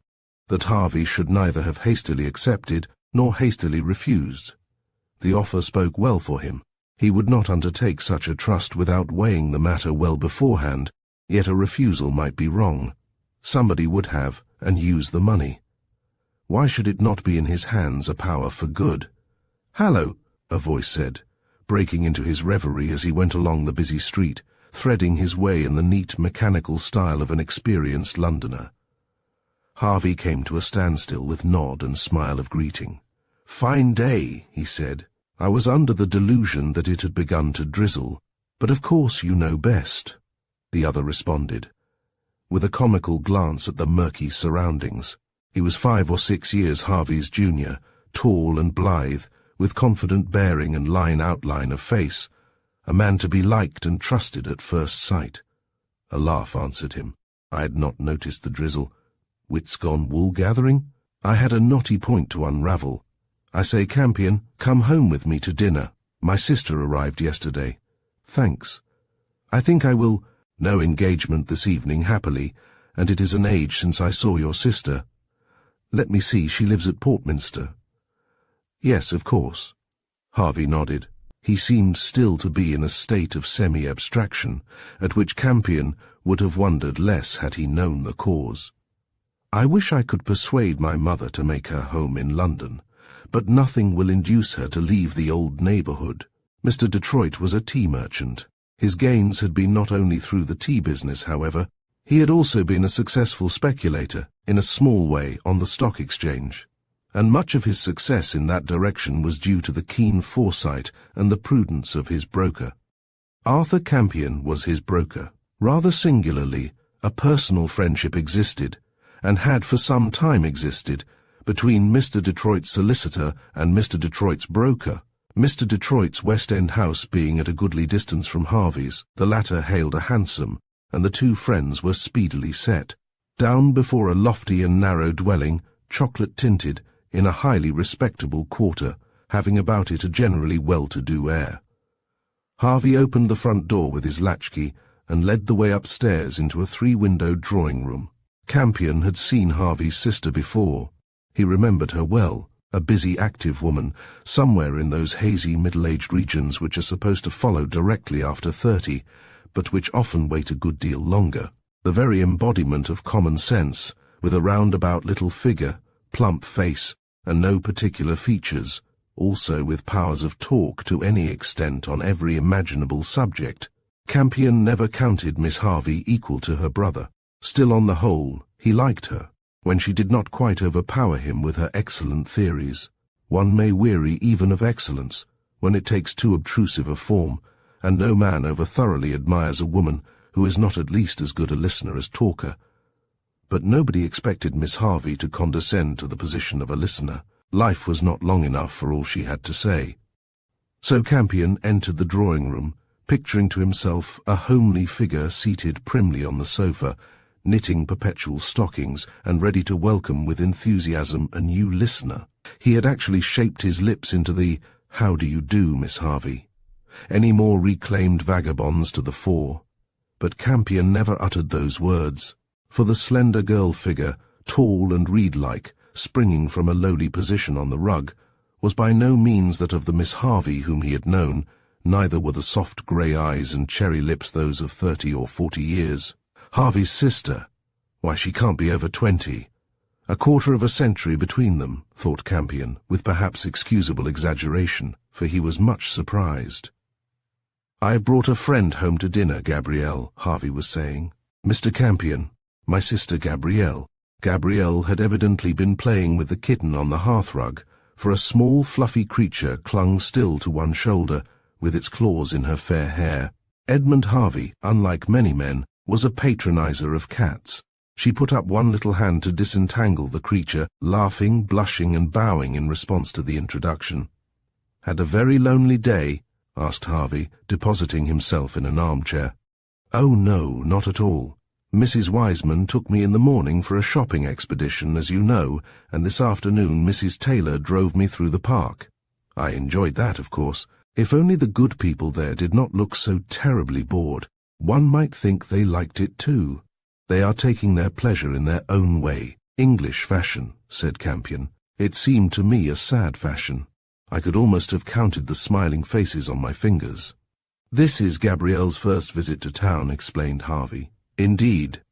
that Harvey should neither have hastily accepted nor hastily refused. The offer spoke well for him. He would not undertake such a trust without weighing the matter well beforehand, yet a refusal might be wrong. Somebody would have, and use the money. Why should it not be in his hands a power for good? "Hallo," a voice said, breaking into his reverie as he went along the busy street, threading his way in the neat mechanical style of an experienced Londoner. Harvey came to a standstill with nod and smile of greeting. "Fine day," he said. "I was under the delusion that it had begun to drizzle, "But of course you know best," the other responded, with a comical glance at the murky surroundings. He was 5 or 6 years Harvey's junior, tall and blithe, with confident bearing and outline of face, a man to be liked and trusted at first sight. A laugh answered him. I had not noticed the drizzle. Wits gone wool-gathering? I had a knotty point to unravel. I say, Campion, come home with me to dinner. My sister arrived yesterday. Thanks. I think I will. No engagement this evening, happily, and it is an age since I saw your sister. Let me see, she lives at Portminster. Yes, of course. Harvey nodded. He seemed still to be in a state of semi-abstraction, at which Campion would have wondered less had he known the cause. I wish I could persuade my mother to make her home in London, but nothing will induce her to leave the old neighbourhood. Mr. Detroit was a tea merchant. His gains had been not only through the tea business, however. He had also been a successful speculator, in a small way, on the stock exchange, and much of his success in that direction was due to the keen foresight and the prudence of his broker. Arthur Campion was his broker. Rather singularly, a personal friendship existed, and had for some time existed, between Mr. Detroit's solicitor and Mr. Detroit's broker. Mr. Detroit's West End house being at a goodly distance from Harvey's, the latter hailed a hansom, and the two friends were speedily set down before a lofty and narrow dwelling, chocolate-tinted, in a highly respectable quarter, having about it a generally well-to-do air. Harvey opened the front door with his latchkey and led the way upstairs into a 3-windowed drawing-room. Campion had seen Harvey's sister before. He remembered her well, a busy, active woman, somewhere in those hazy middle-aged regions which are supposed to follow directly after 30, but which often wait a good deal longer. The very embodiment of common sense, with a roundabout little figure, plump face, and no particular features, also with powers of talk to any extent on every imaginable subject. Campion never counted Miss Harvey equal to her brother. Still, on the whole, he liked her, when she did not quite overpower him with her excellent theories. One may weary even of excellence, when it takes too obtrusive a form, and no man over thoroughly admires a woman who is not at least as good a listener as talker. But nobody expected Miss Harvey to condescend to the position of a listener. Life was not long enough for all she had to say. So Campion entered the drawing-room, picturing to himself a homely figure seated primly on the sofa, knitting perpetual stockings and ready to welcome with enthusiasm a new listener. He had actually shaped his lips into the "How do you do, Miss Harvey?" Any more reclaimed vagabonds to the fore. But Campion never uttered those words, for the slender girl figure, tall and reed-like, springing from a lowly position on the rug, was by no means that of the Miss Harvey whom he had known, neither were the soft grey eyes and cherry lips those of 30 or 40 years. Harvey's sister? Why, she can't be over 20. A quarter of a century between them, thought Campion, with perhaps excusable exaggeration, for he was much surprised. I have brought a friend home to dinner, Gabrielle, Harvey was saying. Mr. Campion, my sister Gabrielle. Gabrielle had evidently been playing with the kitten on the hearthrug, for a small fluffy creature clung still to one shoulder, with its claws in her fair hair. Edmund Harvey, unlike many men, was a patronizer of cats. She put up one little hand to disentangle the creature, laughing, blushing, and bowing in response to the introduction. Had a very lonely day? Asked Harvey, depositing himself in an armchair. Oh no, not at all. Mrs. Wiseman took me in the morning for a shopping expedition, as you know, and this afternoon Mrs. Taylor drove me through the park. I enjoyed that, of course. If only the good people there did not look so terribly bored. One might think they liked it too. They are taking their pleasure in their own way. English fashion, said Campion. It seemed to me a sad fashion. I could almost have counted the smiling faces on my fingers. This is Gabrielle's first visit to town, explained Harvey. Indeed.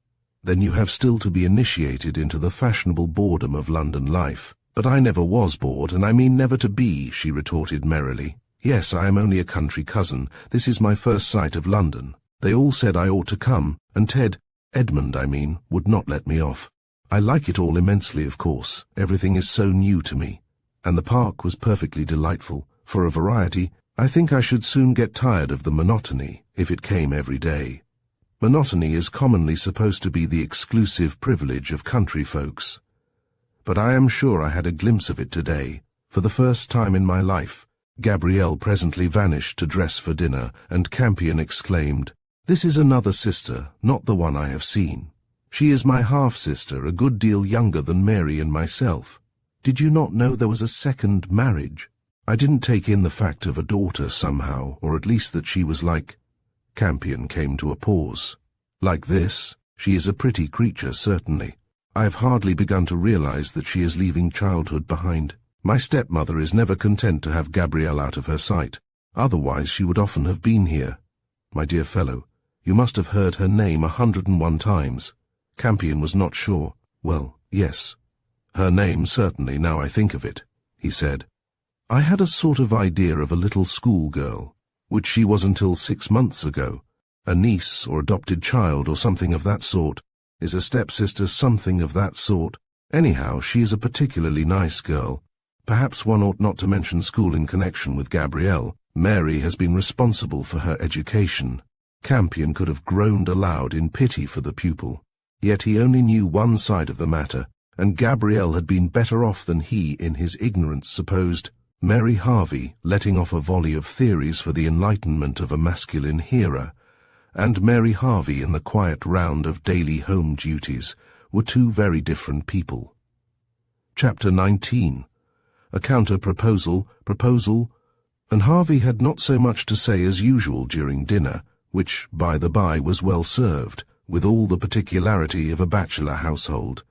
Then you have still to be initiated into the fashionable boredom of London life. But I never was bored, and I mean never to be, she retorted merrily. Yes, I am only a country cousin. This is my first sight of London. They all said I ought to come, and Edmund, would not let me off. I like it all immensely, of course. Everything is so new to me. And the park was perfectly delightful. For a variety, I think I should soon get tired of the monotony if it came every day. Monotony is commonly supposed to be the exclusive privilege of country folks. But I am sure I had a glimpse of it today. For the first time in my life, Gabrielle presently vanished to dress for dinner, and Campion exclaimed, "This is another sister, not the one I have seen. She is my half-sister, a good deal younger than Mary and myself. Did you not know there was a second marriage?" I didn't take in the fact of a daughter somehow, or at least that she was like... Campion came to a pause. Like this, she is a pretty creature, certainly. I have hardly begun to realize that she is leaving childhood behind. My stepmother is never content to have Gabrielle out of her sight. Otherwise she would often have been here. My dear fellow, you must have heard her name 101 times. Campion was not sure. Well, yes. Her name, certainly, now I think of it, he said. I had a sort of idea of a little schoolgirl, which she was until 6 months ago. A niece or adopted child or something of that sort. Is a stepsister something of that sort? Anyhow, she is a particularly nice girl. Perhaps one ought not to mention school in connection with Gabrielle. Mary has been responsible for her education. Campion could have groaned aloud in pity for the pupil. Yet he only knew one side of the matter, and Gabrielle had been better off than he in his ignorance supposed. Mary Harvey letting off a volley of theories for the enlightenment of a masculine hearer, and Mary Harvey in the quiet round of daily home duties, were two very different people. Chapter 19. A counter-proposal, and Harvey had not so much to say as usual during dinner, which, by the by, was well served, with all the particularity of a bachelor household.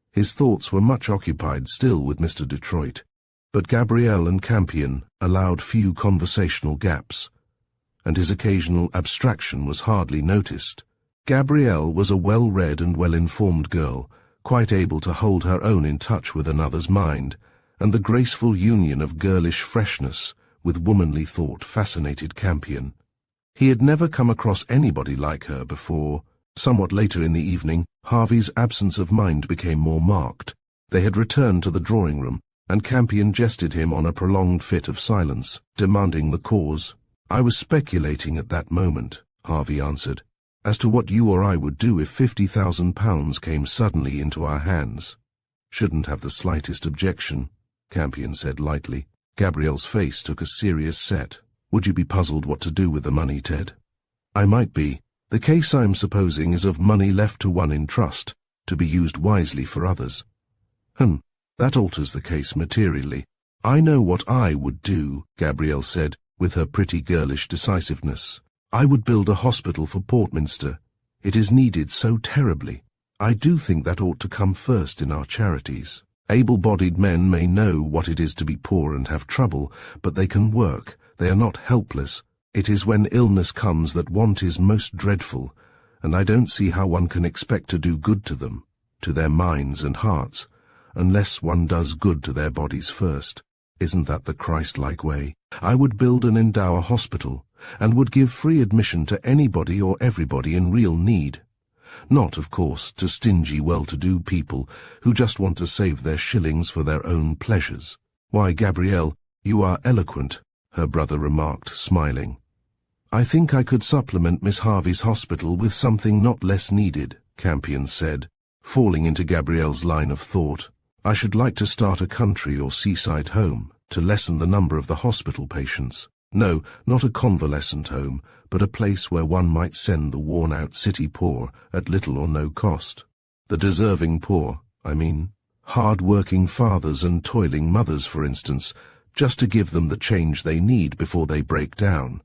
His thoughts were much occupied still with Mr. Detroit, but Gabrielle and Campion allowed few conversational gaps, and his occasional abstraction was hardly noticed. Gabrielle was a well-read and well-informed girl, quite able to hold her own in touch with another's mind, and the graceful union of girlish freshness with womanly thought fascinated Campion. He had never come across anybody like her before. Somewhat later in the evening, Harvey's absence of mind became more marked. They had returned to the drawing-room, and Campion jested him on a prolonged fit of silence, demanding the cause. "I was speculating at that moment," Harvey answered, "as to what you or I would do if £50,000 came suddenly into our hands." "Shouldn't have the slightest objection," Campion said lightly. Gabrielle's face took a serious set. "Would you be puzzled what to do with the money, Ted?" "I might be. The case I'm supposing is of money left to one in trust, to be used wisely for others." That alters the case materially. "I know what I would do," Gabrielle said, with her pretty girlish decisiveness. "I would build a hospital for Portminster. It is needed so terribly. I do think that ought to come first in our charities. Able-bodied men may know what it is to be poor and have trouble, but they can work. They are not helpless. It is when illness comes that want is most dreadful, and I don't see how one can expect to do good to them, to their minds and hearts, unless one does good to their bodies first. Isn't that the Christ-like way? I would build and endow a hospital, and would give free admission to anybody or everybody in real need. Not, of course, to stingy, well-to-do people who just want to save their shillings for their own pleasures." "Why, Gabrielle, you are eloquent," her brother remarked, smiling. "I think I could supplement Miss Harvey's hospital with something not less needed," Campion said, falling into Gabrielle's line of thought. "I should like to start a country or seaside home, to lessen the number of the hospital patients. No, not a convalescent home, but a place where one might send the worn-out city poor at little or no cost. The deserving poor, I mean. Hard-working fathers and toiling mothers, for instance, just to give them the change they need before they break down."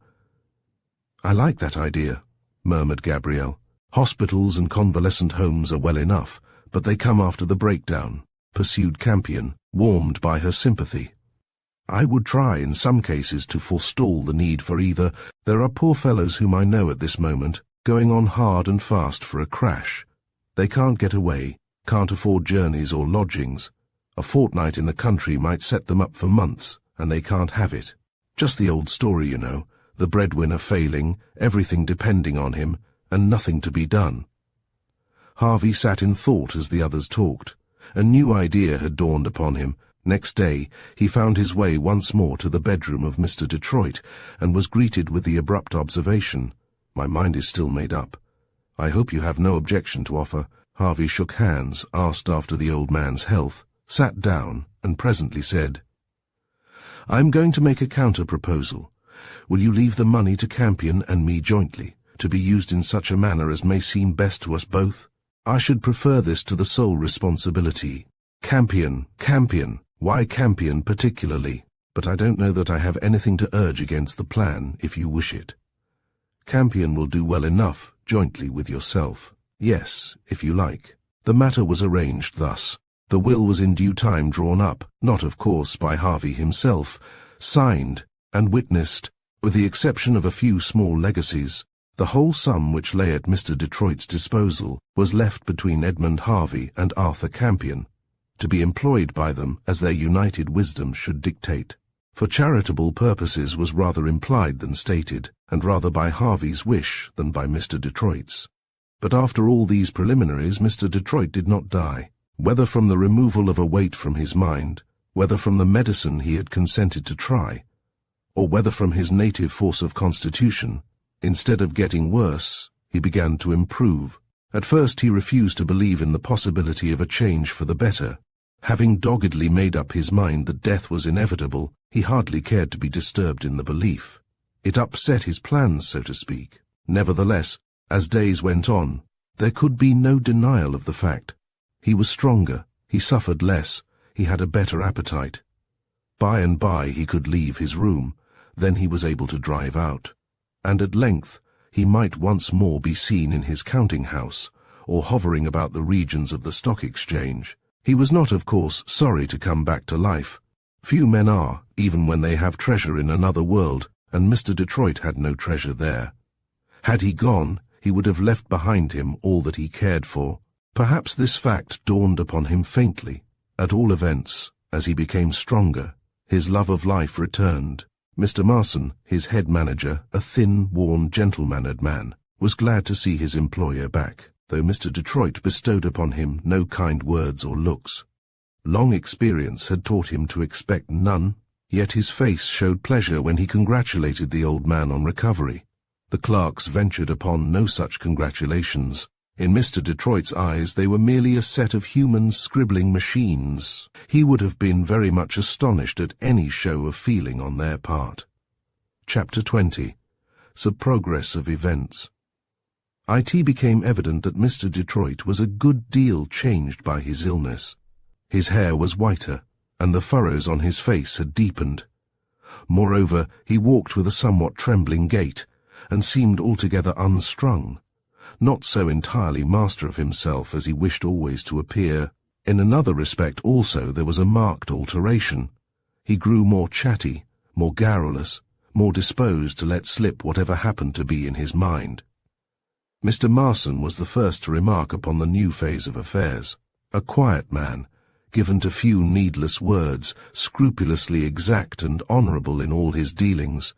"I like that idea," murmured Gabrielle. "Hospitals and convalescent homes are well enough, but they come after the breakdown," pursued Campion, warmed by her sympathy. "I would try in some cases to forestall the need for either. There are poor fellows whom I know at this moment, going on hard and fast for a crash. They can't get away, can't afford journeys or lodgings. A fortnight in the country might set them up for months, and they can't have it. Just the old story, you know, the breadwinner failing, everything depending on him, and nothing to be done." Harvey sat in thought as the others talked. A new idea had dawned upon him, Next day, he found his way once more to the bedroom of Mr. Detroit, and was greeted with the abrupt observation, "My mind is still made up. I hope you have no objection to offer." Harvey shook hands, asked after the old man's health, sat down, and presently said, "I'm going to make a counter-proposal. Will you leave the money to Campion and me jointly, to be used in such a manner as may seem best to us both? I should prefer this to the sole responsibility." Campion. Why Campion particularly? But I don't know that I have anything to urge against the plan, if you wish it. Campion will do well enough, jointly with yourself. Yes, if you like. The matter was arranged thus. The will was in due time drawn up, not of course by Harvey himself, signed and witnessed, with the exception of a few small legacies. The whole sum which lay at Mr. Detroit's disposal was left between Edmund Harvey and Arthur Campion, to be employed by them as their united wisdom should dictate. For charitable purposes was rather implied than stated, and rather by Harvey's wish than by Mr. Detroit's. But after all these preliminaries, Mr. Detroit did not die. Whether from the removal of a weight from his mind, whether from the medicine he had consented to try, or whether from his native force of constitution, instead of getting worse, he began to improve. At first he refused to believe in the possibility of a change for the better. Having doggedly made up his mind that death was inevitable, he hardly cared to be disturbed in the belief. It upset his plans, so to speak. Nevertheless, as days went on, there could be no denial of the fact. He was stronger, he suffered less, he had a better appetite. By and by he could leave his room, then he was able to drive out. And at length he might once more be seen in his counting-house, or hovering about the regions of the stock exchange. He was not, of course, sorry to come back to life. Few men are, even when they have treasure in another world, and Mr. Detroit had no treasure there. Had he gone, he would have left behind him all that he cared for. Perhaps this fact dawned upon him faintly. At all events, as he became stronger, his love of life returned. Mr. Marson, his head manager, a thin, worn, gentle-mannered man, was glad to see his employer back, though Mr. Detroit bestowed upon him no kind words or looks. Long experience had taught him to expect none, yet his face showed pleasure when he congratulated the old man on recovery. The clerks ventured upon no such congratulations. In Mr. Detroit's eyes they were merely a set of human scribbling machines. He would have been very much astonished at any show of feeling on their part. Chapter 20. The Progress of Events. It became evident that Mr. Detroit was a good deal changed by his illness. His hair was whiter, and the furrows on his face had deepened. Moreover, he walked with a somewhat trembling gait, and seemed altogether unstrung, not so entirely master of himself as he wished always to appear. In another respect also there was a marked alteration. He grew more chatty, more garrulous, more disposed to let slip whatever happened to be in his mind. Mr. Marson was the first to remark upon the new phase of affairs. A quiet man, given to few needless words, scrupulously exact and honourable in all his dealings.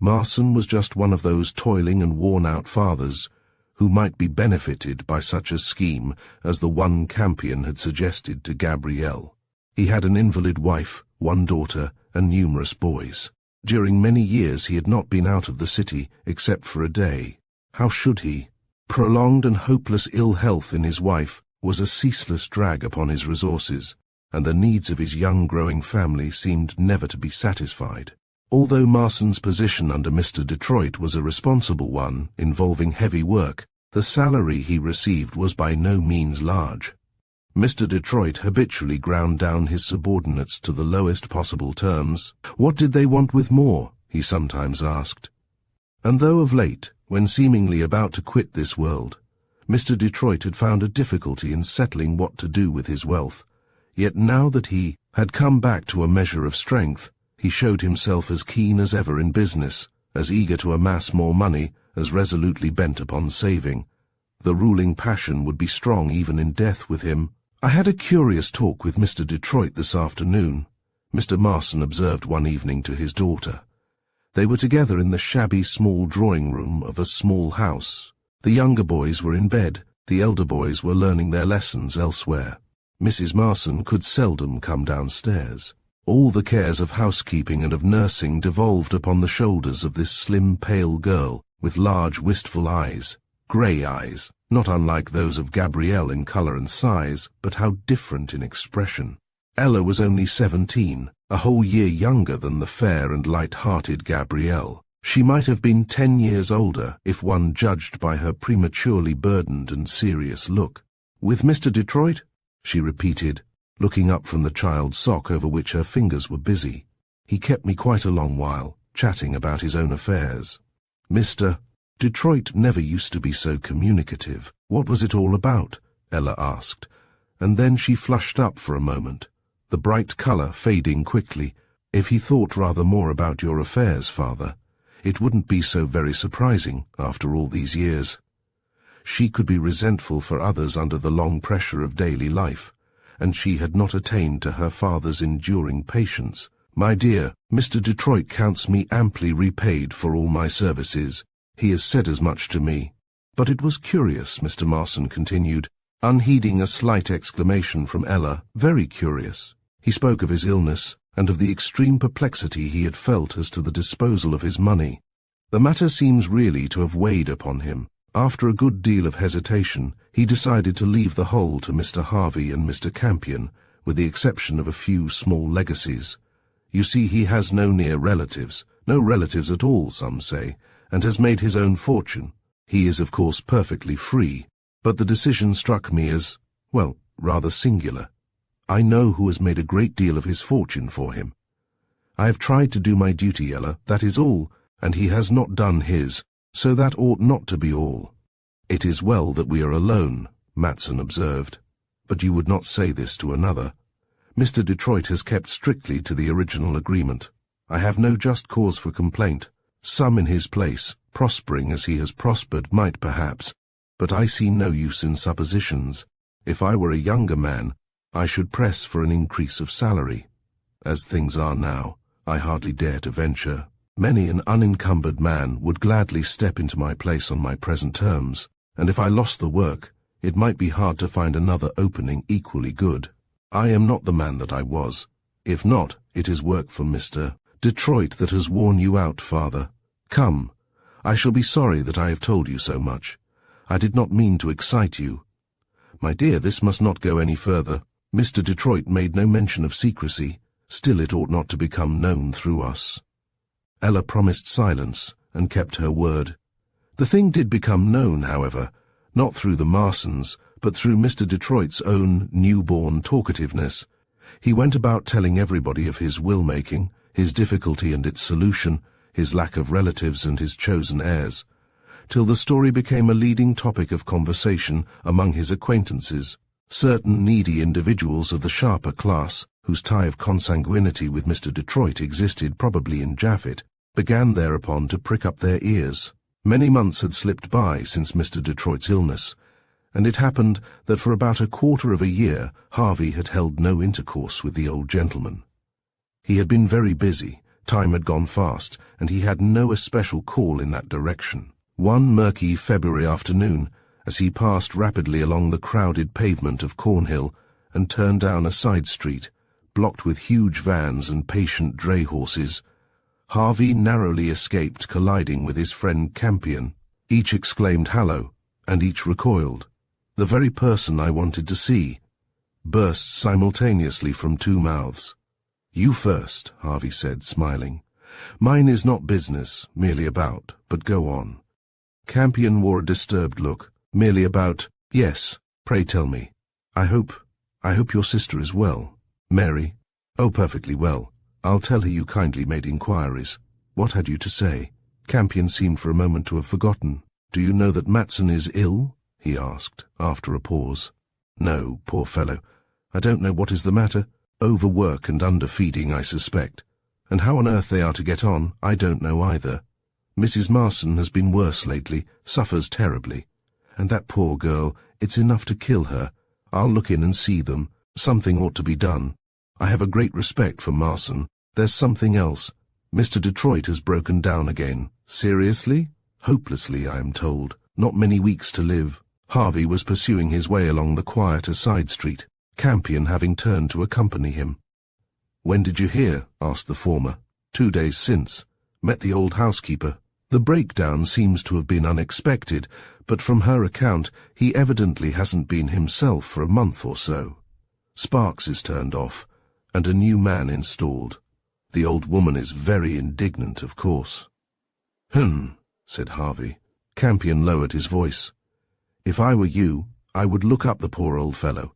Marson was just one of those toiling and worn-out fathers who might be benefited by such a scheme as the one Campion had suggested to Gabrielle. He had an invalid wife, one daughter, and numerous boys. During many years he had not been out of the city except for a day. How should he? Prolonged and hopeless ill health in his wife was a ceaseless drag upon his resources, and the needs of his young growing family seemed never to be satisfied. Although Marson's position under Mr. Detroit was a responsible one, involving heavy work, the salary he received was by no means large. Mr. Detroit habitually ground down his subordinates to the lowest possible terms. What did they want with more? He sometimes asked. And though of late, when seemingly about to quit this world, Mr. Detroit had found a difficulty in settling what to do with his wealth, yet now that he had come back to a measure of strength, he showed himself as keen as ever in business, as eager to amass more money, as resolutely bent upon saving. The ruling passion would be strong even in death with him. I had a curious talk with Mr. Detroit this afternoon, Mr. Marson observed one evening to his daughter. They were together in the shabby small drawing-room of a small house. The younger boys were in bed, the elder boys were learning their lessons elsewhere. Mrs. Marson could seldom come downstairs. All the cares of housekeeping and of nursing devolved upon the shoulders of this slim, pale girl with large, wistful eyes, grey eyes, not unlike those of Gabrielle in colour and size, but how different in expression. Ella was only 17, a whole year younger than the fair and light-hearted Gabrielle. She might have been 10 years older if one judged by her prematurely burdened and serious look. "With Mr. Detroit?" she repeated, looking up from the child's sock over which her fingers were busy. "He kept me quite a long while, chatting about his own affairs." "Mr. Detroit never used to be so communicative. What was it all about?" Ella asked, and then she flushed up for a moment, the bright colour fading quickly. "If he thought rather more about your affairs, father, it wouldn't be so very surprising after all these years." She could be resentful for others under the long pressure of daily life, and she had not attained to her father's enduring patience. "My dear, Mr. Detroit counts me amply repaid for all my services. He has said as much to me." "But it was curious," Mr. Marson continued, unheeding a slight exclamation from Ella, "very curious. He spoke of his illness, and of the extreme perplexity he had felt as to the disposal of his money. The matter seems really to have weighed upon him. After a good deal of hesitation, he decided to leave the whole to Mr. Harvey and Mr. Campion, with the exception of a few small legacies. You see, he has no near relatives, no relatives at all, some say, and has made his own fortune. He is, of course, perfectly free, but the decision struck me as, well, rather singular. I know who has made a great deal of his fortune for him. I have tried to do my duty, Ella, that is all, and he has not done his, so that ought not to be all." "It is well that we are alone," Matson observed, "but you would not say this to another. Mr. Detroit has kept strictly to the original agreement. I have no just cause for complaint. Some in his place, prospering as he has prospered, might perhaps, but I see no use in suppositions. If I were a younger man, I should press for an increase of salary. As things are now, I hardly dare to venture. Many an unencumbered man would gladly step into my place on my present terms, and if I lost the work, it might be hard to find another opening equally good. I am not the man that I was. If not, it is work for Mr. Detroit that has worn you out, father. Come, I shall be sorry that I have told you so much. I did not mean to excite you. My dear, this must not go any further. Mr. Detroit made no mention of secrecy, still it ought not to become known through us." Ella promised silence, and kept her word. The thing did become known, however, not through the Marsons, but through Mr. Detroit's own newborn talkativeness. He went about telling everybody of his will-making, his difficulty and its solution, his lack of relatives and his chosen heirs, till the story became a leading topic of conversation among his acquaintances. Certain needy individuals of the sharper class, whose tie of consanguinity with Mr. Detroit existed probably in Japhet, began thereupon to prick up their ears. Many months had slipped by since Mr. Detroit's illness, and it happened that for about a quarter of a year Harvey had held no intercourse with the old gentleman. He had been very busy, time had gone fast, and he had no especial call in that direction. One murky February afternoon, as he passed rapidly along the crowded pavement of Cornhill and turned down a side street, blocked with huge vans and patient dray horses, Harvey narrowly escaped colliding with his friend Campion. Each exclaimed "Hallo," and each recoiled. "The very person I wanted to see," burst simultaneously from two mouths. "You first," Harvey said, smiling. "Mine is not business, merely about, but go on." Campion wore a disturbed look. "Merely about, yes, pray tell me. I hope your sister is well." "Mary? Oh, perfectly well. I'll tell her you kindly made inquiries. What had you to say?" Campion seemed for a moment to have forgotten. "Do you know that Matson is ill?" he asked, after a pause. "No, poor fellow. I don't know what is the matter. Overwork and underfeeding, I suspect. And how on earth they are to get on, I don't know either. Mrs. Marson has been worse lately, suffers terribly. And that poor girl, it's enough to kill her. I'll look in and see them. Something ought to be done. I have a great respect for Marson. There's something else. Mr. Detroit has broken down again. Seriously? Hopelessly, I am told. Not many weeks to live." Harvey was pursuing his way along the quieter side street. Campion having turned to accompany him. "When did you hear?" asked the former. "2 days since. Met the old housekeeper. The breakdown seems to have been unexpected, but from her account he evidently hasn't been himself for a month or so. Sparks is turned off, and a new man installed. The old woman is very indignant, of course." Said Harvey. Campion lowered his voice. "If I were you, I would look up the poor old fellow.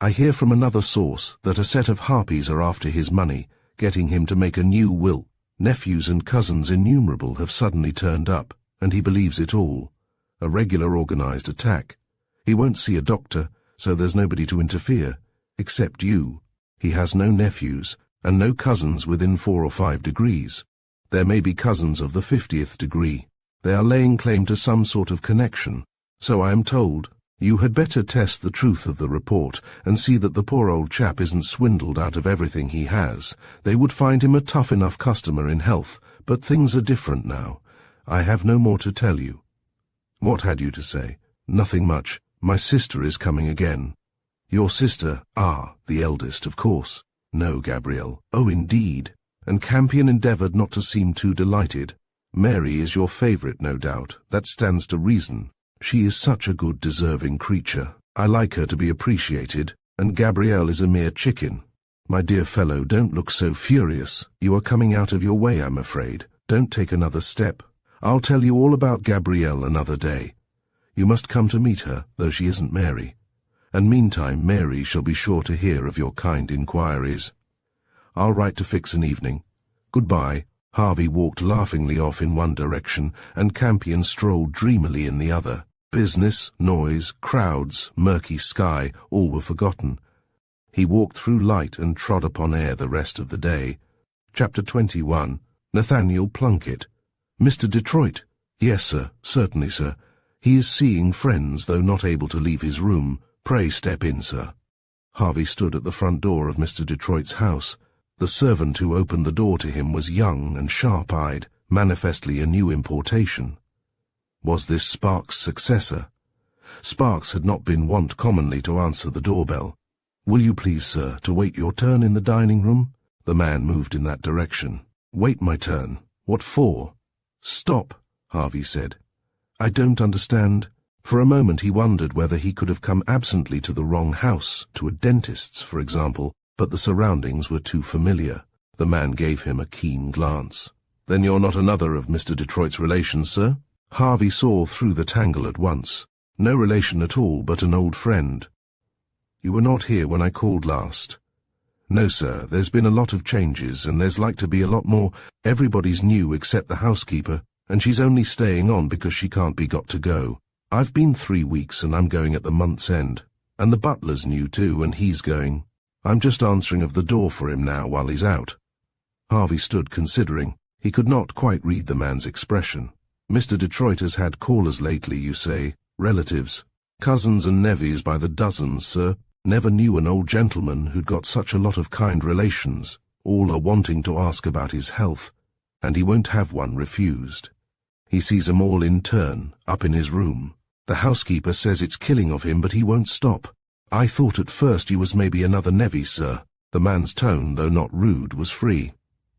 I hear from another source that a set of harpies are after his money, getting him to make a new will. Nephews and cousins innumerable have suddenly turned up, and he believes it all. A regular organized attack. He won't see a doctor, so there's nobody to interfere, except you. He has no nephews, and no cousins within 4 or 5 degrees. There may be cousins of the 50th degree. They are laying claim to some sort of connection, so I am told. You had better test the truth of the report and see that the poor old chap isn't swindled out of everything he has. They would find him a tough enough customer in health, but things are different now. I have no more to tell you." "What had you to say?" "Nothing much. My sister is coming again." "Your sister? The eldest, of course." "No, Gabrielle." "Oh, indeed." And Campion endeavoured not to seem too delighted. "Mary is your favourite, no doubt. That stands to reason. She is such a good, deserving creature. I like her to be appreciated, and Gabrielle is a mere chicken. My dear fellow, don't look so furious. You are coming out of your way, I'm afraid. Don't take another step. I'll tell you all about Gabrielle another day. You must come to meet her, though she isn't Mary. And meantime, Mary shall be sure to hear of your kind inquiries. I'll write to fix an evening. Goodbye." Harvey walked laughingly off in one direction, and Campion strolled dreamily in the other. Business, noise, crowds, murky sky, all were forgotten. He walked through light and trod upon air the rest of the day. Chapter 21. Nathaniel Plunkett. "Mr. Detroit." "Yes, sir. Certainly, sir. He is seeing friends, though not able to leave his room. Pray step in, sir." Harvey stood at the front door of Mr. Detroit's house. The servant who opened the door to him was young and sharp-eyed, manifestly a new importation. Was this Sparks' successor? Sparks had not been wont commonly to answer the doorbell. "Will you please, sir, to wait your turn in the dining-room?" The man moved in that direction. "Wait my turn? What for?" "Stop," Harvey said. "I don't understand." For a moment he wondered whether he could have come absently to the wrong house, to a dentist's, for example, but the surroundings were too familiar. The man gave him a keen glance. "Then you're not another of Mr. Detroit's relations, sir?" Harvey saw through the tangle at once. "No relation at all, but an old friend." "You were not here when I called last." "No, sir. There's been a lot of changes, and there's like to be a lot more. Everybody's new except the housekeeper, and she's only staying on because she can't be got to go. I've been 3 weeks, and I'm going at the month's end. And the butler's new too, and he's going. I'm just answering of the door for him now while he's out." Harvey stood considering. He could not quite read the man's expression. "Mr. Detroit has had callers lately, you say? Relatives?" "Cousins and nevies by the dozens, sir. Never knew an old gentleman who'd got such a lot of kind relations. All are wanting to ask about his health, and he won't have one refused. He sees 'em all in turn, up in his room. The housekeeper says it's killing of him, but he won't stop. I thought at first you was maybe another nevy, sir." The man's tone, though not rude, was free.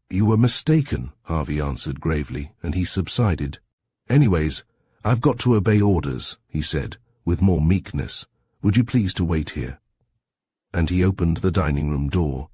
"You were mistaken," Harvey answered gravely, and he subsided. "Anyways, I've got to obey orders," he said, with more meekness. "Would you please to wait here?" And he opened the dining-room door.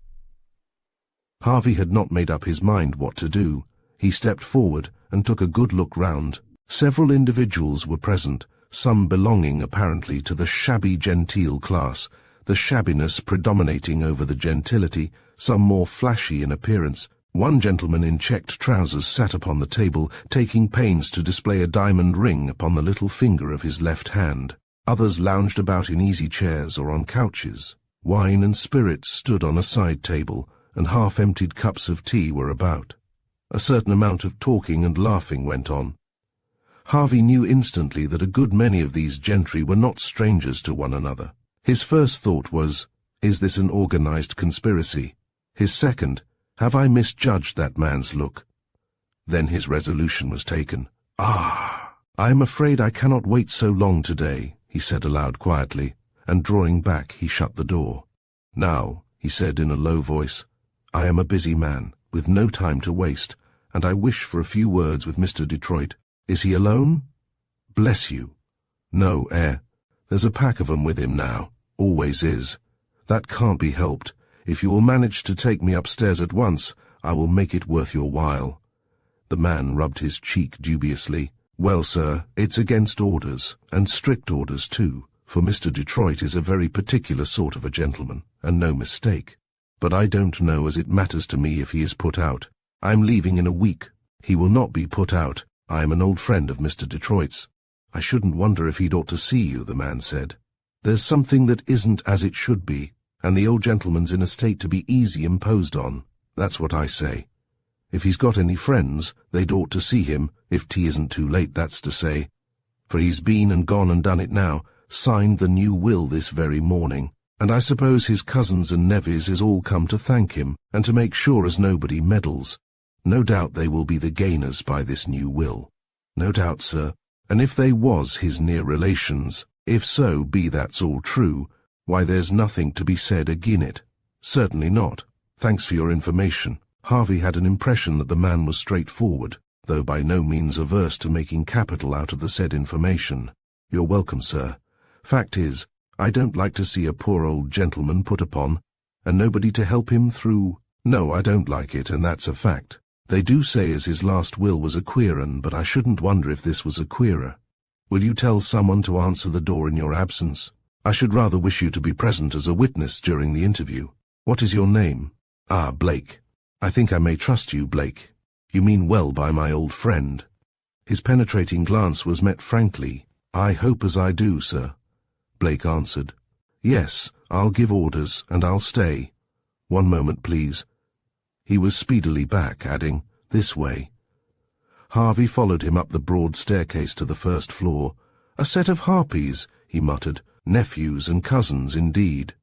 Harvey had not made up his mind what to do. He stepped forward and took a good look round. Several individuals were present, some belonging apparently to the shabby genteel class, the shabbiness predominating over the gentility, some more flashy in appearance. One gentleman in checked trousers sat upon the table, taking pains to display a diamond ring upon the little finger of his left hand. Others lounged about in easy chairs or on couches. Wine and spirits stood on a side table, and half-emptied cups of tea were about. A certain amount of talking and laughing went on. Harvey knew instantly that a good many of these gentry were not strangers to one another. His first thought was, is this an organized conspiracy? His second, have I misjudged that man's look? Then his resolution was taken. "I am afraid I cannot wait so long today," he said aloud quietly, and drawing back he shut the door. "Now," he said in a low voice, "I am a busy man, with no time to waste, and I wish for a few words with Mr. Detroit. Is he alone?" "Bless you. No, there's a pack of 'em with him now. Always is. That can't be helped. If you will manage to take me upstairs at once, I will make it worth your while." The man rubbed his cheek dubiously. "Well, sir, it's against orders, and strict orders too, for Mr. Detroit is a very particular sort of a gentleman, and no mistake. But I don't know as it matters to me if he is put out. I'm leaving in a week. He will not be put out. I am an old friend of Mr. Detroit's." "I shouldn't wonder if he'd ought to see you," the man said. "There's something that isn't as it should be, and the old gentleman's in a state to be easy imposed on. That's what I say. If he's got any friends, they'd ought to see him, if 'tea isn't too late, that's to say. For he's been and gone and done it now, signed the new will this very morning, and I suppose his cousins and nevies is all come to thank him, and to make sure as nobody meddles. No doubt they will be the gainers by this new will." "No doubt, sir. And if they was his near relations, if so be that's all true, why there's nothing to be said agin it. Certainly not. Thanks for your information." Harvey had an impression that the man was straightforward, though by no means averse to making capital out of the said information. "You're welcome, sir. Fact is, I don't like to see a poor old gentleman put upon, and nobody to help him through. No, I don't like it, and that's a fact. They do say as his last will was a queer un, but I shouldn't wonder if this was a queerer. Will you tell someone to answer the door in your absence? I should rather wish you to be present as a witness during the interview. What is your name?" "Ah, Blake. I think I may trust you, Blake. You mean well by my old friend." His penetrating glance was met frankly. "I hope as I do, sir," Blake answered. "Yes, I'll give orders, and I'll stay. One moment, please." He was speedily back, adding, "This way." Harvey followed him up the broad staircase to the first floor. "A set of harpies," he muttered. "Nephews and cousins, indeed."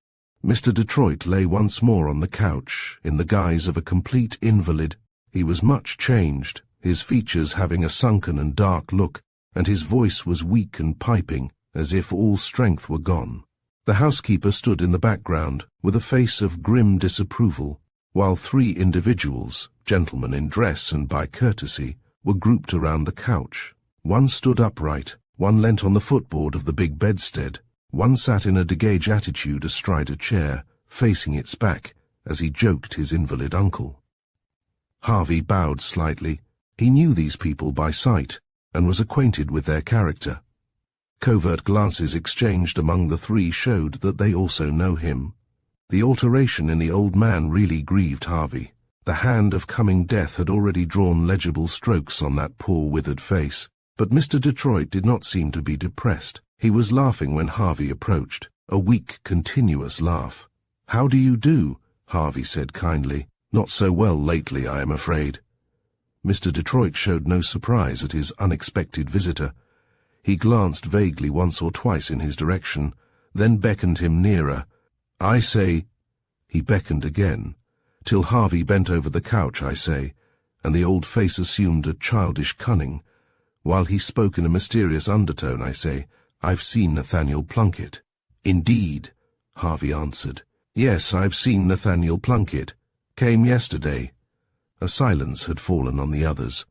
Mr. Detroit lay once more on the couch, in the guise of a complete invalid. He was much changed, his features having a sunken and dark look, and his voice was weak and piping, as if all strength were gone. The housekeeper stood in the background, with a face of grim disapproval, while 3 individuals, gentlemen in dress and by courtesy, were grouped around the couch. One stood upright, one leant on the footboard of the big bedstead, one sat in a degage attitude astride a chair, facing its back, as he joked his invalid uncle. Harvey bowed slightly. He knew these people by sight, and was acquainted with their character. Covert glances exchanged among the 3 showed that they also know him. The alteration in the old man really grieved Harvey. The hand of coming death had already drawn legible strokes on that poor withered face, but Mr. Detroit did not seem to be depressed. He was laughing when Harvey approached, a weak, continuous laugh. "How do you do?" Harvey said kindly. "Not so well lately, I am afraid." Mr. Detroit showed no surprise at his unexpected visitor. He glanced vaguely once or twice in his direction, then beckoned him nearer. "I say—" He beckoned again, till Harvey bent over the couch, I say, and the old face assumed a childish cunning. While he spoke in a mysterious undertone, I say, "I've seen Nathaniel Plunkett." "Indeed," Harvey answered. "Yes, I've seen Nathaniel Plunkett. Came yesterday." A silence had fallen on the others.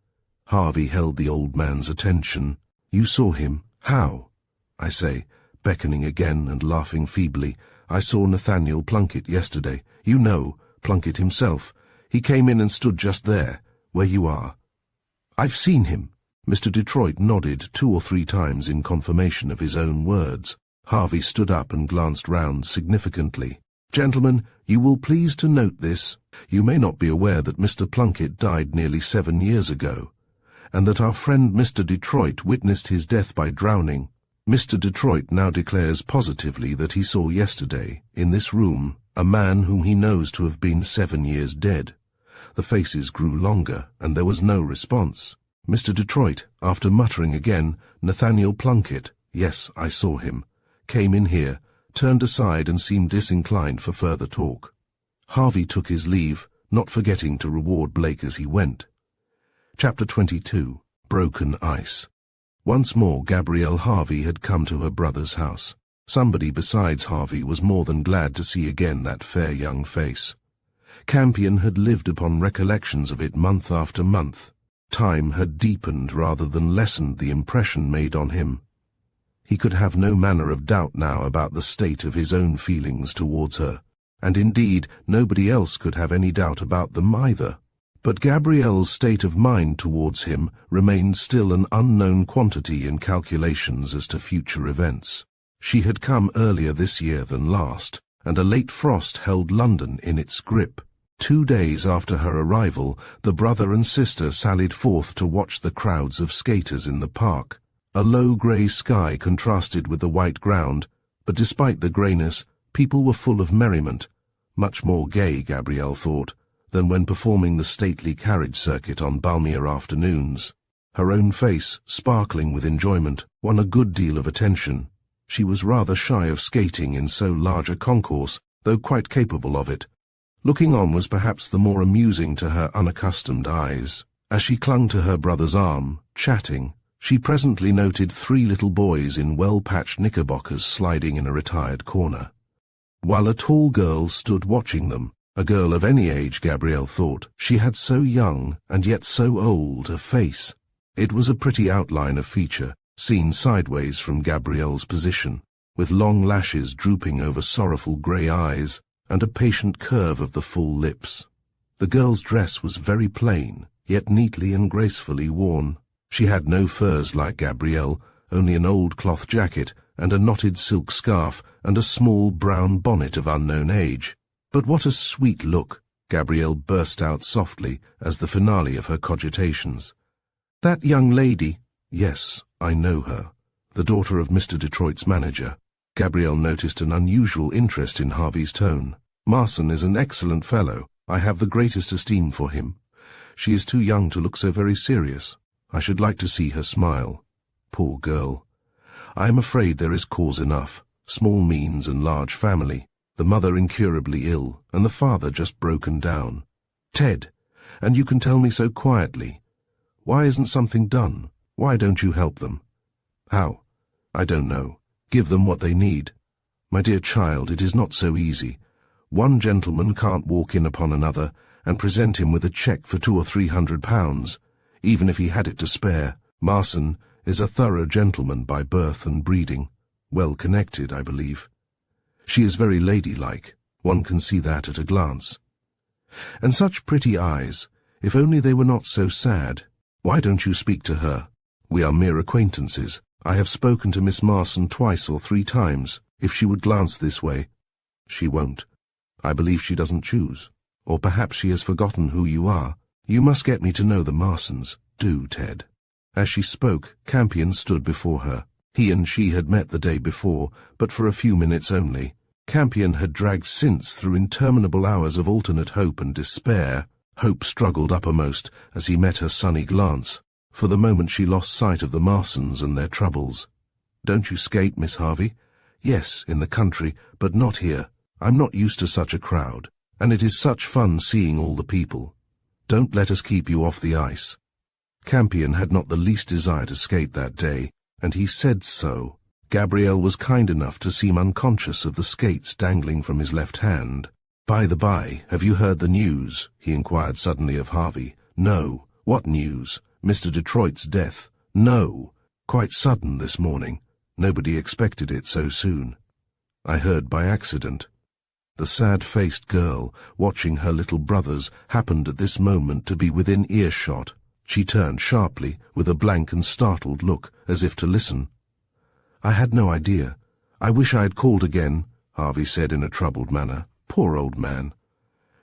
Harvey held the old man's attention. "You saw him? How?" I say, beckoning again and laughing feebly. "I saw Nathaniel Plunkett yesterday. You know, Plunkett himself. He came in and stood just there, where you are." "I've seen him." Mr. Detroit nodded 2 or 3 times in confirmation of his own words. Harvey stood up and glanced round significantly. "Gentlemen, you will please to note this. You may not be aware that Mr. Plunkett died nearly 7 years ago, and that our friend Mr. Detroit witnessed his death by drowning. Mr. Detroit now declares positively that he saw yesterday, in this room, a man whom he knows to have been 7 years dead." The faces grew longer, and there was no response. Mr. Detroit, after muttering again, "Nathaniel Plunkett, yes, I saw him," came in here, turned aside and seemed disinclined for further talk. Harvey took his leave, not forgetting to reward Blake as he went. Chapter 22. Broken Ice. Once more Gabrielle Harvey had come to her brother's house. Somebody besides Harvey was more than glad to see again that fair young face. Campion had lived upon recollections of it month after month. Time had deepened rather than lessened the impression made on him. He could have no manner of doubt now about the state of his own feelings towards her, and indeed nobody else could have any doubt about them either. But Gabrielle's state of mind towards him remained still an unknown quantity in calculations as to future events. She had come earlier this year than last, and a late frost held London in its grip. 2 days after her arrival, the brother and sister sallied forth to watch the crowds of skaters in the park. A low grey sky contrasted with the white ground, but despite the greyness, people were full of merriment, much more gay, Gabrielle thought, than when performing the stately carriage circuit on balmier afternoons. Her own face, sparkling with enjoyment, won a good deal of attention. She was rather shy of skating in so large a concourse, though quite capable of it. Looking on was perhaps the more amusing to her unaccustomed eyes. As she clung to her brother's arm, chatting, she presently noted 3 little boys in well-patched knickerbockers sliding in a retired corner, while a tall girl stood watching them. A girl of any age, Gabrielle thought. She had so young and yet so old a face. It was a pretty outline of feature, seen sideways from Gabrielle's position, with long lashes drooping over sorrowful grey eyes, and a patient curve of the full lips. The girl's dress was very plain, yet neatly and gracefully worn. She had no furs like Gabrielle, only an old cloth jacket and a knotted silk scarf and a small brown bonnet of unknown age. But what a sweet look! Gabrielle burst out softly as the finale of her cogitations. That young lady, yes, I know her, the daughter of Mr. Detroit's manager. Gabrielle noticed an unusual interest in Harvey's tone. Marson is an excellent fellow. I have the greatest esteem for him. She is too young to look so very serious. I should like to see her smile. Poor girl. I am afraid there is cause enough. Small means and large family. The mother incurably ill, and the father just broken down. Ted, and you can tell me so quietly. Why isn't something done? Why don't you help them? How? I don't know. Give them what they need. My dear child, it is not so easy. One gentleman can't walk in upon another and present him with a cheque for £200 or £300, even if he had it to spare. Marson is a thorough gentleman by birth and breeding, well connected, I believe. She is very ladylike. One can see that at a glance. And such pretty eyes, if only they were not so sad. Why don't you speak to her? We are mere acquaintances. I have spoken to Miss Marson 2 or 3 times. If she would glance this way. She won't. I believe she doesn't choose. Or perhaps she has forgotten who you are. You must get me to know the Marsons. Do, Ted. As she spoke, Campion stood before her. He and she had met the day before, but for a few minutes only. Campion had dragged since through interminable hours of alternate hope and despair. Hope struggled uppermost as he met her sunny glance. For the moment she lost sight of the Marsons and their troubles. Don't you skate, Miss Harvey? Yes, in the country, but not here. I'm not used to such a crowd, and it is such fun seeing all the people. Don't let us keep you off the ice. Campion had not the least desire to skate that day, and he said so. Gabrielle was kind enough to seem unconscious of the skates dangling from his left hand. By the by, have you heard the news? He inquired suddenly of Harvey. No. What news? Mr. Detroit's death? No. Quite sudden this morning. Nobody expected it so soon. I heard by accident. The sad-faced girl, watching her little brothers, happened at this moment to be within earshot. She turned sharply, with a blank and startled look, as if to listen. I had no idea. I wish I had called again, Harvey said in a troubled manner. Poor old man.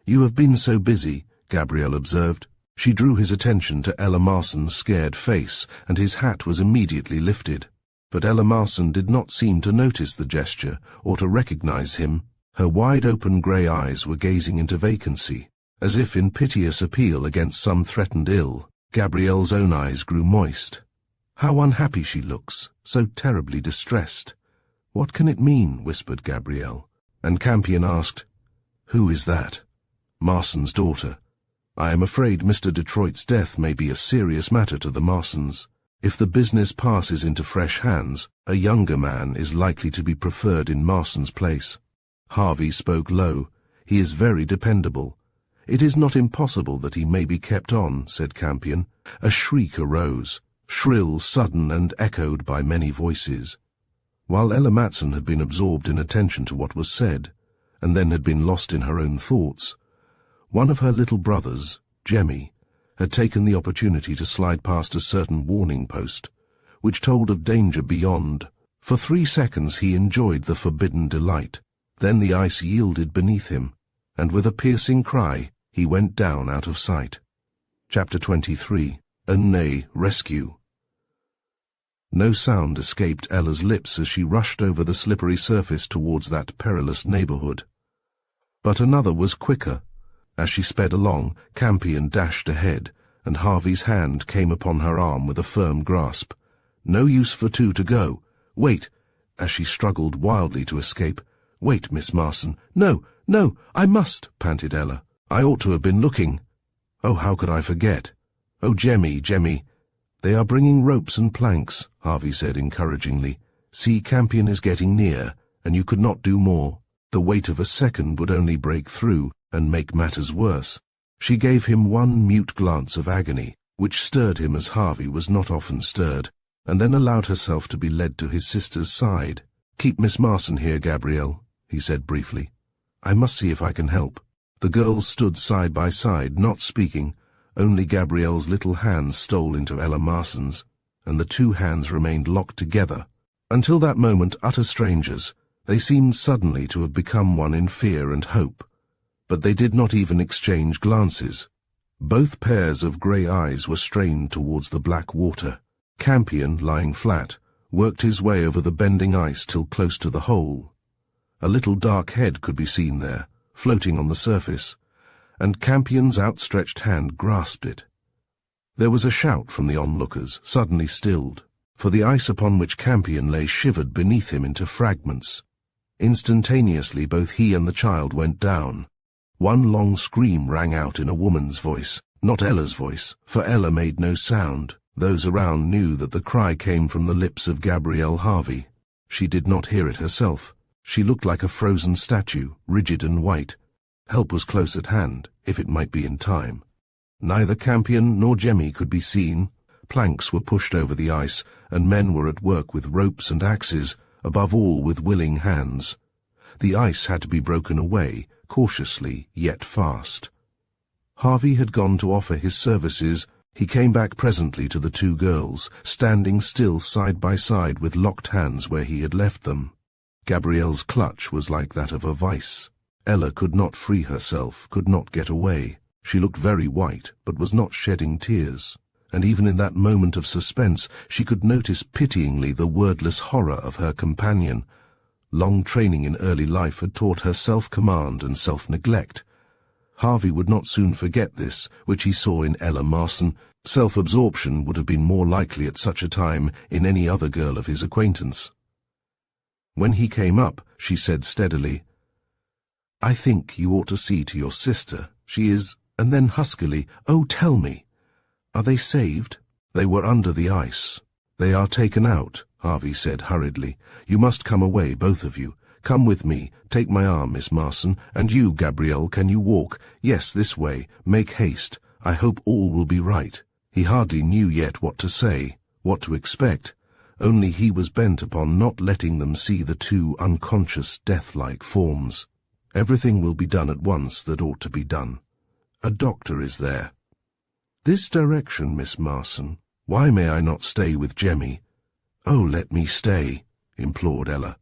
You have been so busy, Gabrielle observed. She drew his attention to Ella Marson's scared face, and his hat was immediately lifted. But Ella Marson did not seem to notice the gesture, or to recognize him. Her wide-open grey eyes were gazing into vacancy, as if in piteous appeal against some threatened ill. Gabrielle's own eyes grew moist. How unhappy she looks, so terribly distressed. What can it mean? Whispered Gabrielle. And Campion asked, Who is that? Marson's daughter. I am afraid Mr. Detroit's death may be a serious matter to the Marsons. If the business passes into fresh hands, a younger man is likely to be preferred in Marson's place. Harvey spoke low. He is very dependable. It is not impossible that he may be kept on, said Campion. A shriek arose, shrill, sudden, and echoed by many voices. While Ella Matson had been absorbed in attention to what was said, and then had been lost in her own thoughts, one of her little brothers, Jemmy, had taken the opportunity to slide past a certain warning post, which told of danger beyond. For 3 seconds he enjoyed the forbidden delight. Then the ice yielded beneath him, and with a piercing cry, he went down out of sight. Chapter 23. Nay, Rescue. No sound escaped Ella's lips as she rushed over the slippery surface towards that perilous neighborhood. But another was quicker. As she sped along, Campion dashed ahead, and Harvey's hand came upon her arm with a firm grasp. No use for two to go. Wait, as she struggled wildly to escape. Wait, Miss Marson. No, no, I must, panted Ella. I ought to have been looking. Oh, how could I forget? Oh, Jemmy, Jemmy. They are bringing ropes and planks, Harvey said encouragingly. See, Campion is getting near, and you could not do more. The weight of a second would only break through and make matters worse. She gave him one mute glance of agony, which stirred him as Harvey was not often stirred, and then allowed herself to be led to his sister's side. Keep Miss Marson here, Gabrielle, he said briefly. I must see if I can help. The girls stood side by side, not speaking. Only Gabrielle's little hands stole into Ella Marson's, and the two hands remained locked together. Until that moment, utter strangers, they seemed suddenly to have become one in fear and hope. But they did not even exchange glances. Both pairs of grey eyes were strained towards the black water. Campion, lying flat, worked his way over the bending ice till close to the hole. A little dark head could be seen there, floating on the surface, and Campion's outstretched hand grasped it. There was a shout from the onlookers, suddenly stilled, for the ice upon which Campion lay shivered beneath him into fragments. Instantaneously both he and the child went down. One long scream rang out in a woman's voice, not Ella's voice, for Ella made no sound. Those around knew that the cry came from the lips of Gabrielle Harvey. She did not hear it herself. She looked like a frozen statue, rigid and white. Help was close at hand, if it might be in time. Neither Campion nor Jemmy could be seen. Planks were pushed over the ice, and men were at work with ropes and axes, above all with willing hands. The ice had to be broken away, cautiously, yet fast. Harvey had gone to offer his services. He came back presently to the two girls, standing still side by side with locked hands where he had left them. Gabrielle's clutch was like that of a vice. Ella could not free herself, could not get away. She looked very white, but was not shedding tears, and even in that moment of suspense she could notice pityingly the wordless horror of her companion. Long training in early life had taught her self-command and self-neglect. Harvey would not soon forget this, which he saw in Ella Marson. Self-absorption would have been more likely at such a time in any other girl of his acquaintance. When he came up, she said steadily, I think you ought to see to your sister. She is— and then huskily, Oh, tell me. Are they saved? They were under the ice. They are taken out, Harvey said hurriedly. You must come away, both of you. Come with me. Take my arm, Miss Marson. And you, Gabrielle, can you walk? Yes, this way. Make haste. I hope all will be right. He hardly knew yet what to say, what to expect. Only he was bent upon not letting them see the two unconscious, death-like forms. Everything will be done at once that ought to be done. A doctor is there. This direction, Miss Marson. Why may I not stay with Jemmy? Oh, let me stay, implored Ella.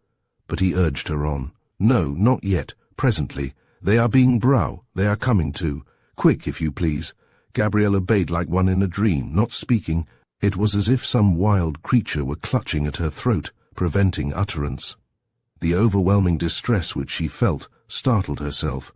But he urged her on. No, not yet. Presently. They are being they are coming too. Quick, if you please. Gabrielle obeyed like one in a dream, not speaking. It was as if some wild creature were clutching at her throat, preventing utterance. The overwhelming distress which she felt startled herself.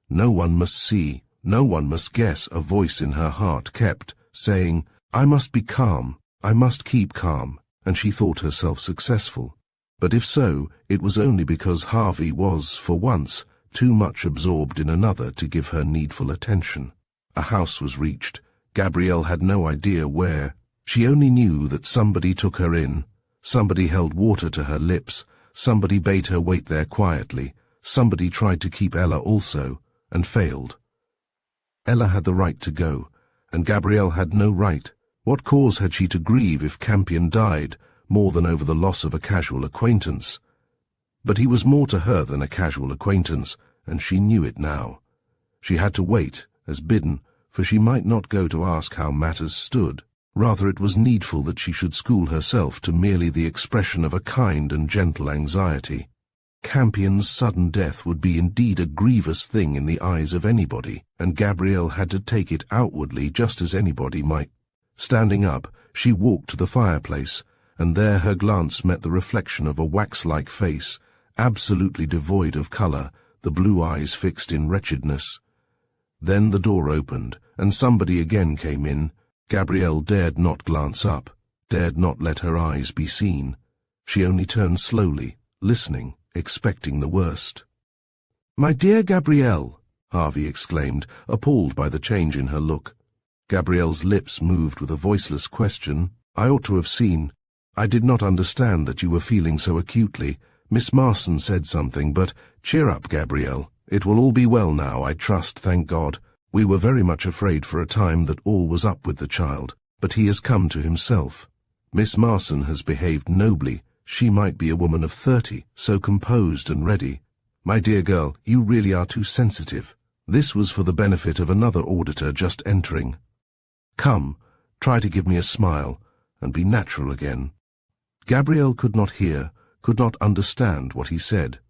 No one must see, no one must guess, a voice in her heart kept saying, I must be calm, I must keep calm, and she thought herself successful. But if so, it was only because Harvey was, for once, too much absorbed in another to give her needful attention. A house was reached. Gabrielle had no idea where. She only knew that somebody took her in, somebody held water to her lips, somebody bade her wait there quietly, somebody tried to keep Ella also, and failed. Ella had the right to go, and Gabrielle had no right. What cause had she to grieve if Campion died, more than over the loss of a casual acquaintance? But he was more to her than a casual acquaintance, and she knew it now. She had to wait, as bidden, for she might not go to ask how matters stood. Rather, it was needful that she should school herself to merely the expression of a kind and gentle anxiety. Campion's sudden death would be indeed a grievous thing in the eyes of anybody, and Gabrielle had to take it outwardly just as anybody might. Standing up, she walked to the fireplace, and there her glance met the reflection of a wax-like face, absolutely devoid of colour, the blue eyes fixed in wretchedness. Then the door opened, and somebody again came in. Gabrielle dared not glance up, dared not let her eyes be seen. She only turned slowly, listening, expecting the worst. "My dear Gabrielle," Harvey exclaimed, appalled by the change in her look. Gabrielle's lips moved with a voiceless question. "I ought to have seen. I did not understand that you were feeling so acutely. Miss Marson said something, but cheer up, Gabrielle. It will all be well now, I trust, thank God. We were very much afraid for a time that all was up with the child, but he has come to himself. Miss Marson has behaved nobly. She might be a woman of 30, so composed and ready. My dear girl, you really are too sensitive." This was for the benefit of another auditor just entering. "Come, try to give me a smile, and be natural again." Gabrielle could not hear, could not understand what he said.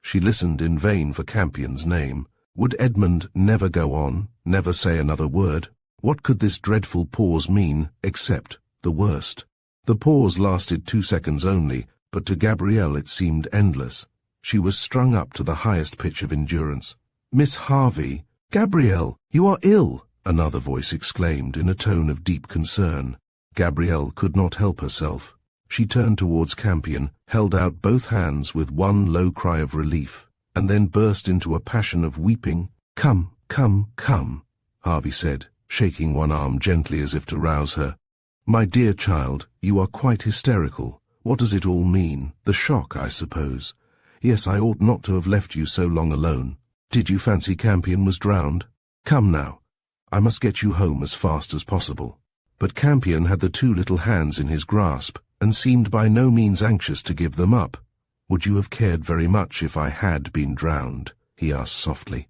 She listened in vain for Campion's name. Would Edmund never go on, never say another word? What could this dreadful pause mean, except the worst? The pause lasted 2 seconds only, but to Gabrielle it seemed endless. She was strung up to the highest pitch of endurance. "Miss Harvey, Gabrielle, you are ill," another voice exclaimed in a tone of deep concern. Gabrielle could not help herself. She turned towards Campion, held out both hands with one low cry of relief, and then burst into a passion of weeping. "Come, come, come," Harvey said, shaking one arm gently as if to rouse her. "My dear child, you are quite hysterical. What does it all mean? The shock, I suppose. Yes, I ought not to have left you so long alone. Did you fancy Campion was drowned? Come now. I must get you home as fast as possible." But Campion had the 2 little hands in his grasp, and seemed by no means anxious to give them up. "Would you have cared very much if I had been drowned?" he asked softly.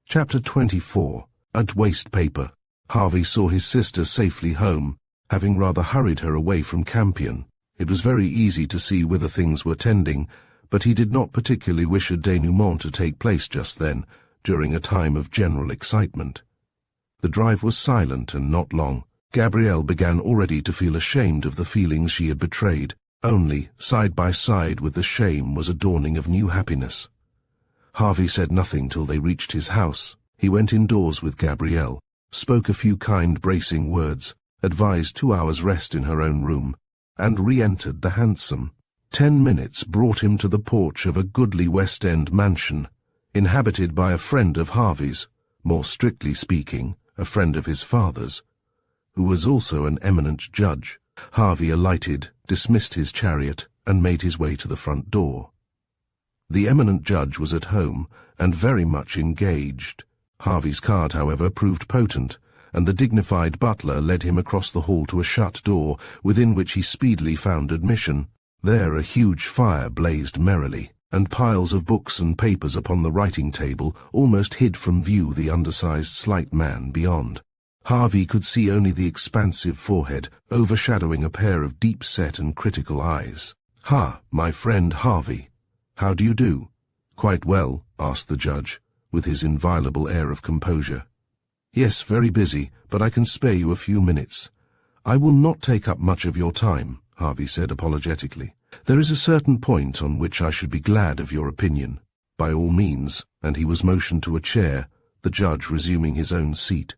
Chapter 24. At waste paper. Harvey saw his sister safely home, having rather hurried her away from Campion. It was very easy to see whither things were tending, but he did not particularly wish a denouement to take place just then, during a time of general excitement. The drive was silent and not long. Gabrielle began already to feel ashamed of the feelings she had betrayed. Only, side by side with the shame was a dawning of new happiness. Harvey said nothing till they reached his house. He went indoors with Gabrielle, spoke a few kind bracing words, advised 2 hours' rest in her own room, and re-entered the hansom. 10 minutes brought him to the porch of a goodly West End mansion, inhabited by a friend of Harvey's, more strictly speaking, a friend of his father's, who was also an eminent judge. Harvey alighted, dismissed his chariot, and made his way to the front door. The eminent judge was at home, and very much engaged. Harvey's card, however, proved potent, and the dignified butler led him across the hall to a shut door, within which he speedily found admission. There a huge fire blazed merrily, and piles of books and papers upon the writing table almost hid from view the undersized slight man beyond. Harvey could see only the expansive forehead, overshadowing a pair of deep-set and critical eyes. "Ha, my friend Harvey. How do you do?" "Quite well," asked the judge, with his inviolable air of composure. "Yes, very busy, but I can spare you a few minutes." "I will not take up much of your time," Harvey said apologetically. "There is a certain point on which I should be glad of your opinion." "By all means," and he was motioned to a chair, the judge resuming his own seat.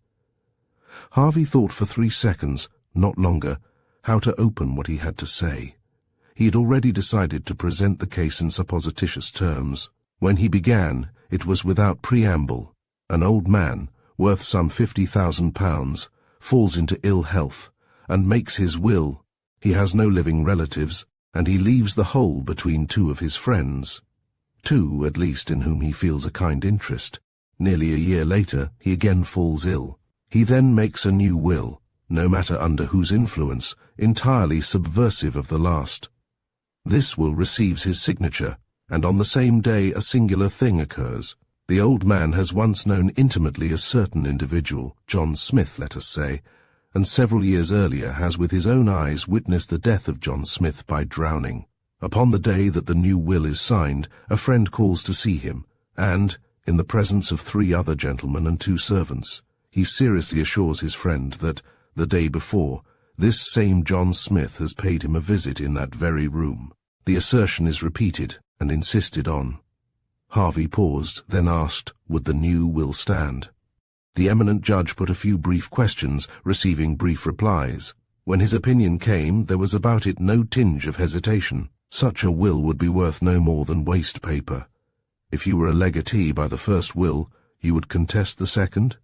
Harvey thought for 3 seconds, not longer, how to open what he had to say. He had already decided to present the case in supposititious terms. When he began, it was without preamble. An old man, worth some £50,000, falls into ill health, and makes his will. He has no living relatives, and he leaves the whole between two of his friends. Two, at least, in whom he feels a kind interest. Nearly a year later, he again falls ill. He then makes a new will, no matter under whose influence, entirely subversive of the last. This will receives his signature, and on the same day a singular thing occurs. The old man has once known intimately a certain individual, John Smith, let us say, and several years earlier has with his own eyes witnessed the death of John Smith by drowning. Upon the day that the new will is signed, a friend calls to see him, and, in the presence of 3 other gentlemen and 2 servants, he seriously assures his friend that, the day before, this same John Smith has paid him a visit in that very room. The assertion is repeated and insisted on. Harvey paused, then asked, would the new will stand? The eminent judge put a few brief questions, receiving brief replies. When his opinion came, there was about it no tinge of hesitation. Such a will would be worth no more than waste paper. If you were a legatee by the first will, you would contest the second?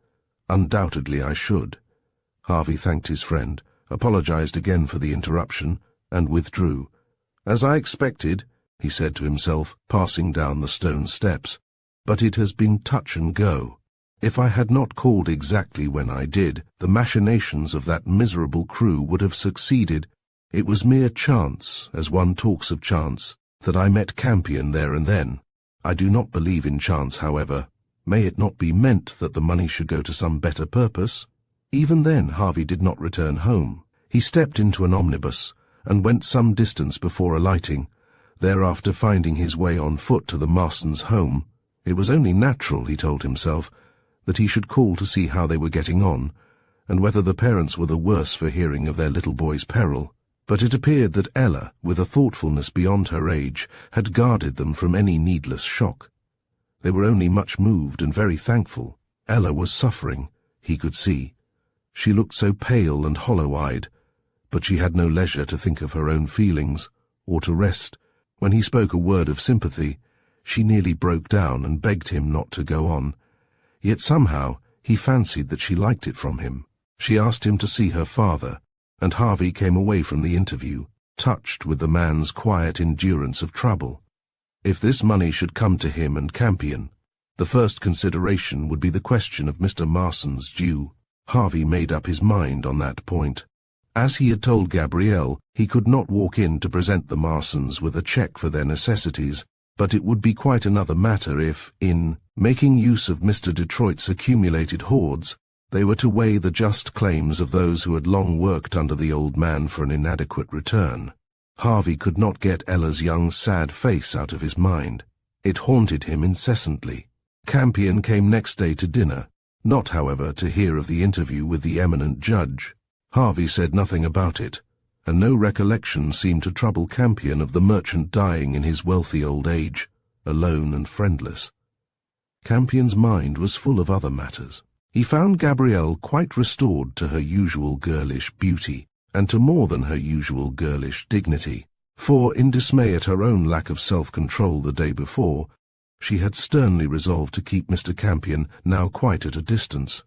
Undoubtedly I should. Harvey thanked his friend, apologized again for the interruption, and withdrew. As I expected, he said to himself, passing down the stone steps, but it has been touch and go. If I had not called exactly when I did, the machinations of that miserable crew would have succeeded. It was mere chance, as one talks of chance, that I met Campion there and then. I do not believe in chance, however. May it not be meant that the money should go to some better purpose? Even then Harvey did not return home. He stepped into an omnibus, and went some distance before alighting. Thereafter, finding his way on foot to the Marsons' home, it was only natural, he told himself, that he should call to see how they were getting on, and whether the parents were the worse for hearing of their little boy's peril. But it appeared that Ella, with a thoughtfulness beyond her age, had guarded them from any needless shock. They were only much moved and very thankful. Ella was suffering, he could see. She looked so pale and hollow-eyed, but she had no leisure to think of her own feelings, or to rest. When he spoke a word of sympathy, she nearly broke down and begged him not to go on. Yet somehow he fancied that she liked it from him. She asked him to see her father, and Harvey came away from the interview, touched with the man's quiet endurance of trouble. If this money should come to him and Campion, the first consideration would be the question of Mr. Marson's due. Harvey made up his mind on that point. As he had told Gabrielle, he could not walk in to present the Marsons with a cheque for their necessities, but it would be quite another matter if, in making use of Mr. Detroit's accumulated hoards, they were to weigh the just claims of those who had long worked under the old man for an inadequate return. Harvey could not get Ella's young, sad face out of his mind. It haunted him incessantly. Campion came next day to dinner, not, however, to hear of the interview with the eminent judge. Harvey said nothing about it, and no recollection seemed to trouble Campion of the merchant dying in his wealthy old age, alone and friendless. Campion's mind was full of other matters. He found Gabrielle quite restored to her usual girlish beauty, and to more than her usual girlish dignity, for, in dismay at her own lack of self-control the day before, she had sternly resolved to keep Mr. Campion now quite at a distance.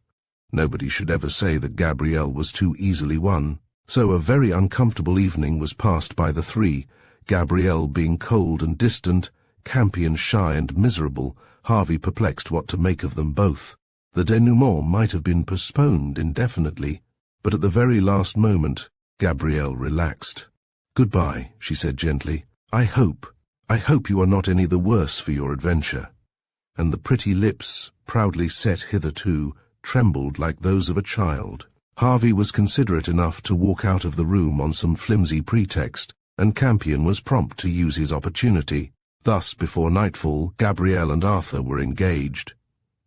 Nobody should ever say that Gabrielle was too easily won. So a very uncomfortable evening was passed by the 3, Gabrielle being cold and distant, Campion shy and miserable, Harvey perplexed what to make of them both. The denouement might have been postponed indefinitely, but at the very last moment, Gabrielle relaxed. "Goodbye," she said gently. I hope you are not any the worse for your adventure." And the pretty lips, proudly set hitherto, trembled like those of a child. Harvey was considerate enough to walk out of the room on some flimsy pretext, and Campion was prompt to use his opportunity. Thus, before nightfall, Gabrielle and Arthur were engaged.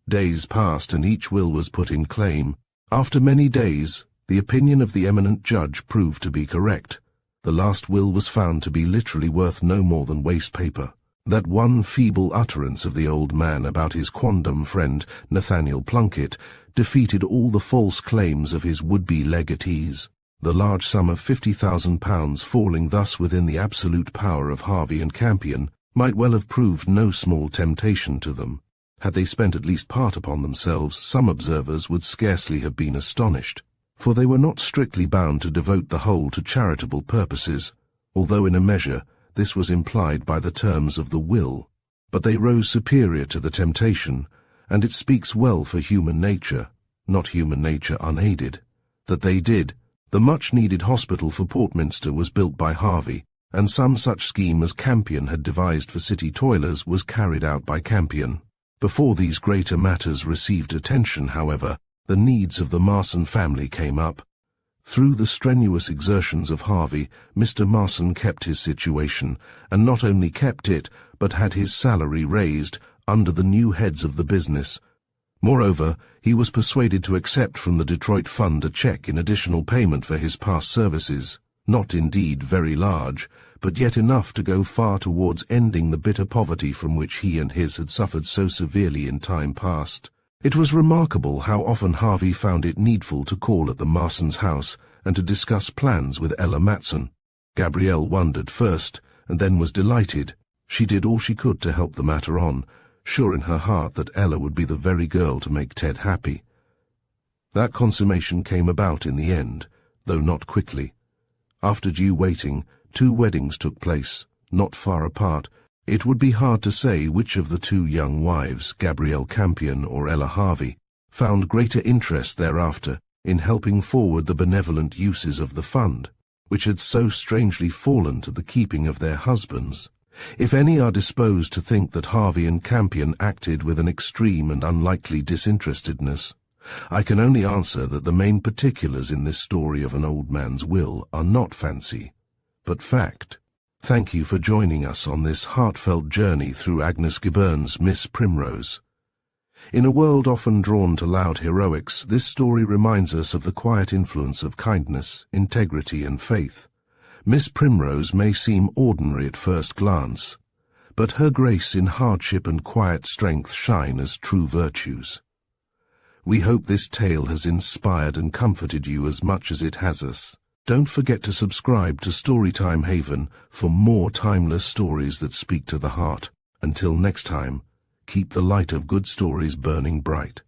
Days passed, and each will was put in claim. After many days, the opinion of the eminent judge proved to be correct. The last will was found to be literally worth no more than waste paper. That one feeble utterance of the old man about his quondam friend, Nathaniel Plunkett, defeated all the false claims of his would-be legatees. The large sum of £50,000 falling thus within the absolute power of Harvey and Campion might well have proved no small temptation to them. Had they spent at least part upon themselves, some observers would scarcely have been astonished. for they were not strictly bound to devote the whole to charitable purposes, although in a measure this was implied by the terms of the will. But they rose superior to the temptation, and it speaks well for human nature, not human nature unaided, that they did. The much-needed hospital for Portminster was built by Harvey, and some such scheme as Campion had devised for city toilers was carried out by Campion. Before these greater matters received attention, however, the needs of the Marson family came up. Through the strenuous exertions of Harvey, Mr. Marson kept his situation, and not only kept it, but had his salary raised under the new heads of the business. Moreover, he was persuaded to accept from the Detroit Fund a check in additional payment for his past services, not indeed very large, but yet enough to go far towards ending the bitter poverty from which he and his had suffered so severely in time past. It was remarkable how often Harvey found it needful to call at the Marsons' house and to discuss plans with Ella Matson. Gabrielle wondered first, and then was delighted. She did all she could to help the matter on, sure in her heart that Ella would be the very girl to make Ted happy. That consummation came about in the end, though not quickly. After due waiting, 2 weddings took place, not far apart. It would be hard to say which of the 2 young wives, Gabrielle Campion or Ella Harvey, found greater interest thereafter in helping forward the benevolent uses of the fund, which had so strangely fallen to the keeping of their husbands. If any are disposed to think that Harvey and Campion acted with an extreme and unlikely disinterestedness, I can only answer that the main particulars in this story of an old man's will are not fancy, but fact. Thank you for joining us on this heartfelt journey through Agnes Giberne's Miss Primrose. In a world often drawn to loud heroics, this story reminds us of the quiet influence of kindness, integrity, and faith. Miss Primrose may seem ordinary at first glance, but her grace in hardship and quiet strength shine as true virtues. We hope this tale has inspired and comforted you as much as it has us. Don't forget to subscribe to Storytime Haven for more timeless stories that speak to the heart. Until next time, keep the light of good stories burning bright.